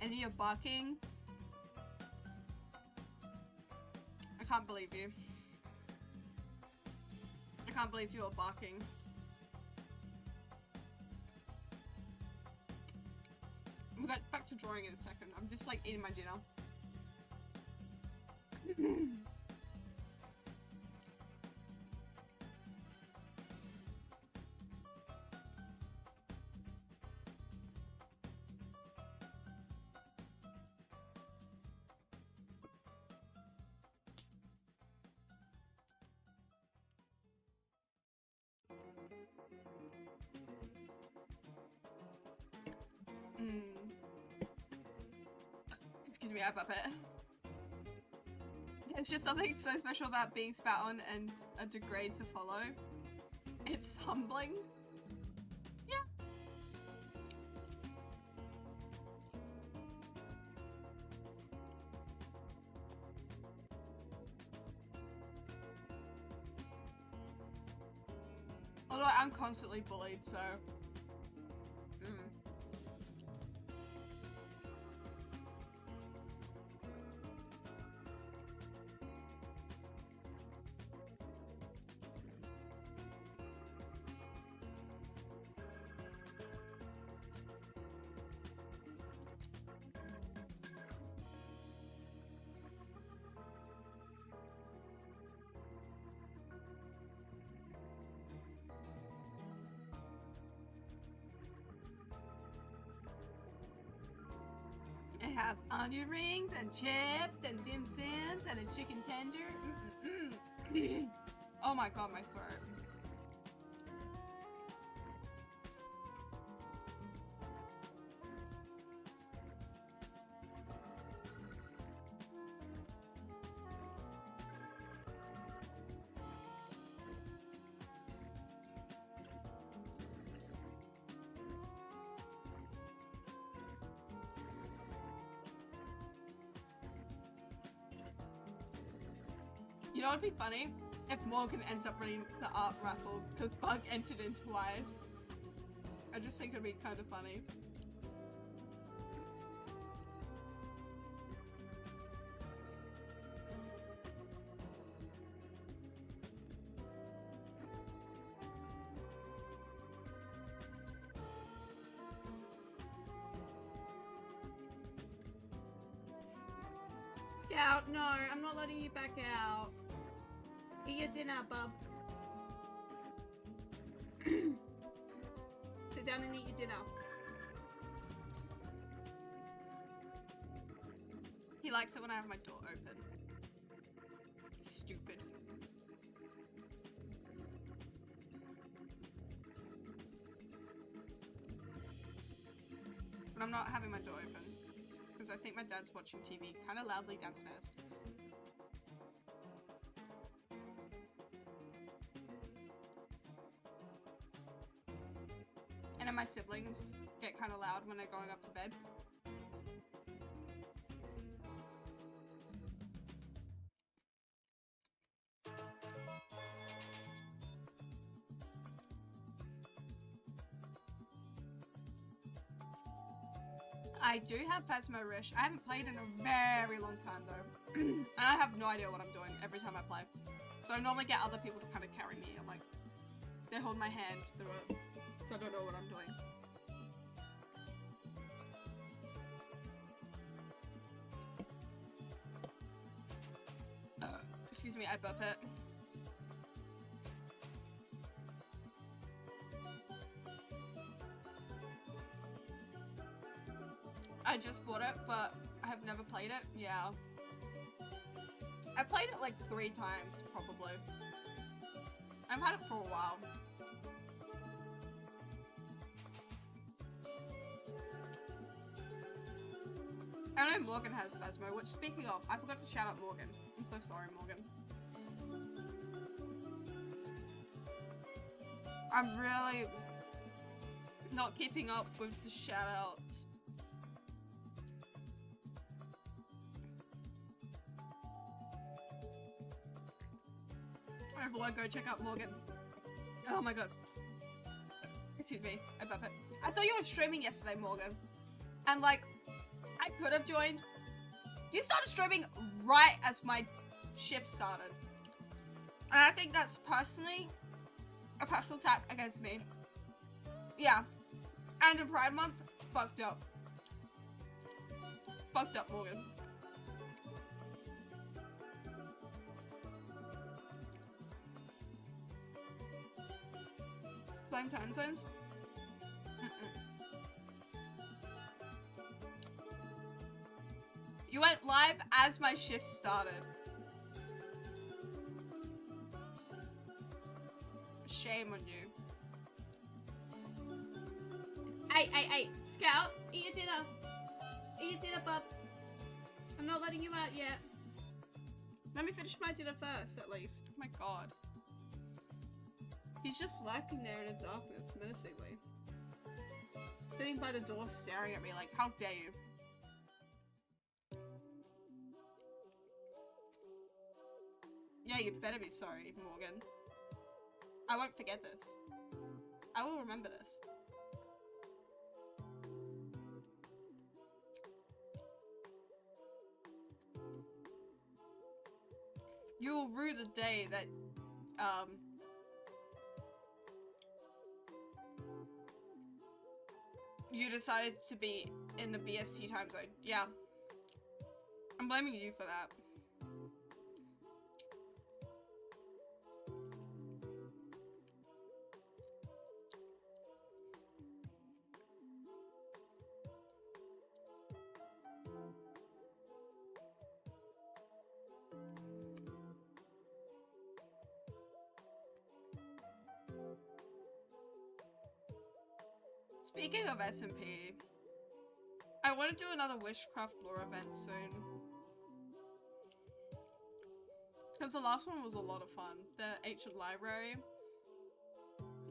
[SPEAKER 2] And you're barking. I can't believe you. I can't believe you are barking. We'll get back to drawing in a second. I'm just like eating my dinner. Excuse me, I bop it. There's just something so special about being spat on and a degrade to follow. It's humbling. Yeah. Although I'm constantly bullied, so... I have onion rings and chips and dim sims and a chicken tender. Oh my god, my throat. You know what'd be funny? If Morgan ends up winning the art raffle because Bug entered in twice. I just think it'd be kind of funny. Scout, no, I'm not letting you back out. Eat your dinner, bub. Sit down and eat your dinner. He likes it when I have my door open. Stupid. But I'm not having my door open. Because I think my dad's watching TV kind of loudly downstairs. And then my siblings get kind of loud when they're going up to bed. I do have Phasmo Rish. I haven't played in a very long time though. And I have no idea what I'm doing every time I play. So I normally get other people to kind of carry me. I'm like, they hold my hand through it. So I don't know what I'm doing. Excuse me, I burp it. I just bought it, but I have never played it. Yeah. I played it like 3 times, probably. I've had it for a while. I know Morgan has Phasmo, which, speaking of, I forgot to shout out Morgan. I'm so sorry, Morgan. I'm really not keeping up with the shout outs. Everyone go check out Morgan. Oh my god. Excuse me, I bump it. I thought you were streaming yesterday, Morgan. And like, I could have joined. You started streaming right as my shift started. And I think that's personally a personal attack against me. Yeah. And in Pride Month, fucked up. Fucked up, Morgan. Playing time zones? You went live as my shift started. Shame on you. Hey, Scout, eat your dinner. Eat your dinner, bub. I'm not letting you out yet. Let me finish my dinner first, at least. Oh my god. He's just lurking there in the darkness, menacingly. Sitting by the door staring at me like, how dare you? Yeah, you better be sorry, Morgan. I won't forget this. I will remember this. You will rue the day that, you decided to be in the BST time zone. Yeah. I'm blaming you for that. Speaking of SMP, I want to do another WISHCRAFT lore event soon. Because the last one was a lot of fun. The ancient library.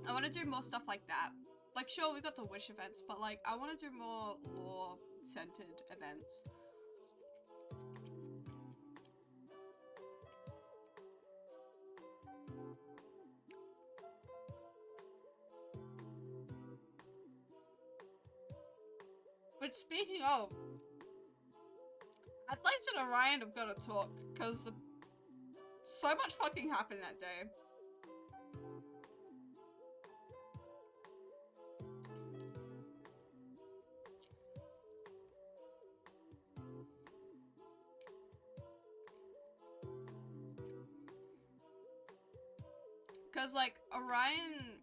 [SPEAKER 2] I want to do more stuff like that. Like, sure, we got the Wish events, but like, I want to do more lore-centered events. But speaking of, Atlas and Orion have got to talk, because so much fucking happened that day. Because, like, Orion...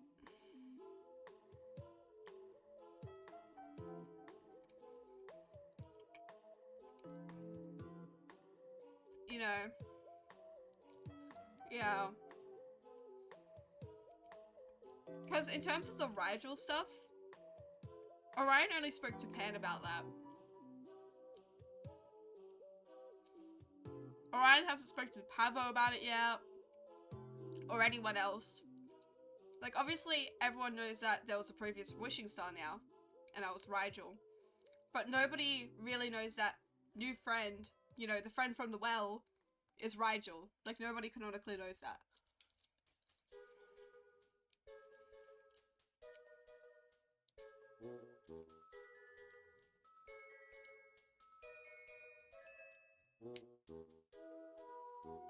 [SPEAKER 2] You know... Yeah. Because in terms of the Rigel stuff, Orion only spoke to Pan about that. Orion hasn't spoken to Pavo about it yet. Or anyone else. Like, obviously, everyone knows that there was a previous Wishing Star now, and that was Rigel. But nobody really knows that new friend, you know, the friend from the well, is Rigel. Like, nobody canonically knows that.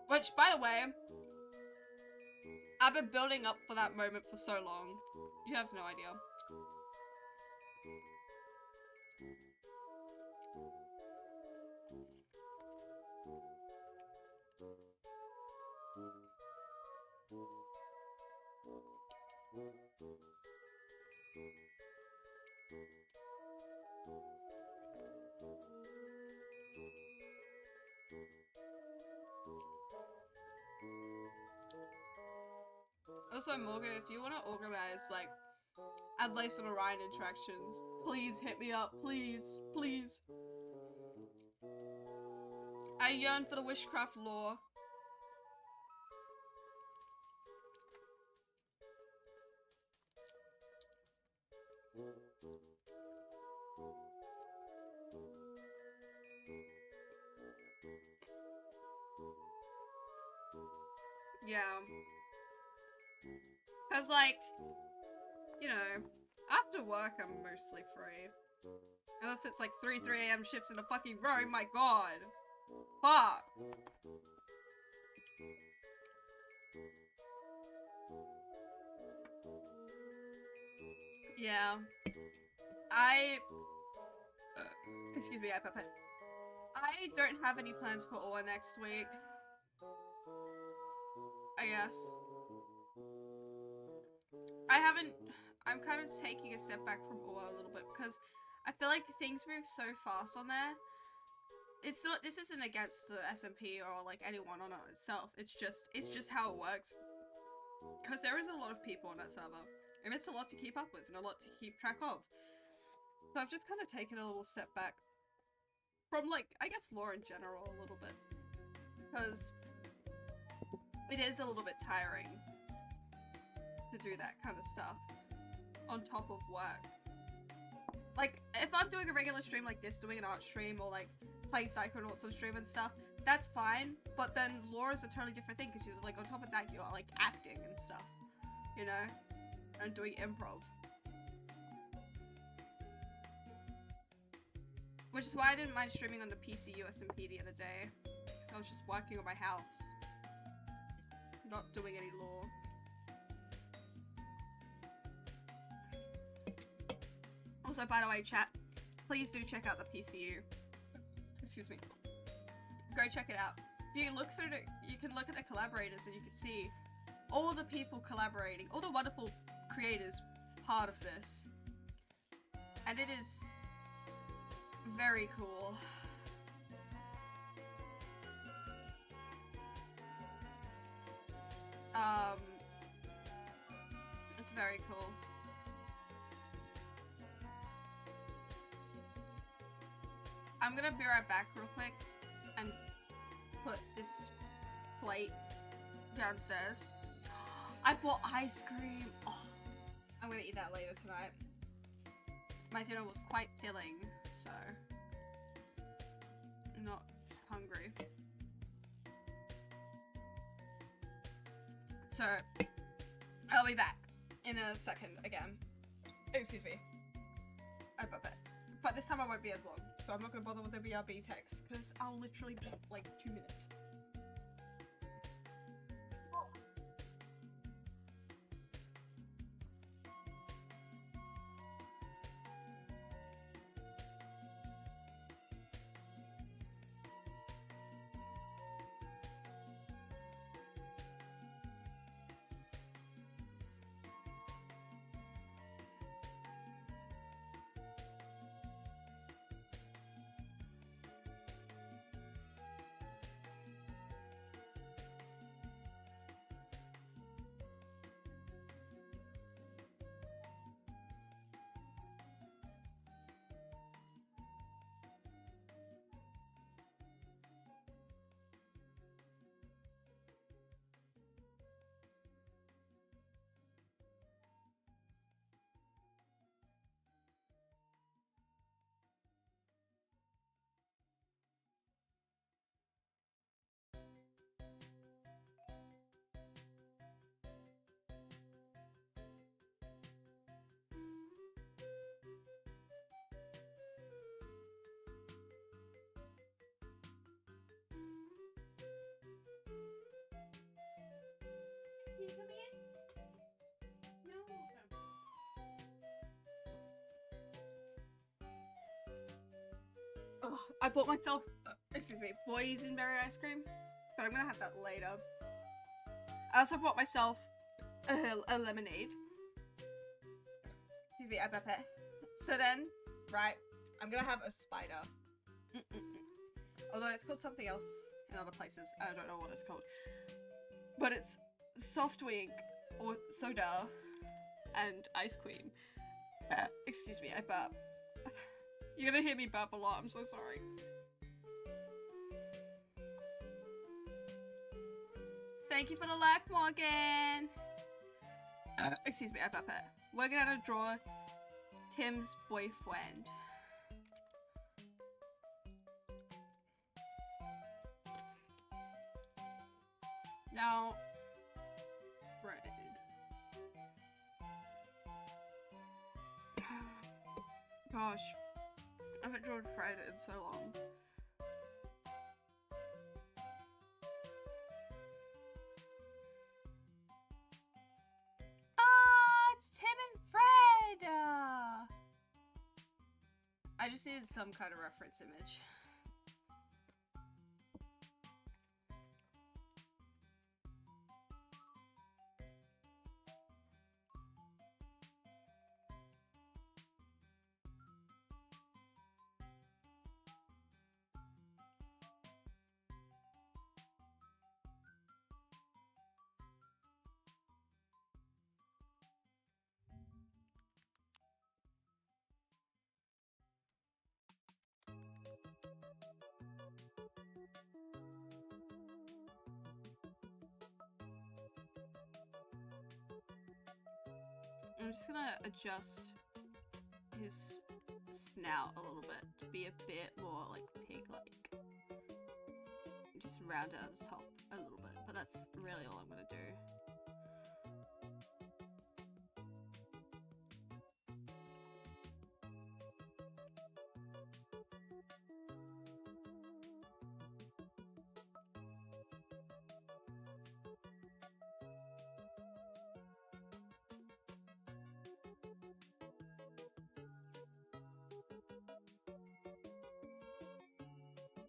[SPEAKER 2] Which, by the way, I've been building up for that moment for so long. You have no idea. Also, Morgan, if you want to organize, like, Adlace and Orion interactions, please hit me up. Please. Please. I yearn for the Wishcraft lore. Yeah. Cause like, you know, after work I'm mostly free. Unless it's like 3 a.m. shifts in a fucking row, my god. Fuck. Yeah. Excuse me, I don't have any plans for Aura next week. I guess. I'm kind of taking a step back from Aura a little bit because I feel like things move so fast on there. This isn't against the SMP or like anyone on it itself. It's just how it works. Because there is a lot of people on that server. And it's a lot to keep up with and a lot to keep track of. So I've just kind of taken a little step back from, like, I guess lore in general a little bit. Because it is a little bit tiring to do that kind of stuff on top of work. Like, if I'm doing a regular stream like this, doing an art stream or like playing Psychonauts on stream and stuff, that's fine. But then lore is a totally different thing because you're like, on top of that, you're like acting and stuff, you know? And doing improv. Which is why I didn't mind streaming on the PC USMP the other day. Because I was just working on my house. Not doing any lore. Also, by the way, chat, please do check out the PCU. Excuse me. Go check it out. If you look through it, you can look at the collaborators and you can see all the people collaborating, all the wonderful creators part of this. And it is very cool. It's very cool. I'm gonna be right back real quick and put this plate downstairs. I bought ice cream. Oh, I'm gonna eat that later tonight. My dinner was quite filling, so I'm not hungry. So I'll be back in a second again. Excuse me. I bet. But this time I won't be as long, so I'm not gonna bother with the BRB text because I'll literally be like 2 minutes.
[SPEAKER 3] Can you come in? No.
[SPEAKER 2] Ugh, I bought myself, excuse me, boysenberry ice cream, but I'm gonna have that later. I also bought myself a lemonade. Excuse me, So then, right, I'm gonna have a spider. Although it's called something else in other places, I don't know what it's called. But it's soft wing or soda and ice cream. Excuse me, I burp. You're gonna hear me burp a lot, I'm so sorry. Thank you for the like, Morgan! Excuse me, I burp it. We're gonna draw Tim's boyfriend. Now, Fred. Gosh, I haven't drawn Fred in so long. Ah, it's Tim and Fred! I just needed some kind of reference image. I'm just gonna adjust his snout a little bit to be a bit more like pig-like. Just round it at the top a little bit, but that's really all I'm gonna do.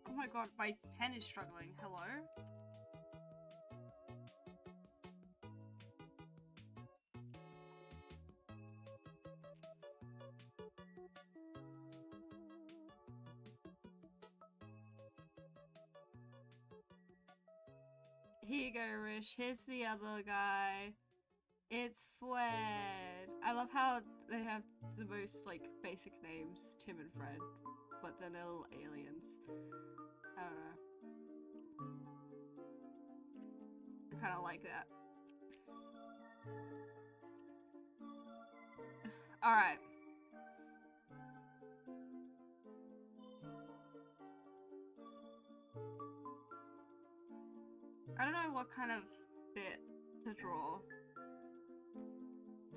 [SPEAKER 2] Oh my god, my pen is struggling. Hello? Here you go, Rish. Here's the other guy. It's Fred. I love how they have the most, like, basic names, Tim and Fred, but then they're little aliens. I don't know. I kind of like that. Alright. I don't know what kind of bit to draw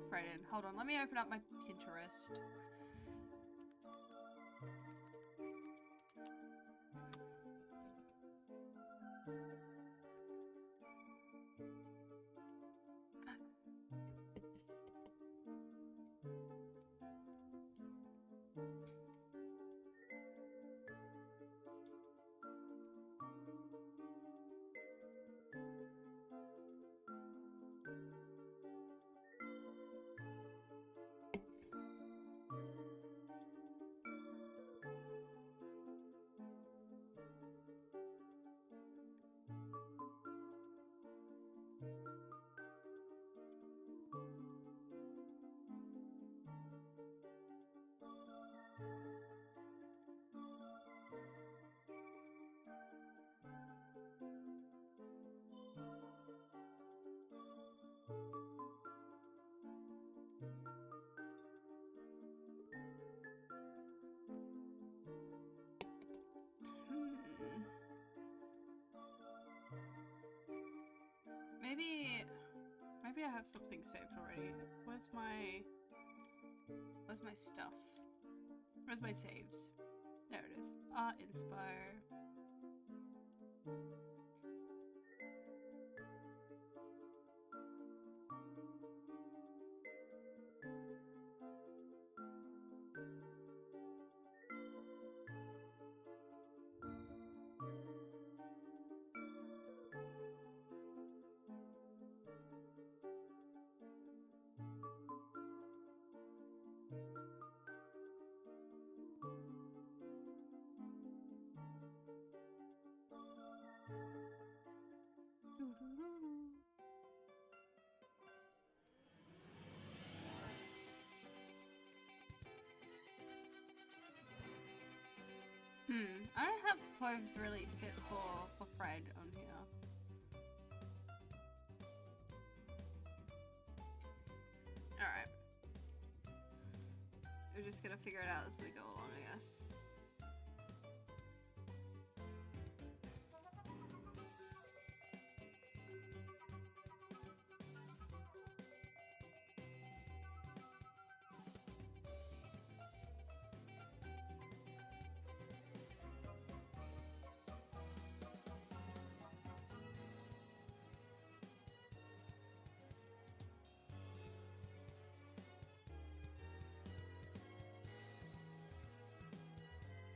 [SPEAKER 2] Fred in. Hold on, let me open up my Pinterest. Maybe I have something saved already. Where's my stuff? Where's my saves? There it is. Inspire. I don't have clothes really fit for Fred on here. Alright. We're just gonna figure it out as we go along, I guess.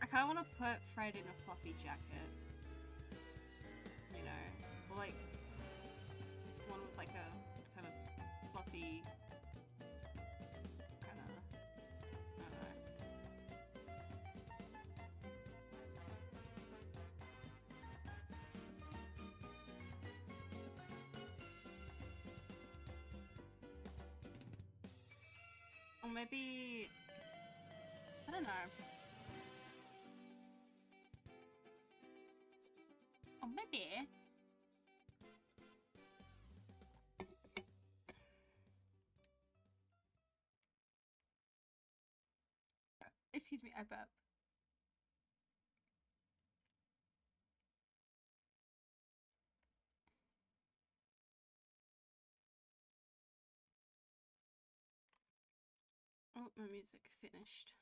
[SPEAKER 2] I kind of want to put Fred in a fluffy jacket, you know, or like one with like a kind of fluffy, kind of, I don't know. Or maybe, I don't know. Or maybe. Excuse me, I burp. Oh, my music finished.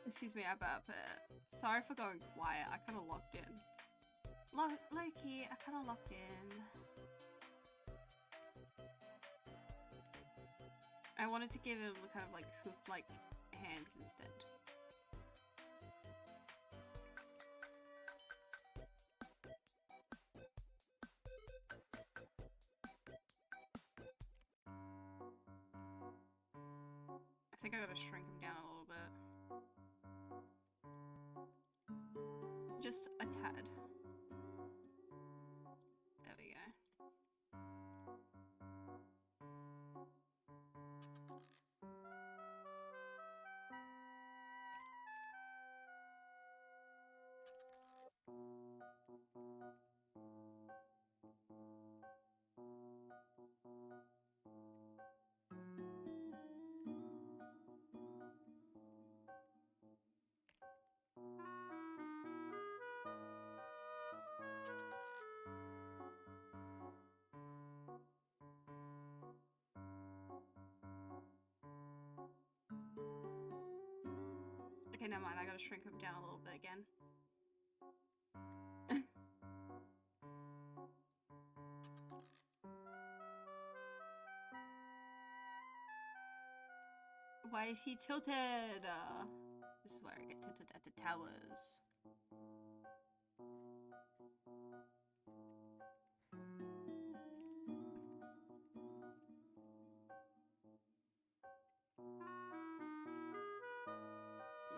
[SPEAKER 2] Excuse me, I burp. Sorry for going quiet. I kind of locked in. Loki, I kind of locked in. I wanted to give him kind of like hoof-like hands instead. I think I gotta shrink him down a little bit. Just a tad. There we go. Okay, never mind. I gotta shrink him down a little bit again. Why is he tilted? This is where I get tilted at the towers.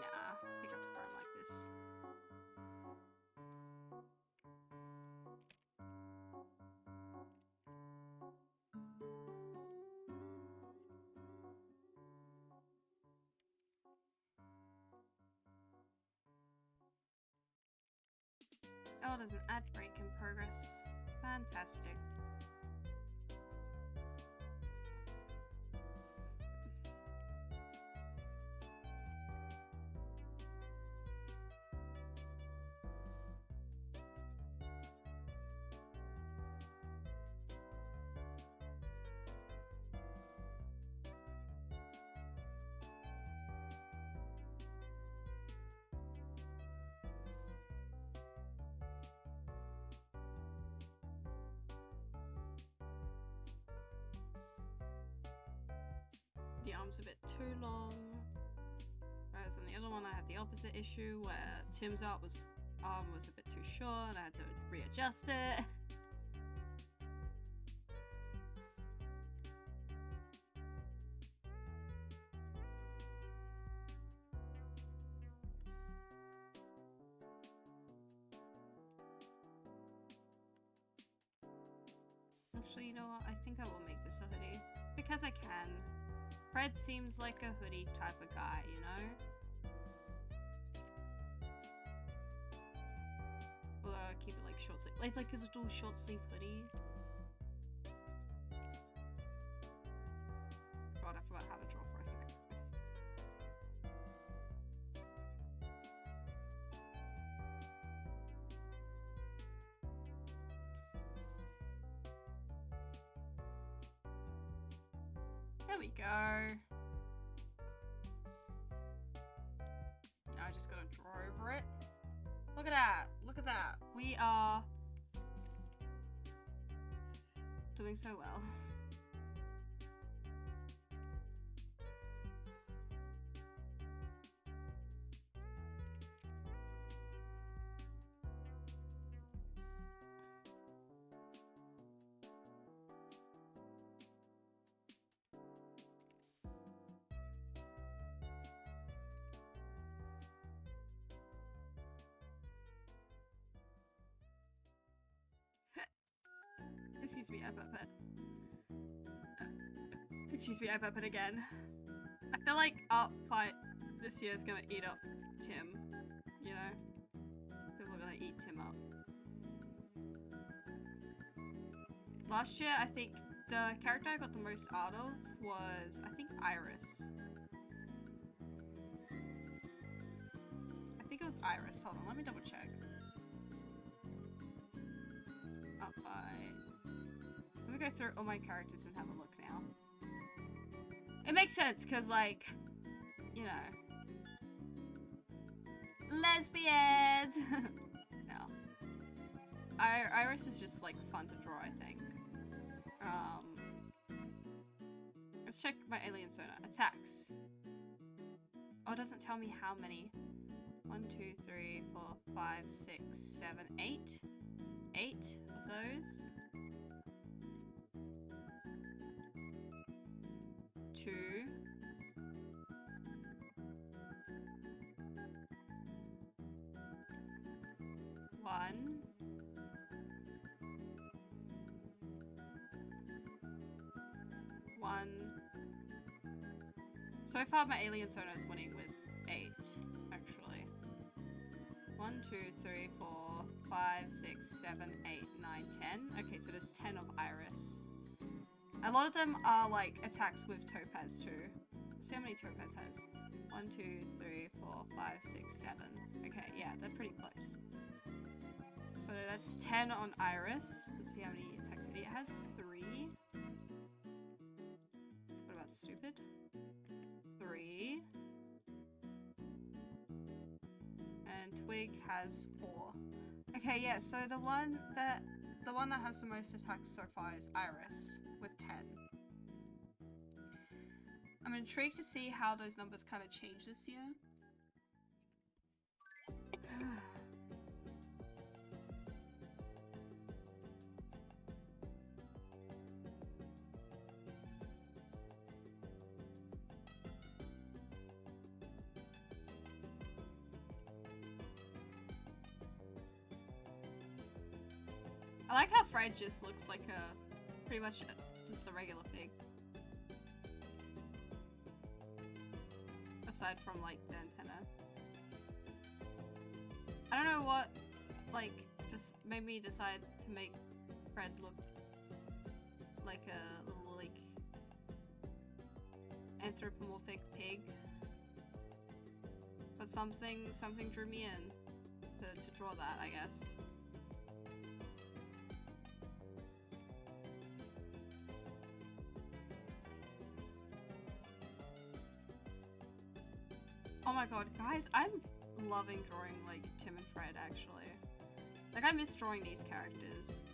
[SPEAKER 2] Nah, I think I prefer him like this. Oh, there's an ad break in progress. Fantastic. The arm's a bit too long. Whereas on the other one I had the opposite issue where Tim's arm was a bit too short and I had to readjust it. Actually, you know what? I think I will make this a hoodie. Because I can. Fred seems like a hoodie type of guy, you know? Although I keep it like short sleeve. It's like a little short sleeve hoodie. God, I forgot how to draw for a sec. There we go. Now I just gotta draw over it. Look at that. Look at that. We are doing so well. Excuse me, I burp it. Excuse me, I burp it again. I feel like Art Fight this year is gonna eat up Tim, you know? People are gonna eat Tim up. Last year, I think the character I got the most out of was, I think, Iris. I think it was Iris. Hold on, let me double check. Art Fight. Let me go through all my characters and have a look now. It makes sense, because, like, you know. Lesbians! No. Iris is just, like, fun to draw, I think. Let's check my alien sonar. Attacks. Oh, it doesn't tell me how many. 1, 2, 3, 4, 5, 6, 7, 8. 8 of those. 2. 1. 1. So far my alien sonar is winning with 8, actually. 1, 2, 3, 4, 5, 6, 7, 8, 9, 10. Okay, so there's 10 of Iris. A lot of them are like attacks with Topaz too. Let's see how many Topaz has. 1, 2, 3, 4, 5, 6, 7. Okay, yeah, they're pretty close. So that's 10 on Iris. Let's see how many attacks it has. 3. What about Stupid? 3. And Twig has 4. Okay, yeah, so the one that has the most attacks so far is Iris with 10. I'm intrigued to see how those numbers kind of change this year. I like how Fred just looks like a, pretty much just a regular pig. Aside from like the antenna. I don't know what, like, just made me decide to make Fred look like a little, like, anthropomorphic pig. But something drew me in to draw that, I guess. Oh my god, guys, I'm loving drawing, like, Tim and Fred, actually. Like, I miss drawing these characters.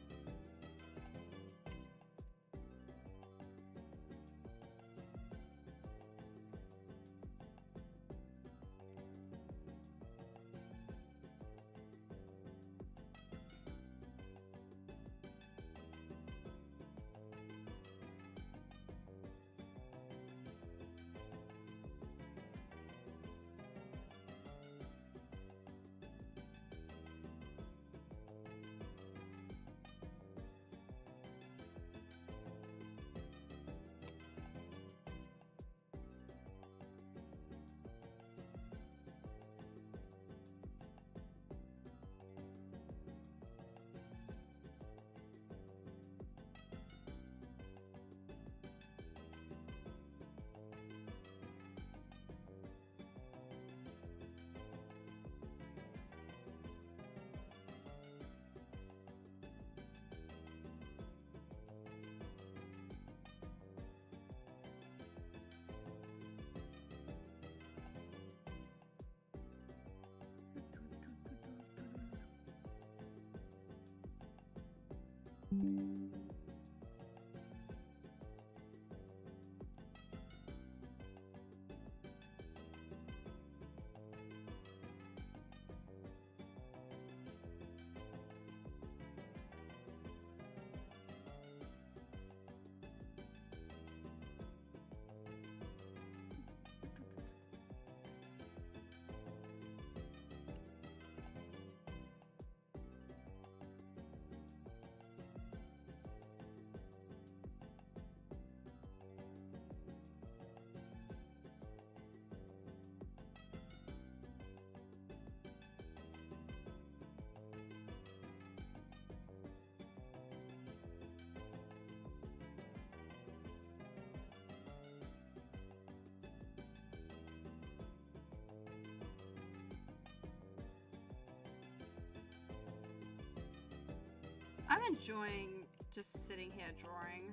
[SPEAKER 2] I'm enjoying just sitting here drawing.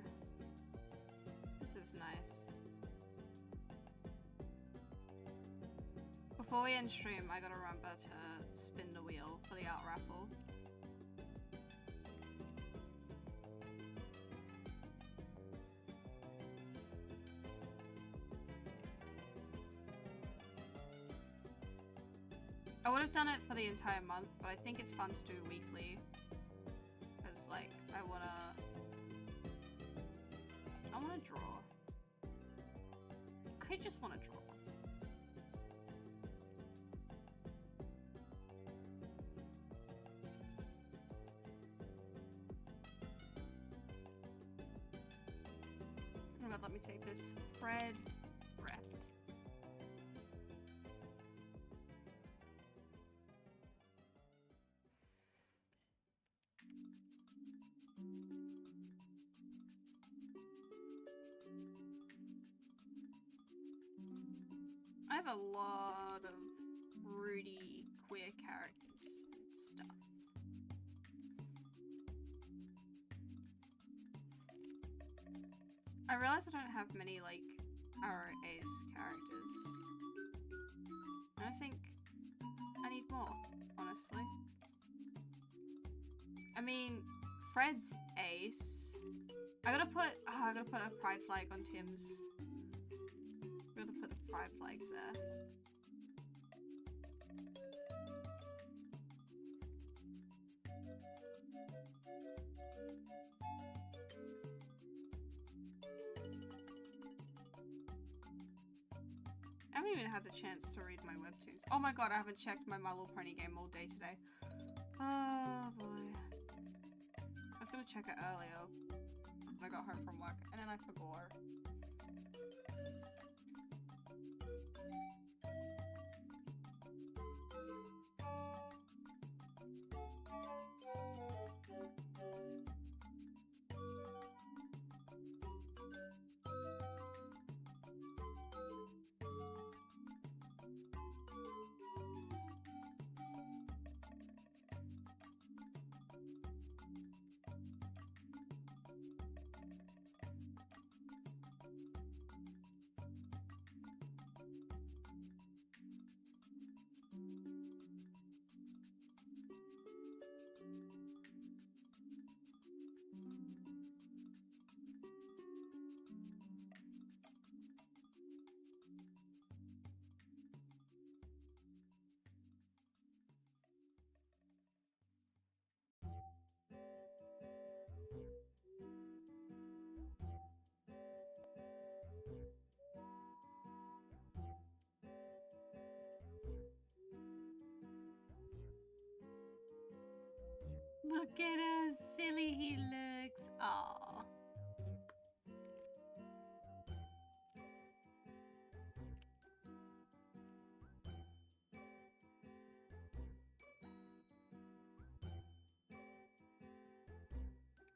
[SPEAKER 2] This is nice. Before we end stream, I gotta remember to spin the wheel for the art raffle. I would have done it for the entire month, but I think it's fun to do weekly. Because, like, I wanna draw. I just wanna draw. Oh my god, let me save this. Fred Breath. I have a lot of broody queer characters and stuff. I realize I don't have many, like, RA's characters. And I think I need more, honestly. I mean, Fred's ace. I gotta put a pride flag on Tim's. I'm gonna put the pride flags there. I haven't even had the chance to read my webtoons. Oh my god, I haven't checked my My Little Pony game all day today. Oh boy. I was gonna check it earlier when I got home from work, and then I forgot. Look at how silly he looks. Aww.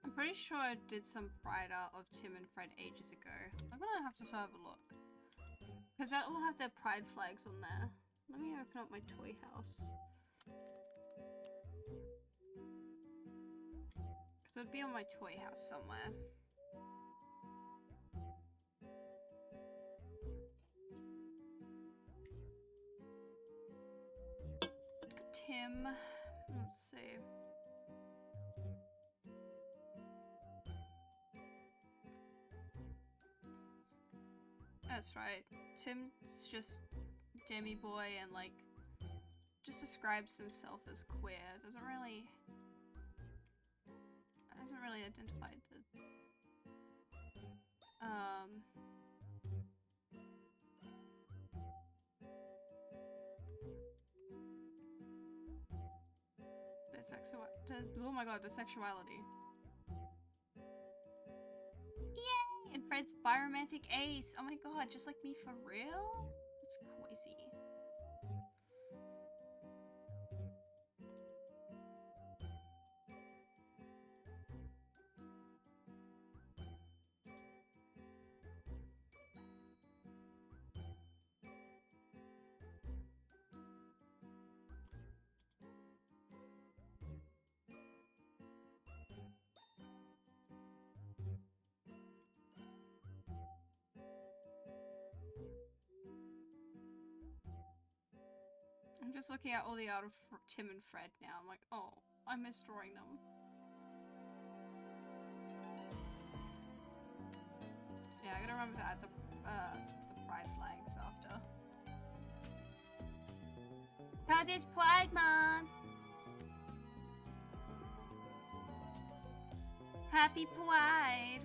[SPEAKER 2] I'm pretty sure I did some Pride art of Tim and Fred ages ago. I'm gonna have to have a look. Because that will have their Pride flags on there. Let me open up my toy house. Because it would be on my toy house somewhere. Tim, let's see. That's right. Tim's just Demi Boy and like just describes himself as queer. Doesn't really identify the oh my god, the sexuality. Yay! And Fred's biromantic ace. Oh my god, just like me for real? It's crazy. I'm just looking at all the art of Tim and Fred now. I'm like, oh, I miss drawing them. Yeah, I gotta remember to add the Pride flags after. Cause it's Pride Month! Happy Pride!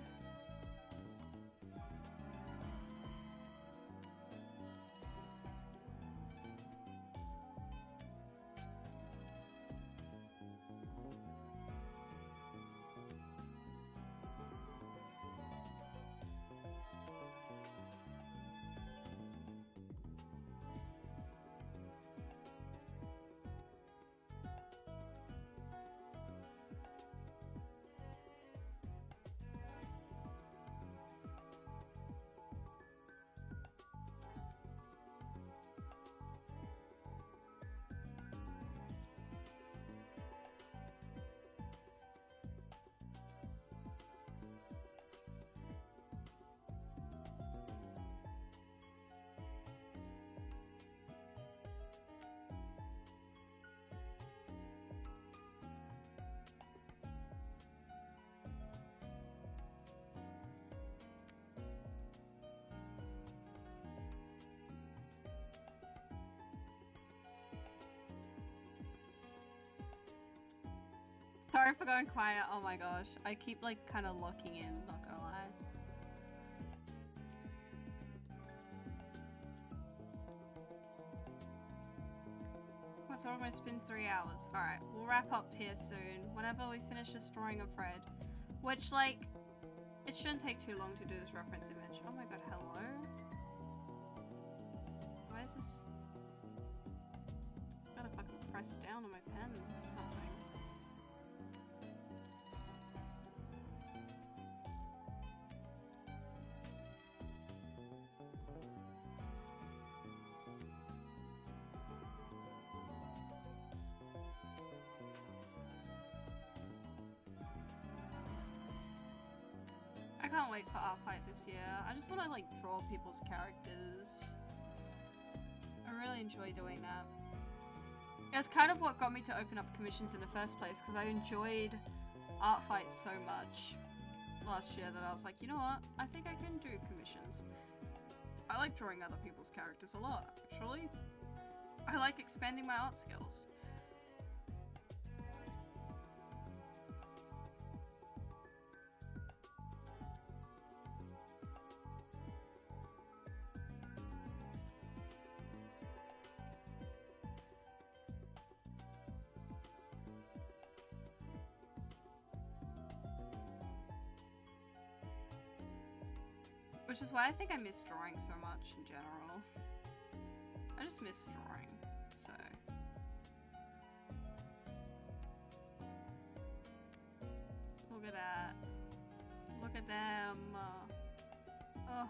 [SPEAKER 2] Sorry for going quiet. Oh my gosh. I keep like kind of locking in, not gonna lie. What's over my spin 3 hours? Alright, we'll wrap up here soon. Whenever we finish this drawing of Fred. Which like, it shouldn't take too long to do this reference image. Oh my god, hello? Why is this? I gotta fucking press down on my pen or something. I can't wait for Art Fight this year. I just want to like draw people's characters. I really enjoy doing that. It's kind of what got me to open up commissions in the first place, because I enjoyed Art Fight so much last year that I was like, you know what? I think I can do commissions. I like drawing other people's characters a lot, actually. I like expanding my art skills. Which is why I think I miss drawing so much in general. I just miss drawing, so. Look at that. Look at them. Oh.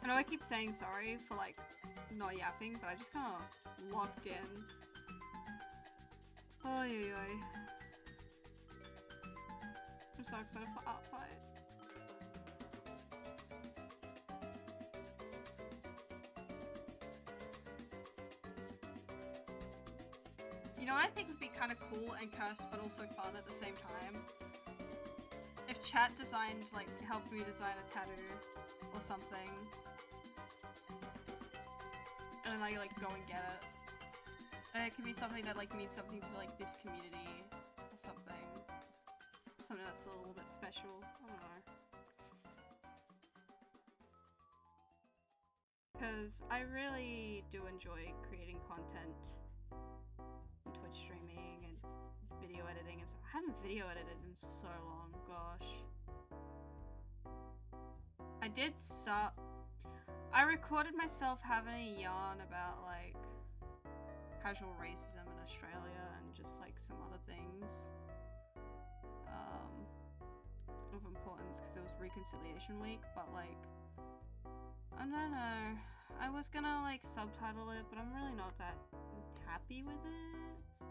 [SPEAKER 2] I know I keep saying sorry for like not yapping, but I just kind of locked in. Oh yeah. I'm so excited for Art Fight. You know what I think would be kind of cool and cursed but also fun at the same time? If chat designed, like, helped me design a tattoo or something. And then I, like, go and get it. And it could be something that, like, means something to, like, this community or something. Something that's a little bit special. I don't know. Because I really do enjoy creating content. Twitch streaming and video editing and stuff. I haven't video edited in so long, gosh. I did start. I recorded myself having a yarn about like casual racism in Australia and just like some other things of importance because it was Reconciliation Week, but like I don't know. I was gonna like subtitle it, but I'm really not that happy with it.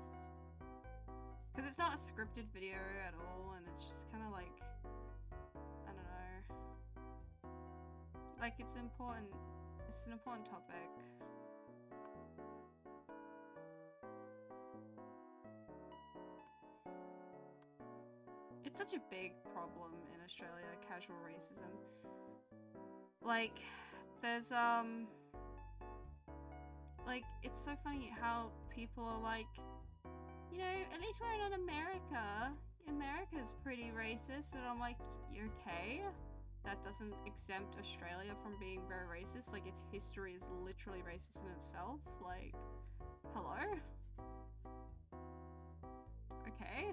[SPEAKER 2] Because it's not a scripted video at all, and it's just kind of like, I don't know. Like, it's important. It's an important topic. It's such a big problem in Australia, casual racism. Like, there's, like, it's so funny how people are like, you know, at least we're not America. America's pretty racist. And I'm like, you okay? That doesn't exempt Australia from being very racist. Like, its history is literally racist in itself. Like, hello? Okay.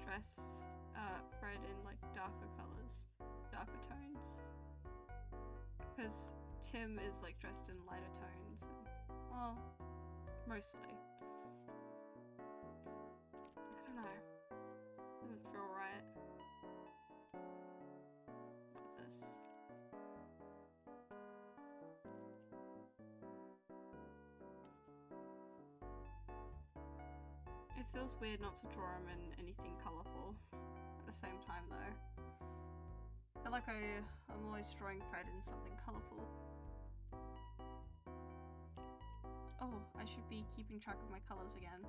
[SPEAKER 2] dress Fred in like darker colors, darker tones. Because Tim is like dressed in lighter tones. And, well, mostly. I don't know. Doesn't feel right. What is this? It feels weird not to draw him in anything colourful at the same time though. I feel like I'm always drawing Fred in something colourful. Oh, I should be keeping track of my colours again.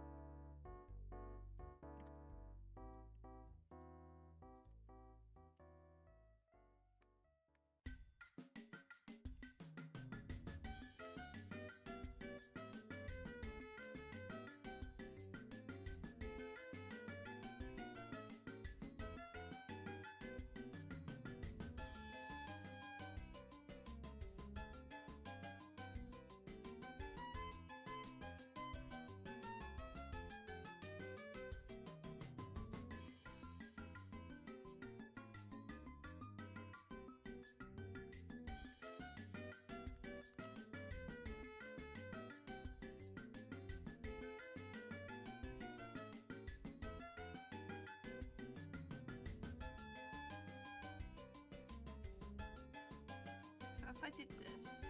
[SPEAKER 2] So if I did this,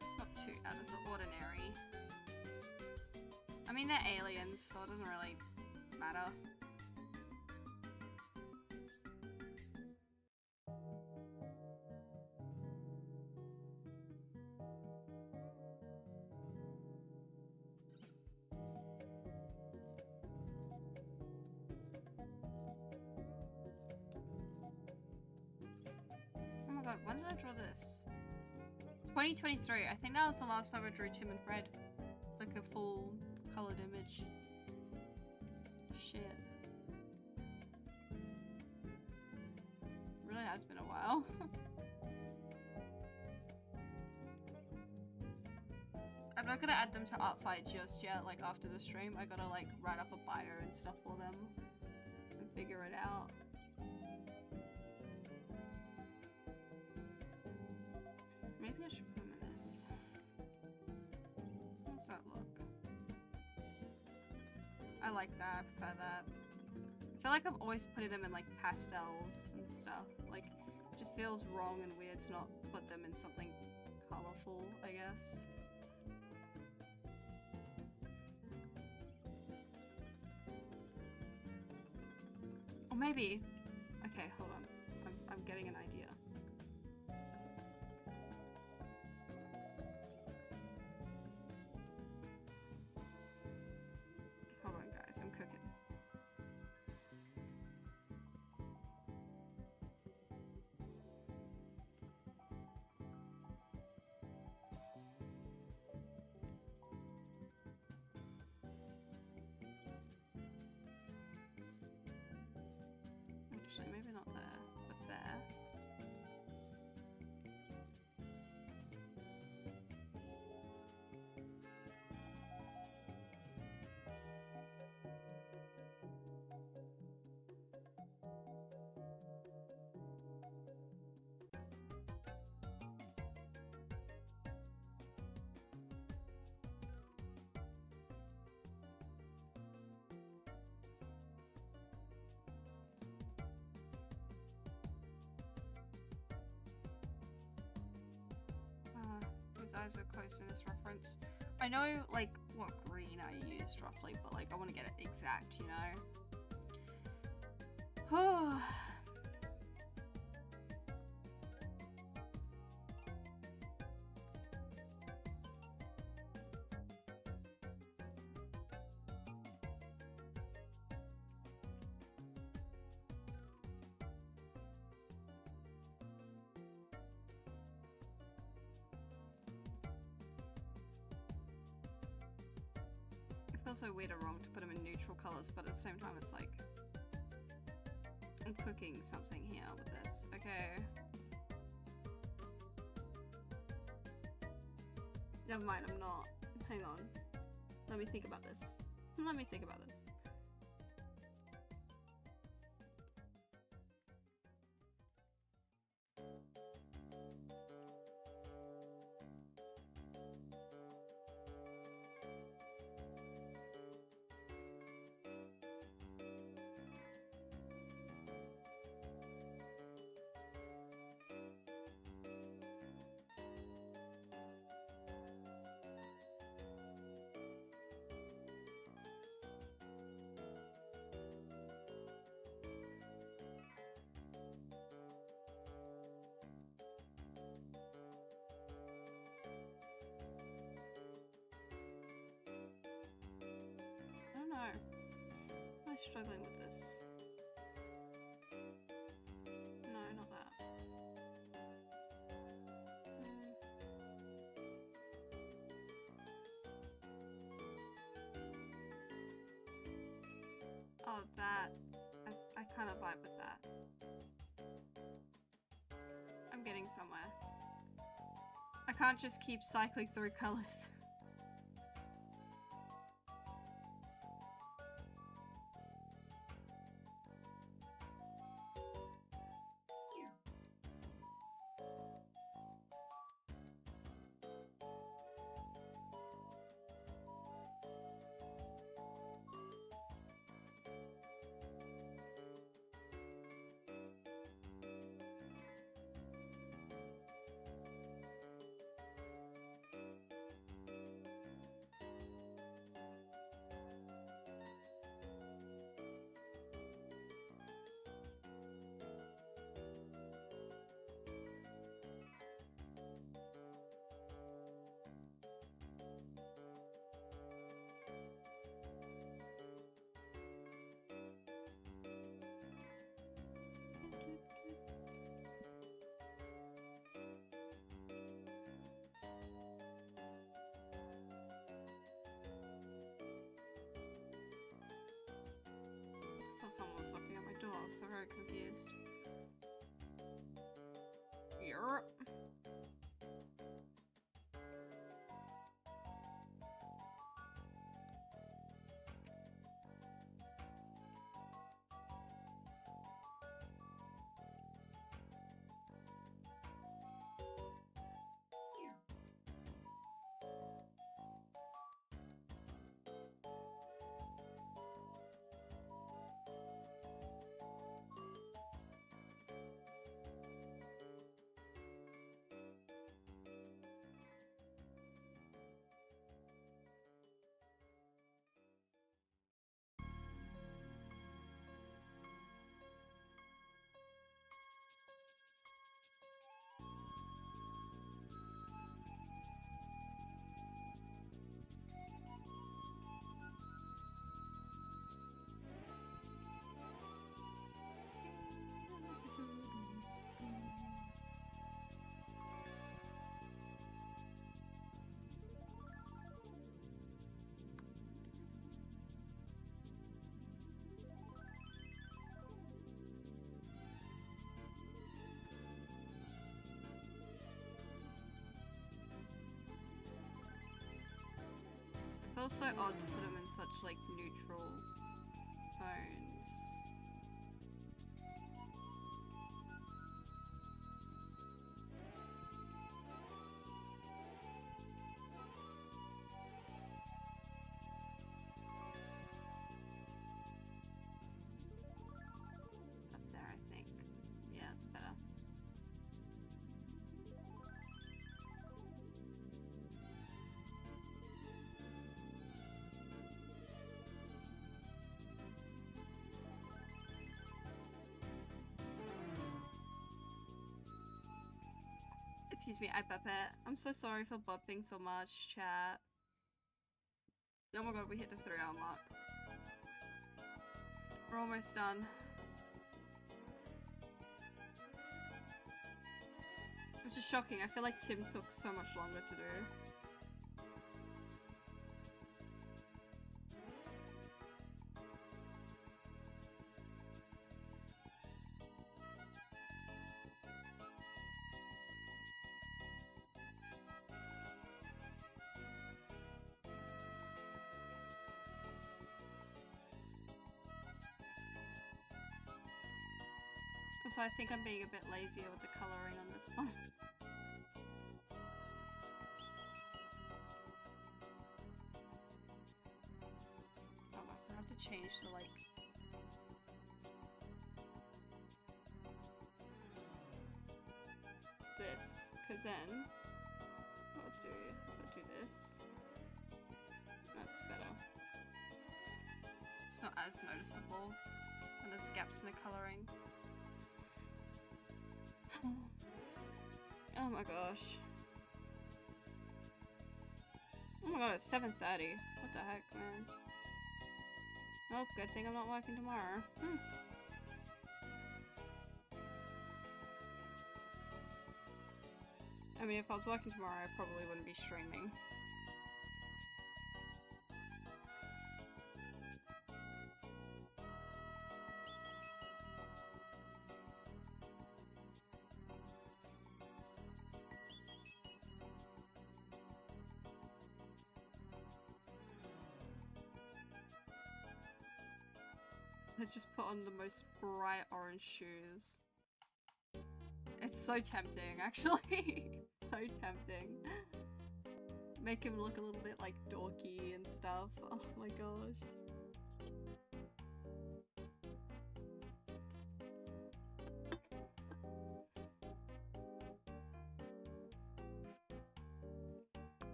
[SPEAKER 2] it's not too out of the ordinary. I mean, they're aliens, so it doesn't really matter. Oh my god, when did I draw this? 2023. I think that was the last time I drew Tim and Fred. Like a full coloured image. Shit. Really has been a while. I'm not gonna add them to Artfight just yet, like after the stream. I gotta like write up a bio and stuff for them and figure it out. Maybe I should put him in this. How's that look? I like that, I prefer that. I feel like I've always put them in like pastels and stuff. Like, it just feels wrong and weird to not put them in something colourful, I guess. Or maybe... Okay, hold on. I'm getting an idea. Hold on, guys. I'm cooking. Actually, maybe not there, but there. His eyes are close in this reference. I know, like, what green I used roughly, but, like, I want to get it exact, you know? It feels so weird or wrong to put them in neutral colours, but at the same time it's like... I'm cooking something here with this. Okay. Never mind, I'm not. Hang on. Let me think about this. Let me think about this. struggling with this? No, not that. Oh, that. I kind of vibe with that. I'm getting somewhere. I can't just keep cycling through colors. Someone was knocking at my door, so very confused. Europe. It feels so odd to put them in such like neutral tones. Up there, I think. Yeah, it's better. Excuse me, I Puppet. I'm so sorry for bopping so much, chat. Oh my god, we hit the 3-hour mark. We're almost done. Which is shocking. I feel like Tim took so much longer to do. Also, I think I'm being a bit lazier with the colouring on this one. Oh, I have to change the like... this, because then what I'll do is I'll do this. That's better. It's not as noticeable when there's gaps in the colouring. Oh my gosh. Oh my god, it's 7:30. What the heck, man? Well, good thing I'm not working tomorrow. I mean, if I was working tomorrow, I probably wouldn't be streaming. I just put on the most bright orange shoes. It's so tempting, actually. So tempting. Make him look a little bit like dorky and stuff. Oh my gosh.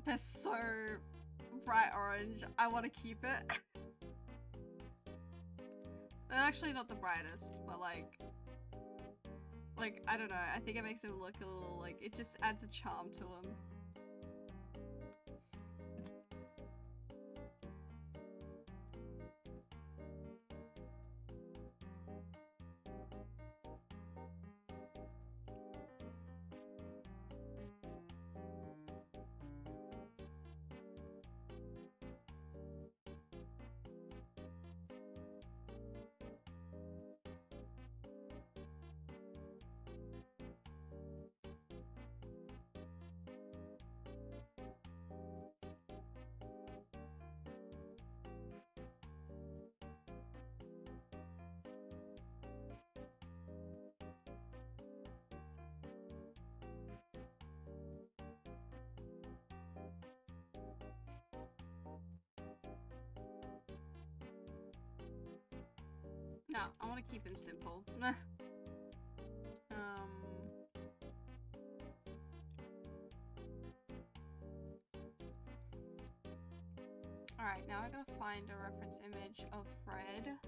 [SPEAKER 2] They're so bright orange. I want to keep it. They're actually not the brightest, but like, I don't know. I think it makes him look a little like, it just adds a charm to him. No, I want to keep him simple. Alright, now I gotta find a reference image of Fred.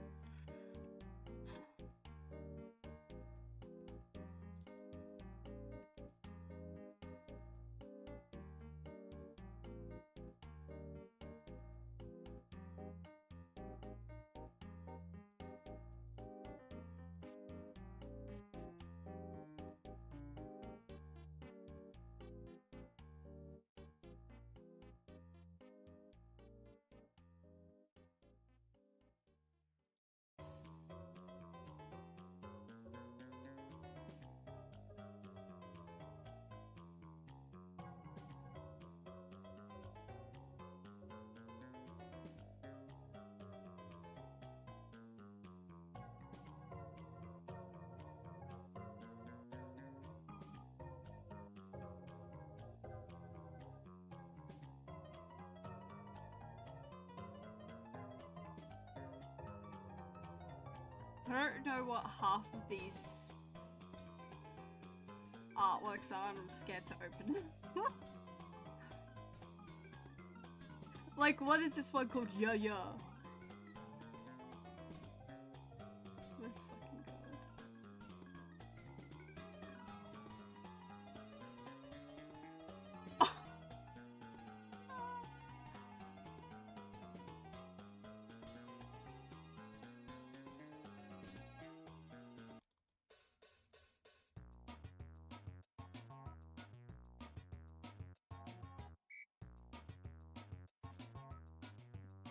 [SPEAKER 2] I don't know what half of these artworks are, and I'm scared to open it. Like, what is this one called? Yeah, yeah. My fucking god.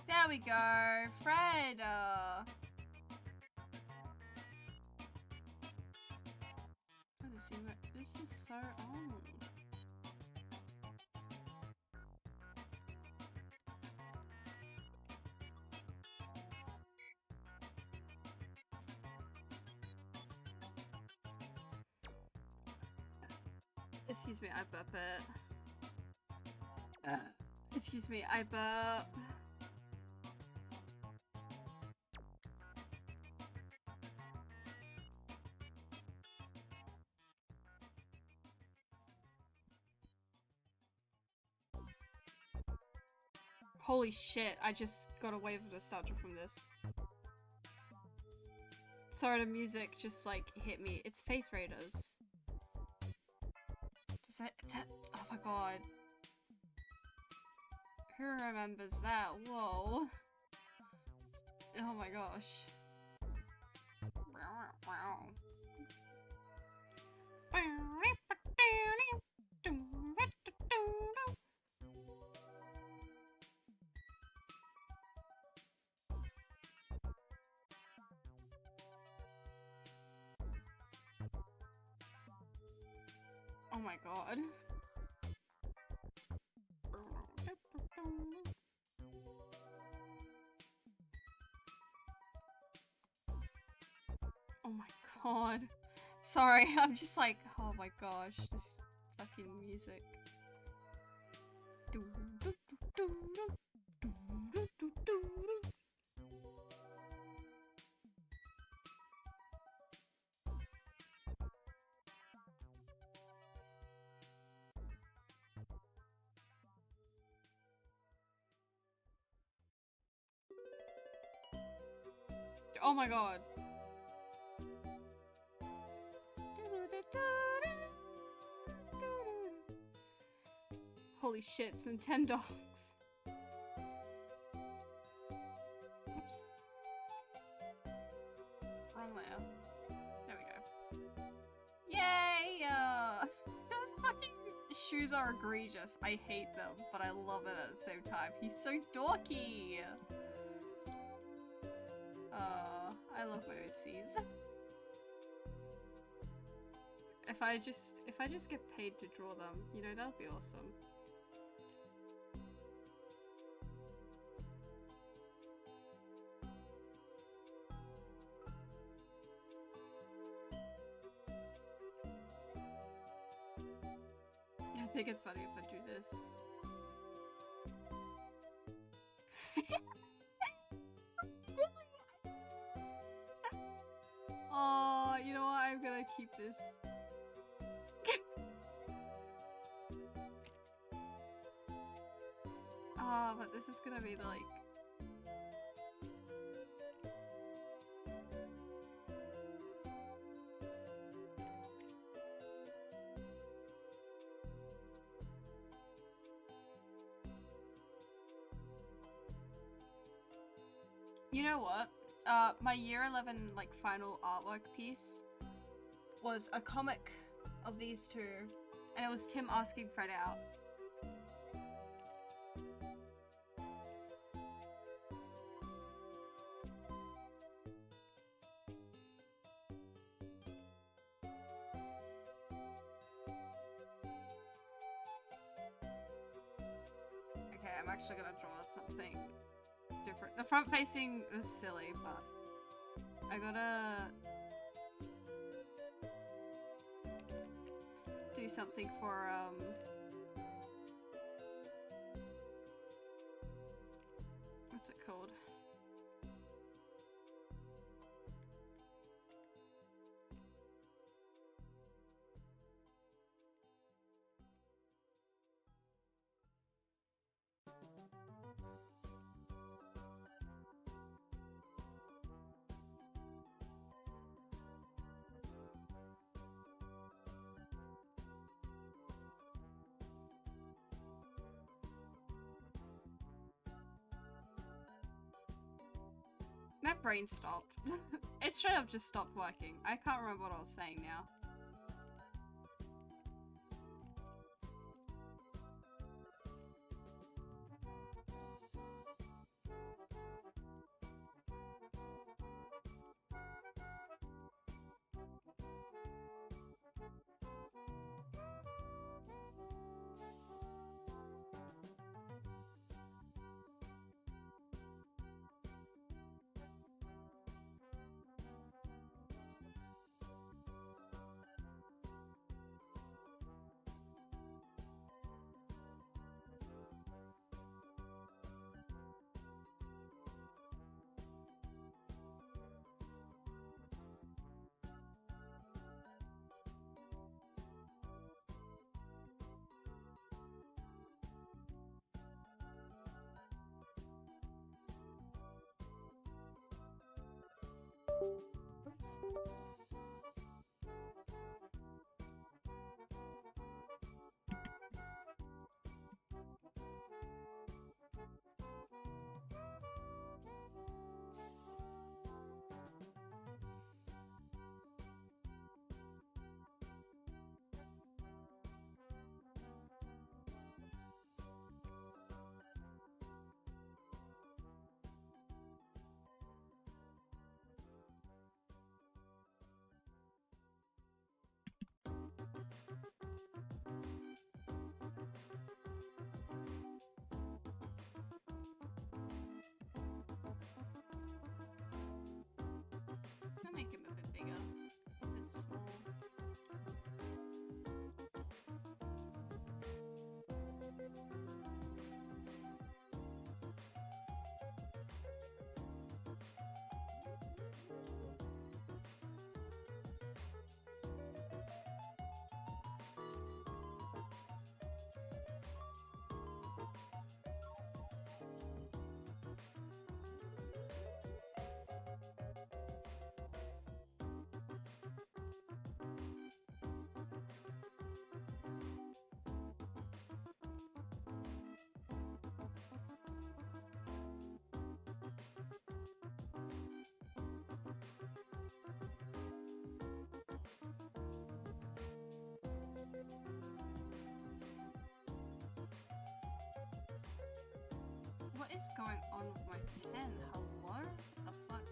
[SPEAKER 2] There we go, Fred. This is so old. Excuse me, I burp it. Excuse me, I burp. Holy shit, I just got a wave of nostalgia from this. Sorry, the music just like hit me. It's Face Raiders. Oh my god. Who remembers that? Whoa. Oh my gosh. Oh my god. Oh my god. Sorry, I'm just like, oh my gosh, this fucking music. Oh my god. Holy shit, it's Nintendogs. Oops. Wrong layer. There we go. Yay! Those fucking shoes are egregious. I hate them, but I love it at the same time. He's so dorky! I love my OCs. If I just get paid to draw them, you know, that would be awesome. Yeah, I think it's funny if I do this. Oh, you know what? I'm gonna keep this. Ah, but this is gonna be the, like... You know what? My year 11, like, final artwork piece was a comic of these two, and it was Tim asking Fred out. Okay, I'm actually gonna draw something different. The front facing is silly, but I gotta do something for what's it called? My brain stopped. It straight up just stopped working. I can't remember what I was saying now. going on with my pen? Hello? The fuck?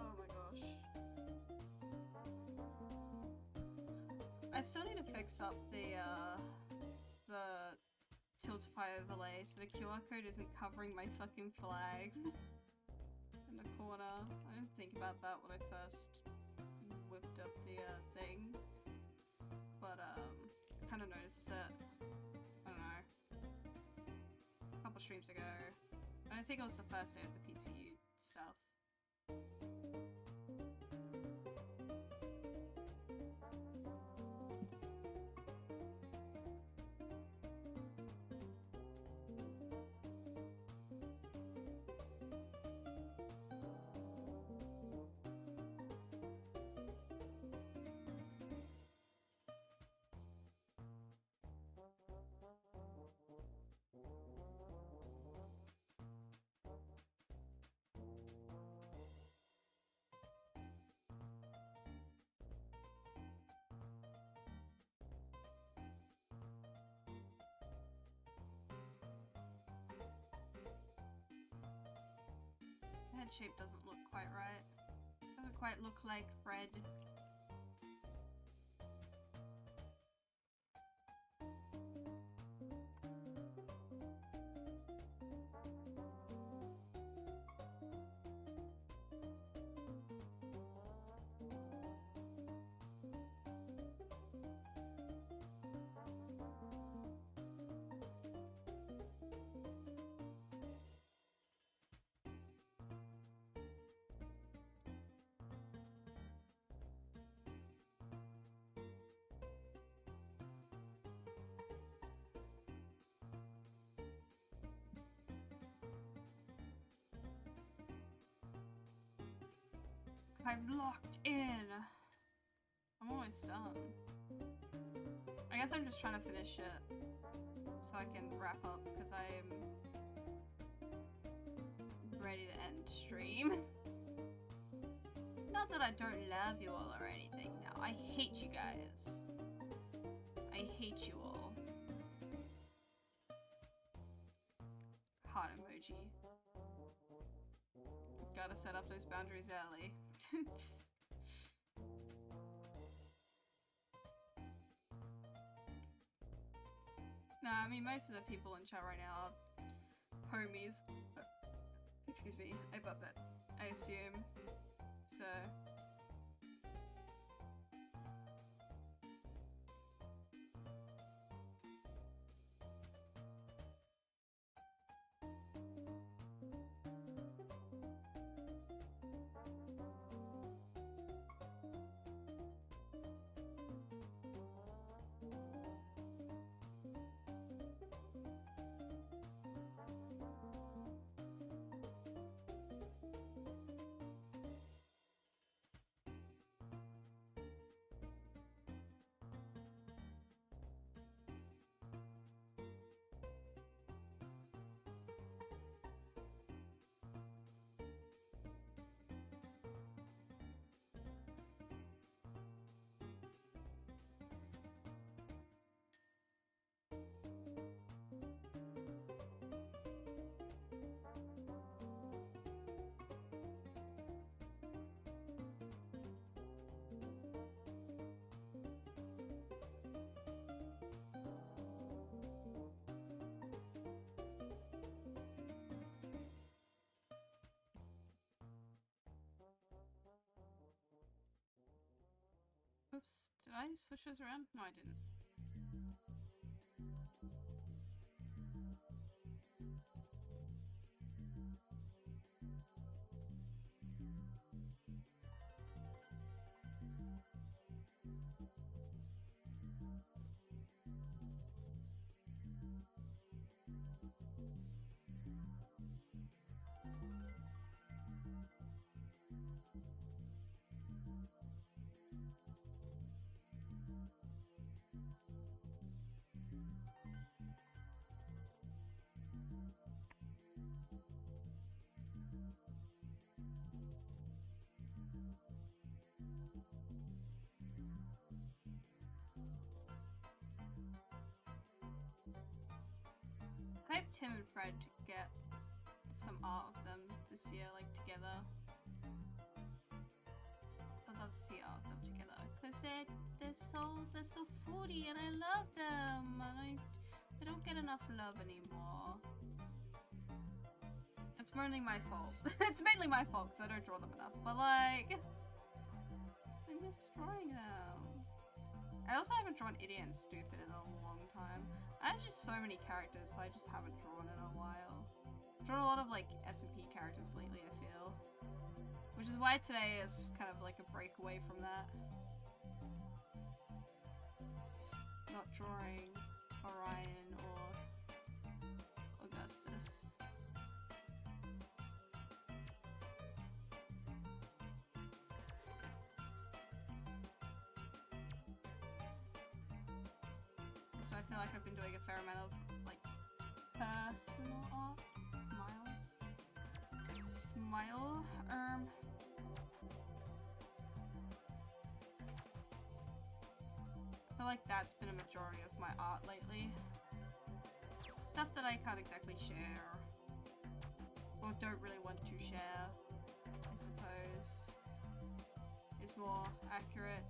[SPEAKER 2] Oh my gosh. I still need to fix up the Tiltify overlay so the QR code isn't covering my fucking flags in the corner. I didn't think about that when I first whipped up the thing, but I kind of noticed it, I don't know, a couple streams ago. I think it was the first day of the PCU stuff. Head shape doesn't look quite right. Doesn't quite look like Fred. I'm locked in. I'm almost done. I guess I'm just trying to finish it so I can wrap up because I am ready to end stream. Not that I don't love you all or anything now. I hate you guys. I hate you all. Heart emoji. Gotta set up those boundaries early. Nah, I mean most of the people in chat right now are homies. Excuse me, I butt that. I assume. So Whoops, did I switch those around? No, I didn't. I hope Tim and Fred get some art of them this year, like together. I'd love to see art of them together because they're so foodie and I love them. And I don't get enough love anymore. It's mainly my fault. It's mainly my fault because I don't draw them enough. But like, I miss drawing them. I also haven't drawn Idiot and Stupid in a long time. I have just so many characters, so I just haven't drawn in a while. I've drawn a lot of like S&P characters lately, I feel. Which is why today is just kind of like a break away from that. Not drawing Orion or Augustus. So I feel like I've been doing a fair amount of like personal art. Smile. I feel like that's been a majority of my art lately. Stuff that I can't exactly share. Or don't really want to share, I suppose, is more accurate.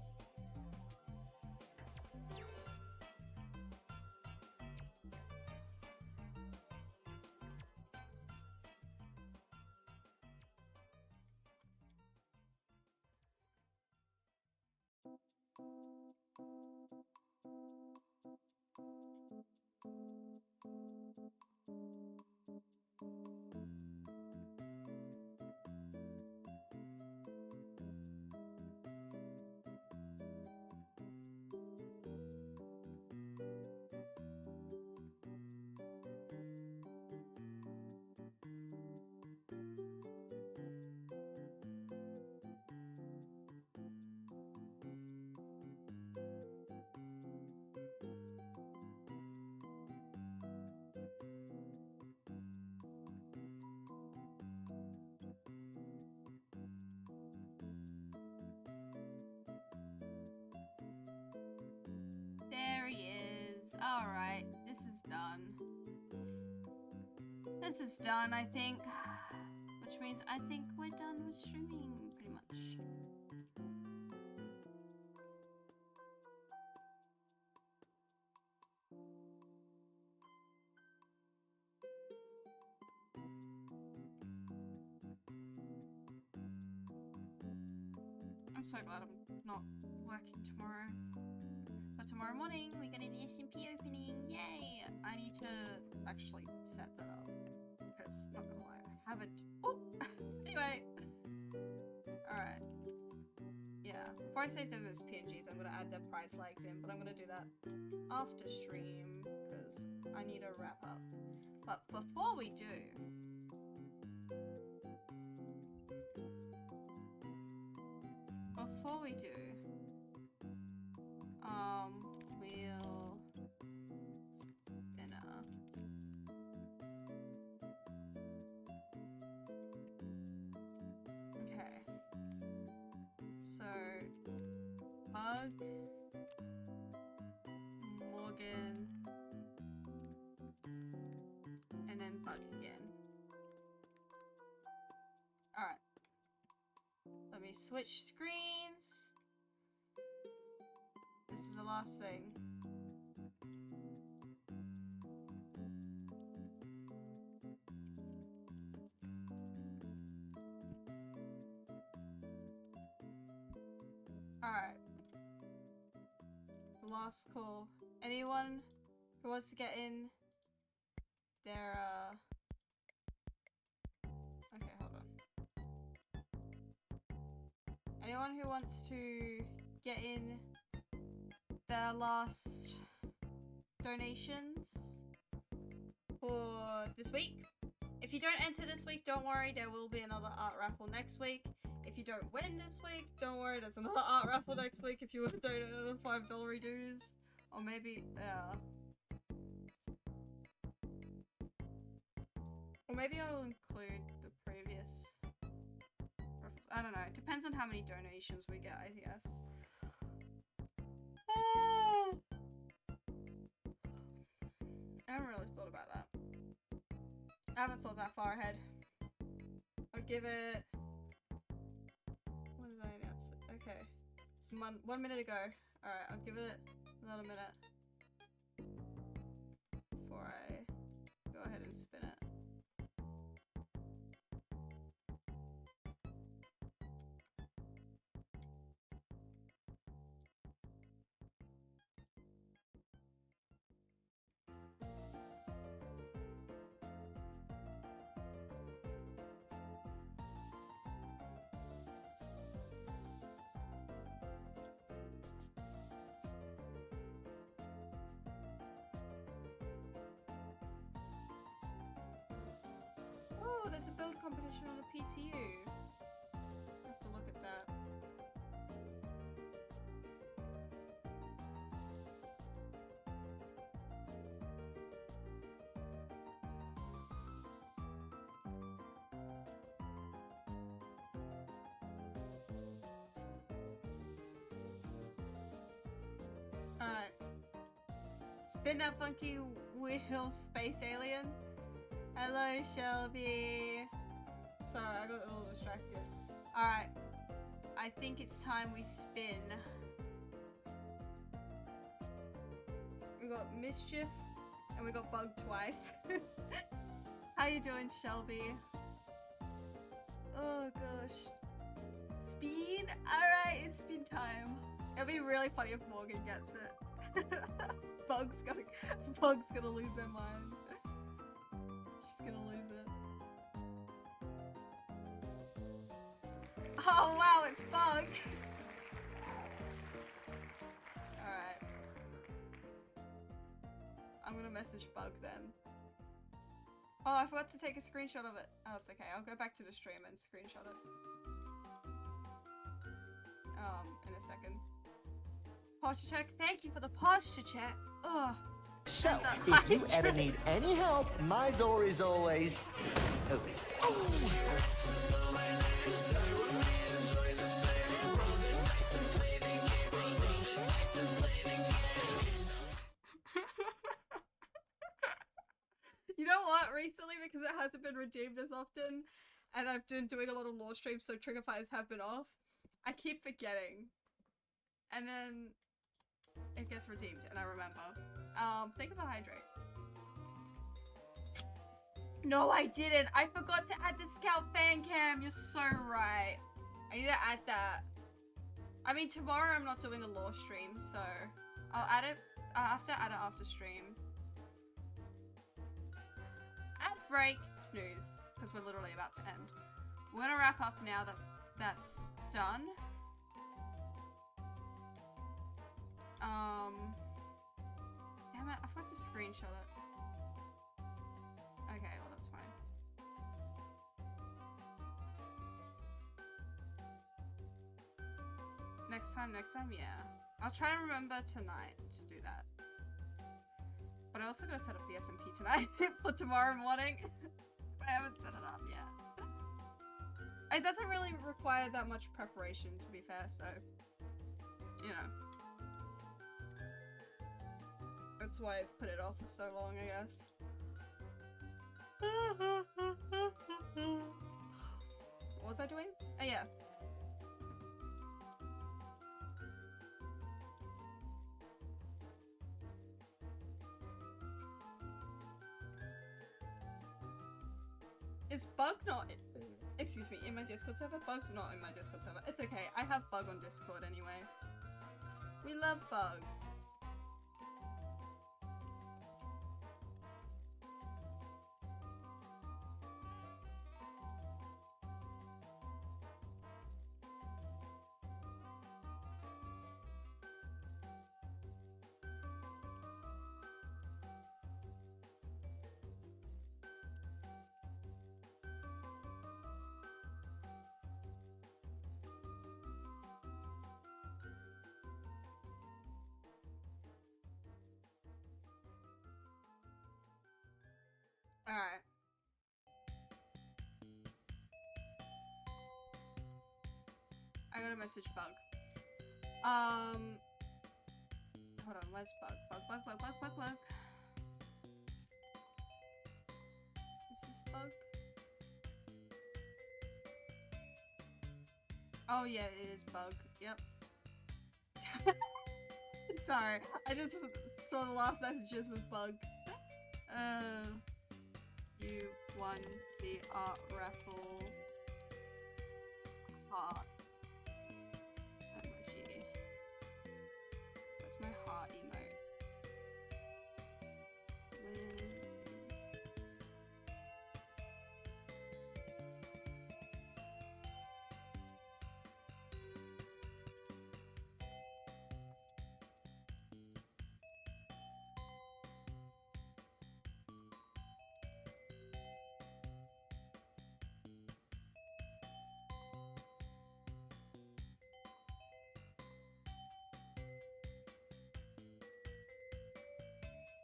[SPEAKER 2] There he is. Alright, this is done. This is done, I think. Which means I think we're done with streaming, pretty much. I'm so glad I'm not working tomorrow. But tomorrow morning, we're gonna do the SMP opening. Yay! I need to actually set that up. Because, not gonna lie, I haven't. Oh! Anyway. Alright. Yeah. Before I save them as PNGs, I'm gonna add the pride flags in. But I'm gonna do that after stream. Because I need to wrap up. But before we do. Before we do. We'll spinner. Okay. So, Bug, Morgan, and then Bug again. Alright. Let me switch screens. This is the last thing. Alright. last call. Anyone who wants to get in their, okay, hold on. Anyone who wants to get in their last donations for this week? If you don't enter this week, don't worry, there will be another art raffle next week. If you don't win this week, don't worry, there's another art raffle next week if you want to donate another $5 dues. Or maybe, or maybe I'll include the previous raffles. I don't know, it depends on how many donations we get, I guess. I haven't really thought about that. I haven't thought that far ahead. I'll give it... What did I announce? Okay. It's 1 minute ago. Alright, I'll give it another minute before I go ahead and spin it. Oh, there's a build competition on the PCU. I have to look at that. Alright. Spin that funky wheel, space alien. Hello, Shelby. Sorry, I got a little distracted. Alright. I think it's time we spin. We got Mischief and we got Bug twice. How you doing, Shelby? Oh gosh. Spin? Alright, it's spin time. It'll be really funny if Morgan gets it. Bug's gonna lose their mind. She's gonna lose it. Oh wow, it's Bug! Alright. I'm gonna message Bug then. Oh, I forgot to take a screenshot of it. Oh, it's okay. I'll go back to the stream and screenshot it. In a second. Posture check. Thank you for the posture check. Ugh.
[SPEAKER 6] So, if you ever need any help, my door is always open.
[SPEAKER 2] You know what? Recently, because it hasn't been redeemed as often, and I've been doing a lot of lore streams, so trigger fires have been off, I keep forgetting. And then it gets redeemed, and I remember. Think of the hydrate. No, I didn't. I forgot to add the Scout fan cam. You're so right. I need to add that. I mean, tomorrow I'm not doing a lore stream, so I'll add it. I'll have to add it after stream. Add break, snooze, because we're literally about to end. We're gonna wrap up now that that's done. Damn it, I forgot to screenshot it. Okay, well that's fine. Next time, yeah. I'll try to remember tonight to do that. But I also gotta set up the SMP tonight for tomorrow morning. I haven't set it up yet. It doesn't really require that much preparation, to be fair, so, you know. That's why I've put it off for so long, I guess. What was I doing? Oh yeah. Is Bug not excuse me, in my Discord server? Bug's not in my Discord server. It's okay, I have Bug on Discord anyway. We love Bug. message Bug. Hold on, where's Bug? Bug. Is this Bug? Oh yeah, it is Bug. Yep. Sorry, I just saw the last messages with Bug. You won the art raffle. Heart emoji. That's my heart emote.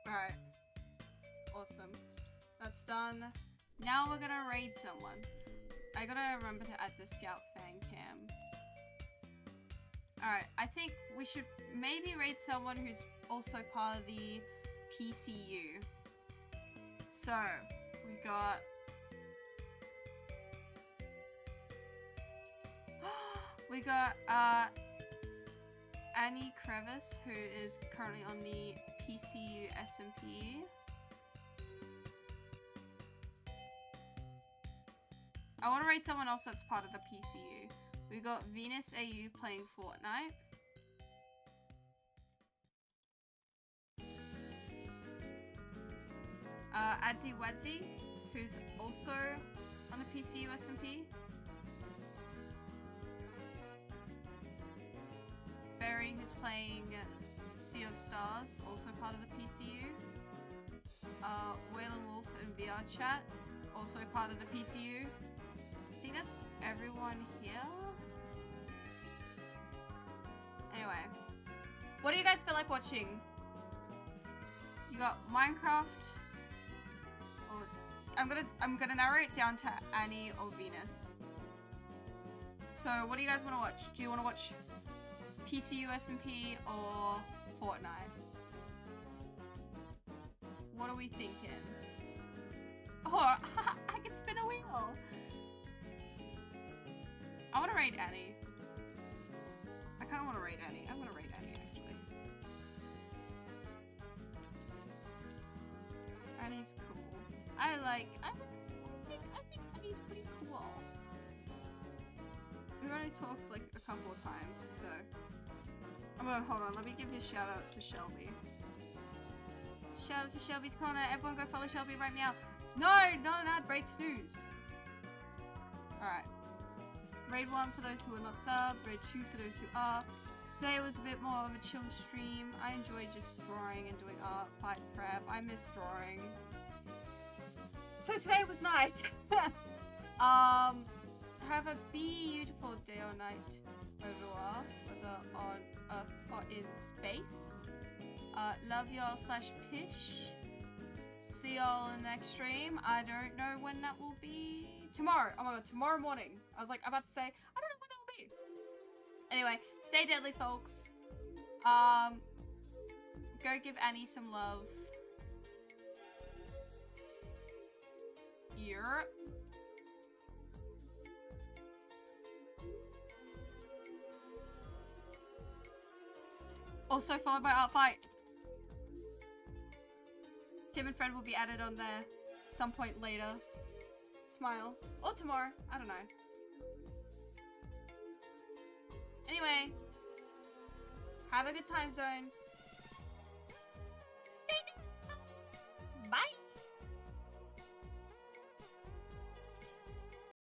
[SPEAKER 2] Alright. Awesome. That's done. Now we're gonna raid someone. I gotta remember to add the scout fan cam. Alright, I think we should maybe raid someone who's also part of the PCU. So, we got... we got, Annie Crevice, who is currently on the PCU SMP. I want to rate someone else that's part of the PCU. We got Venus AU playing Fortnite. Adzi Wadzi, who's also on the PCU SMP. Barry, who's playing Sea of Stars, also part of the PCU. Whalen Wolf and VR Chat, also part of the PCU. I think that's everyone here. Anyway, what do you guys feel like watching? You got Minecraft. Or I'm gonna narrow it down to Annie or Venus. So what do you guys want to watch? Do you want to watch PCU SMP or Fortnite? What are we thinking? Oh, I can spin a wheel. I want to raid Annie. I kind of want to raid Annie. I'm gonna raid Annie actually. Annie's cool. I think Annie's pretty cool. We've only talked like a couple of times, so. Hold on, let me give you a shout out to Shelby. Shout out to Shelby's Corner. Everyone go follow Shelby right now. No, not an ad break, snooze. Alright. Raid 1 for those who are not subbed, raid 2 for those who are. Today was a bit more of a chill stream. I enjoyed just drawing and doing art, fight prep. I miss drawing. So today was nice. Have a beautiful day or night overall, whether on Earth or in space. Love y'all / pish. See y'all in the next stream. I don't know when that will be. Tomorrow. Oh my god, tomorrow morning. I was like about to say, I don't know when that will be. Anyway, stay deadly, folks. Go give Annie some love. Europe. Also followed by Art Fight. Tim and Fred will be added on there some point later. Smile. Or tomorrow. I don't know. Anyway. Have a good time zone.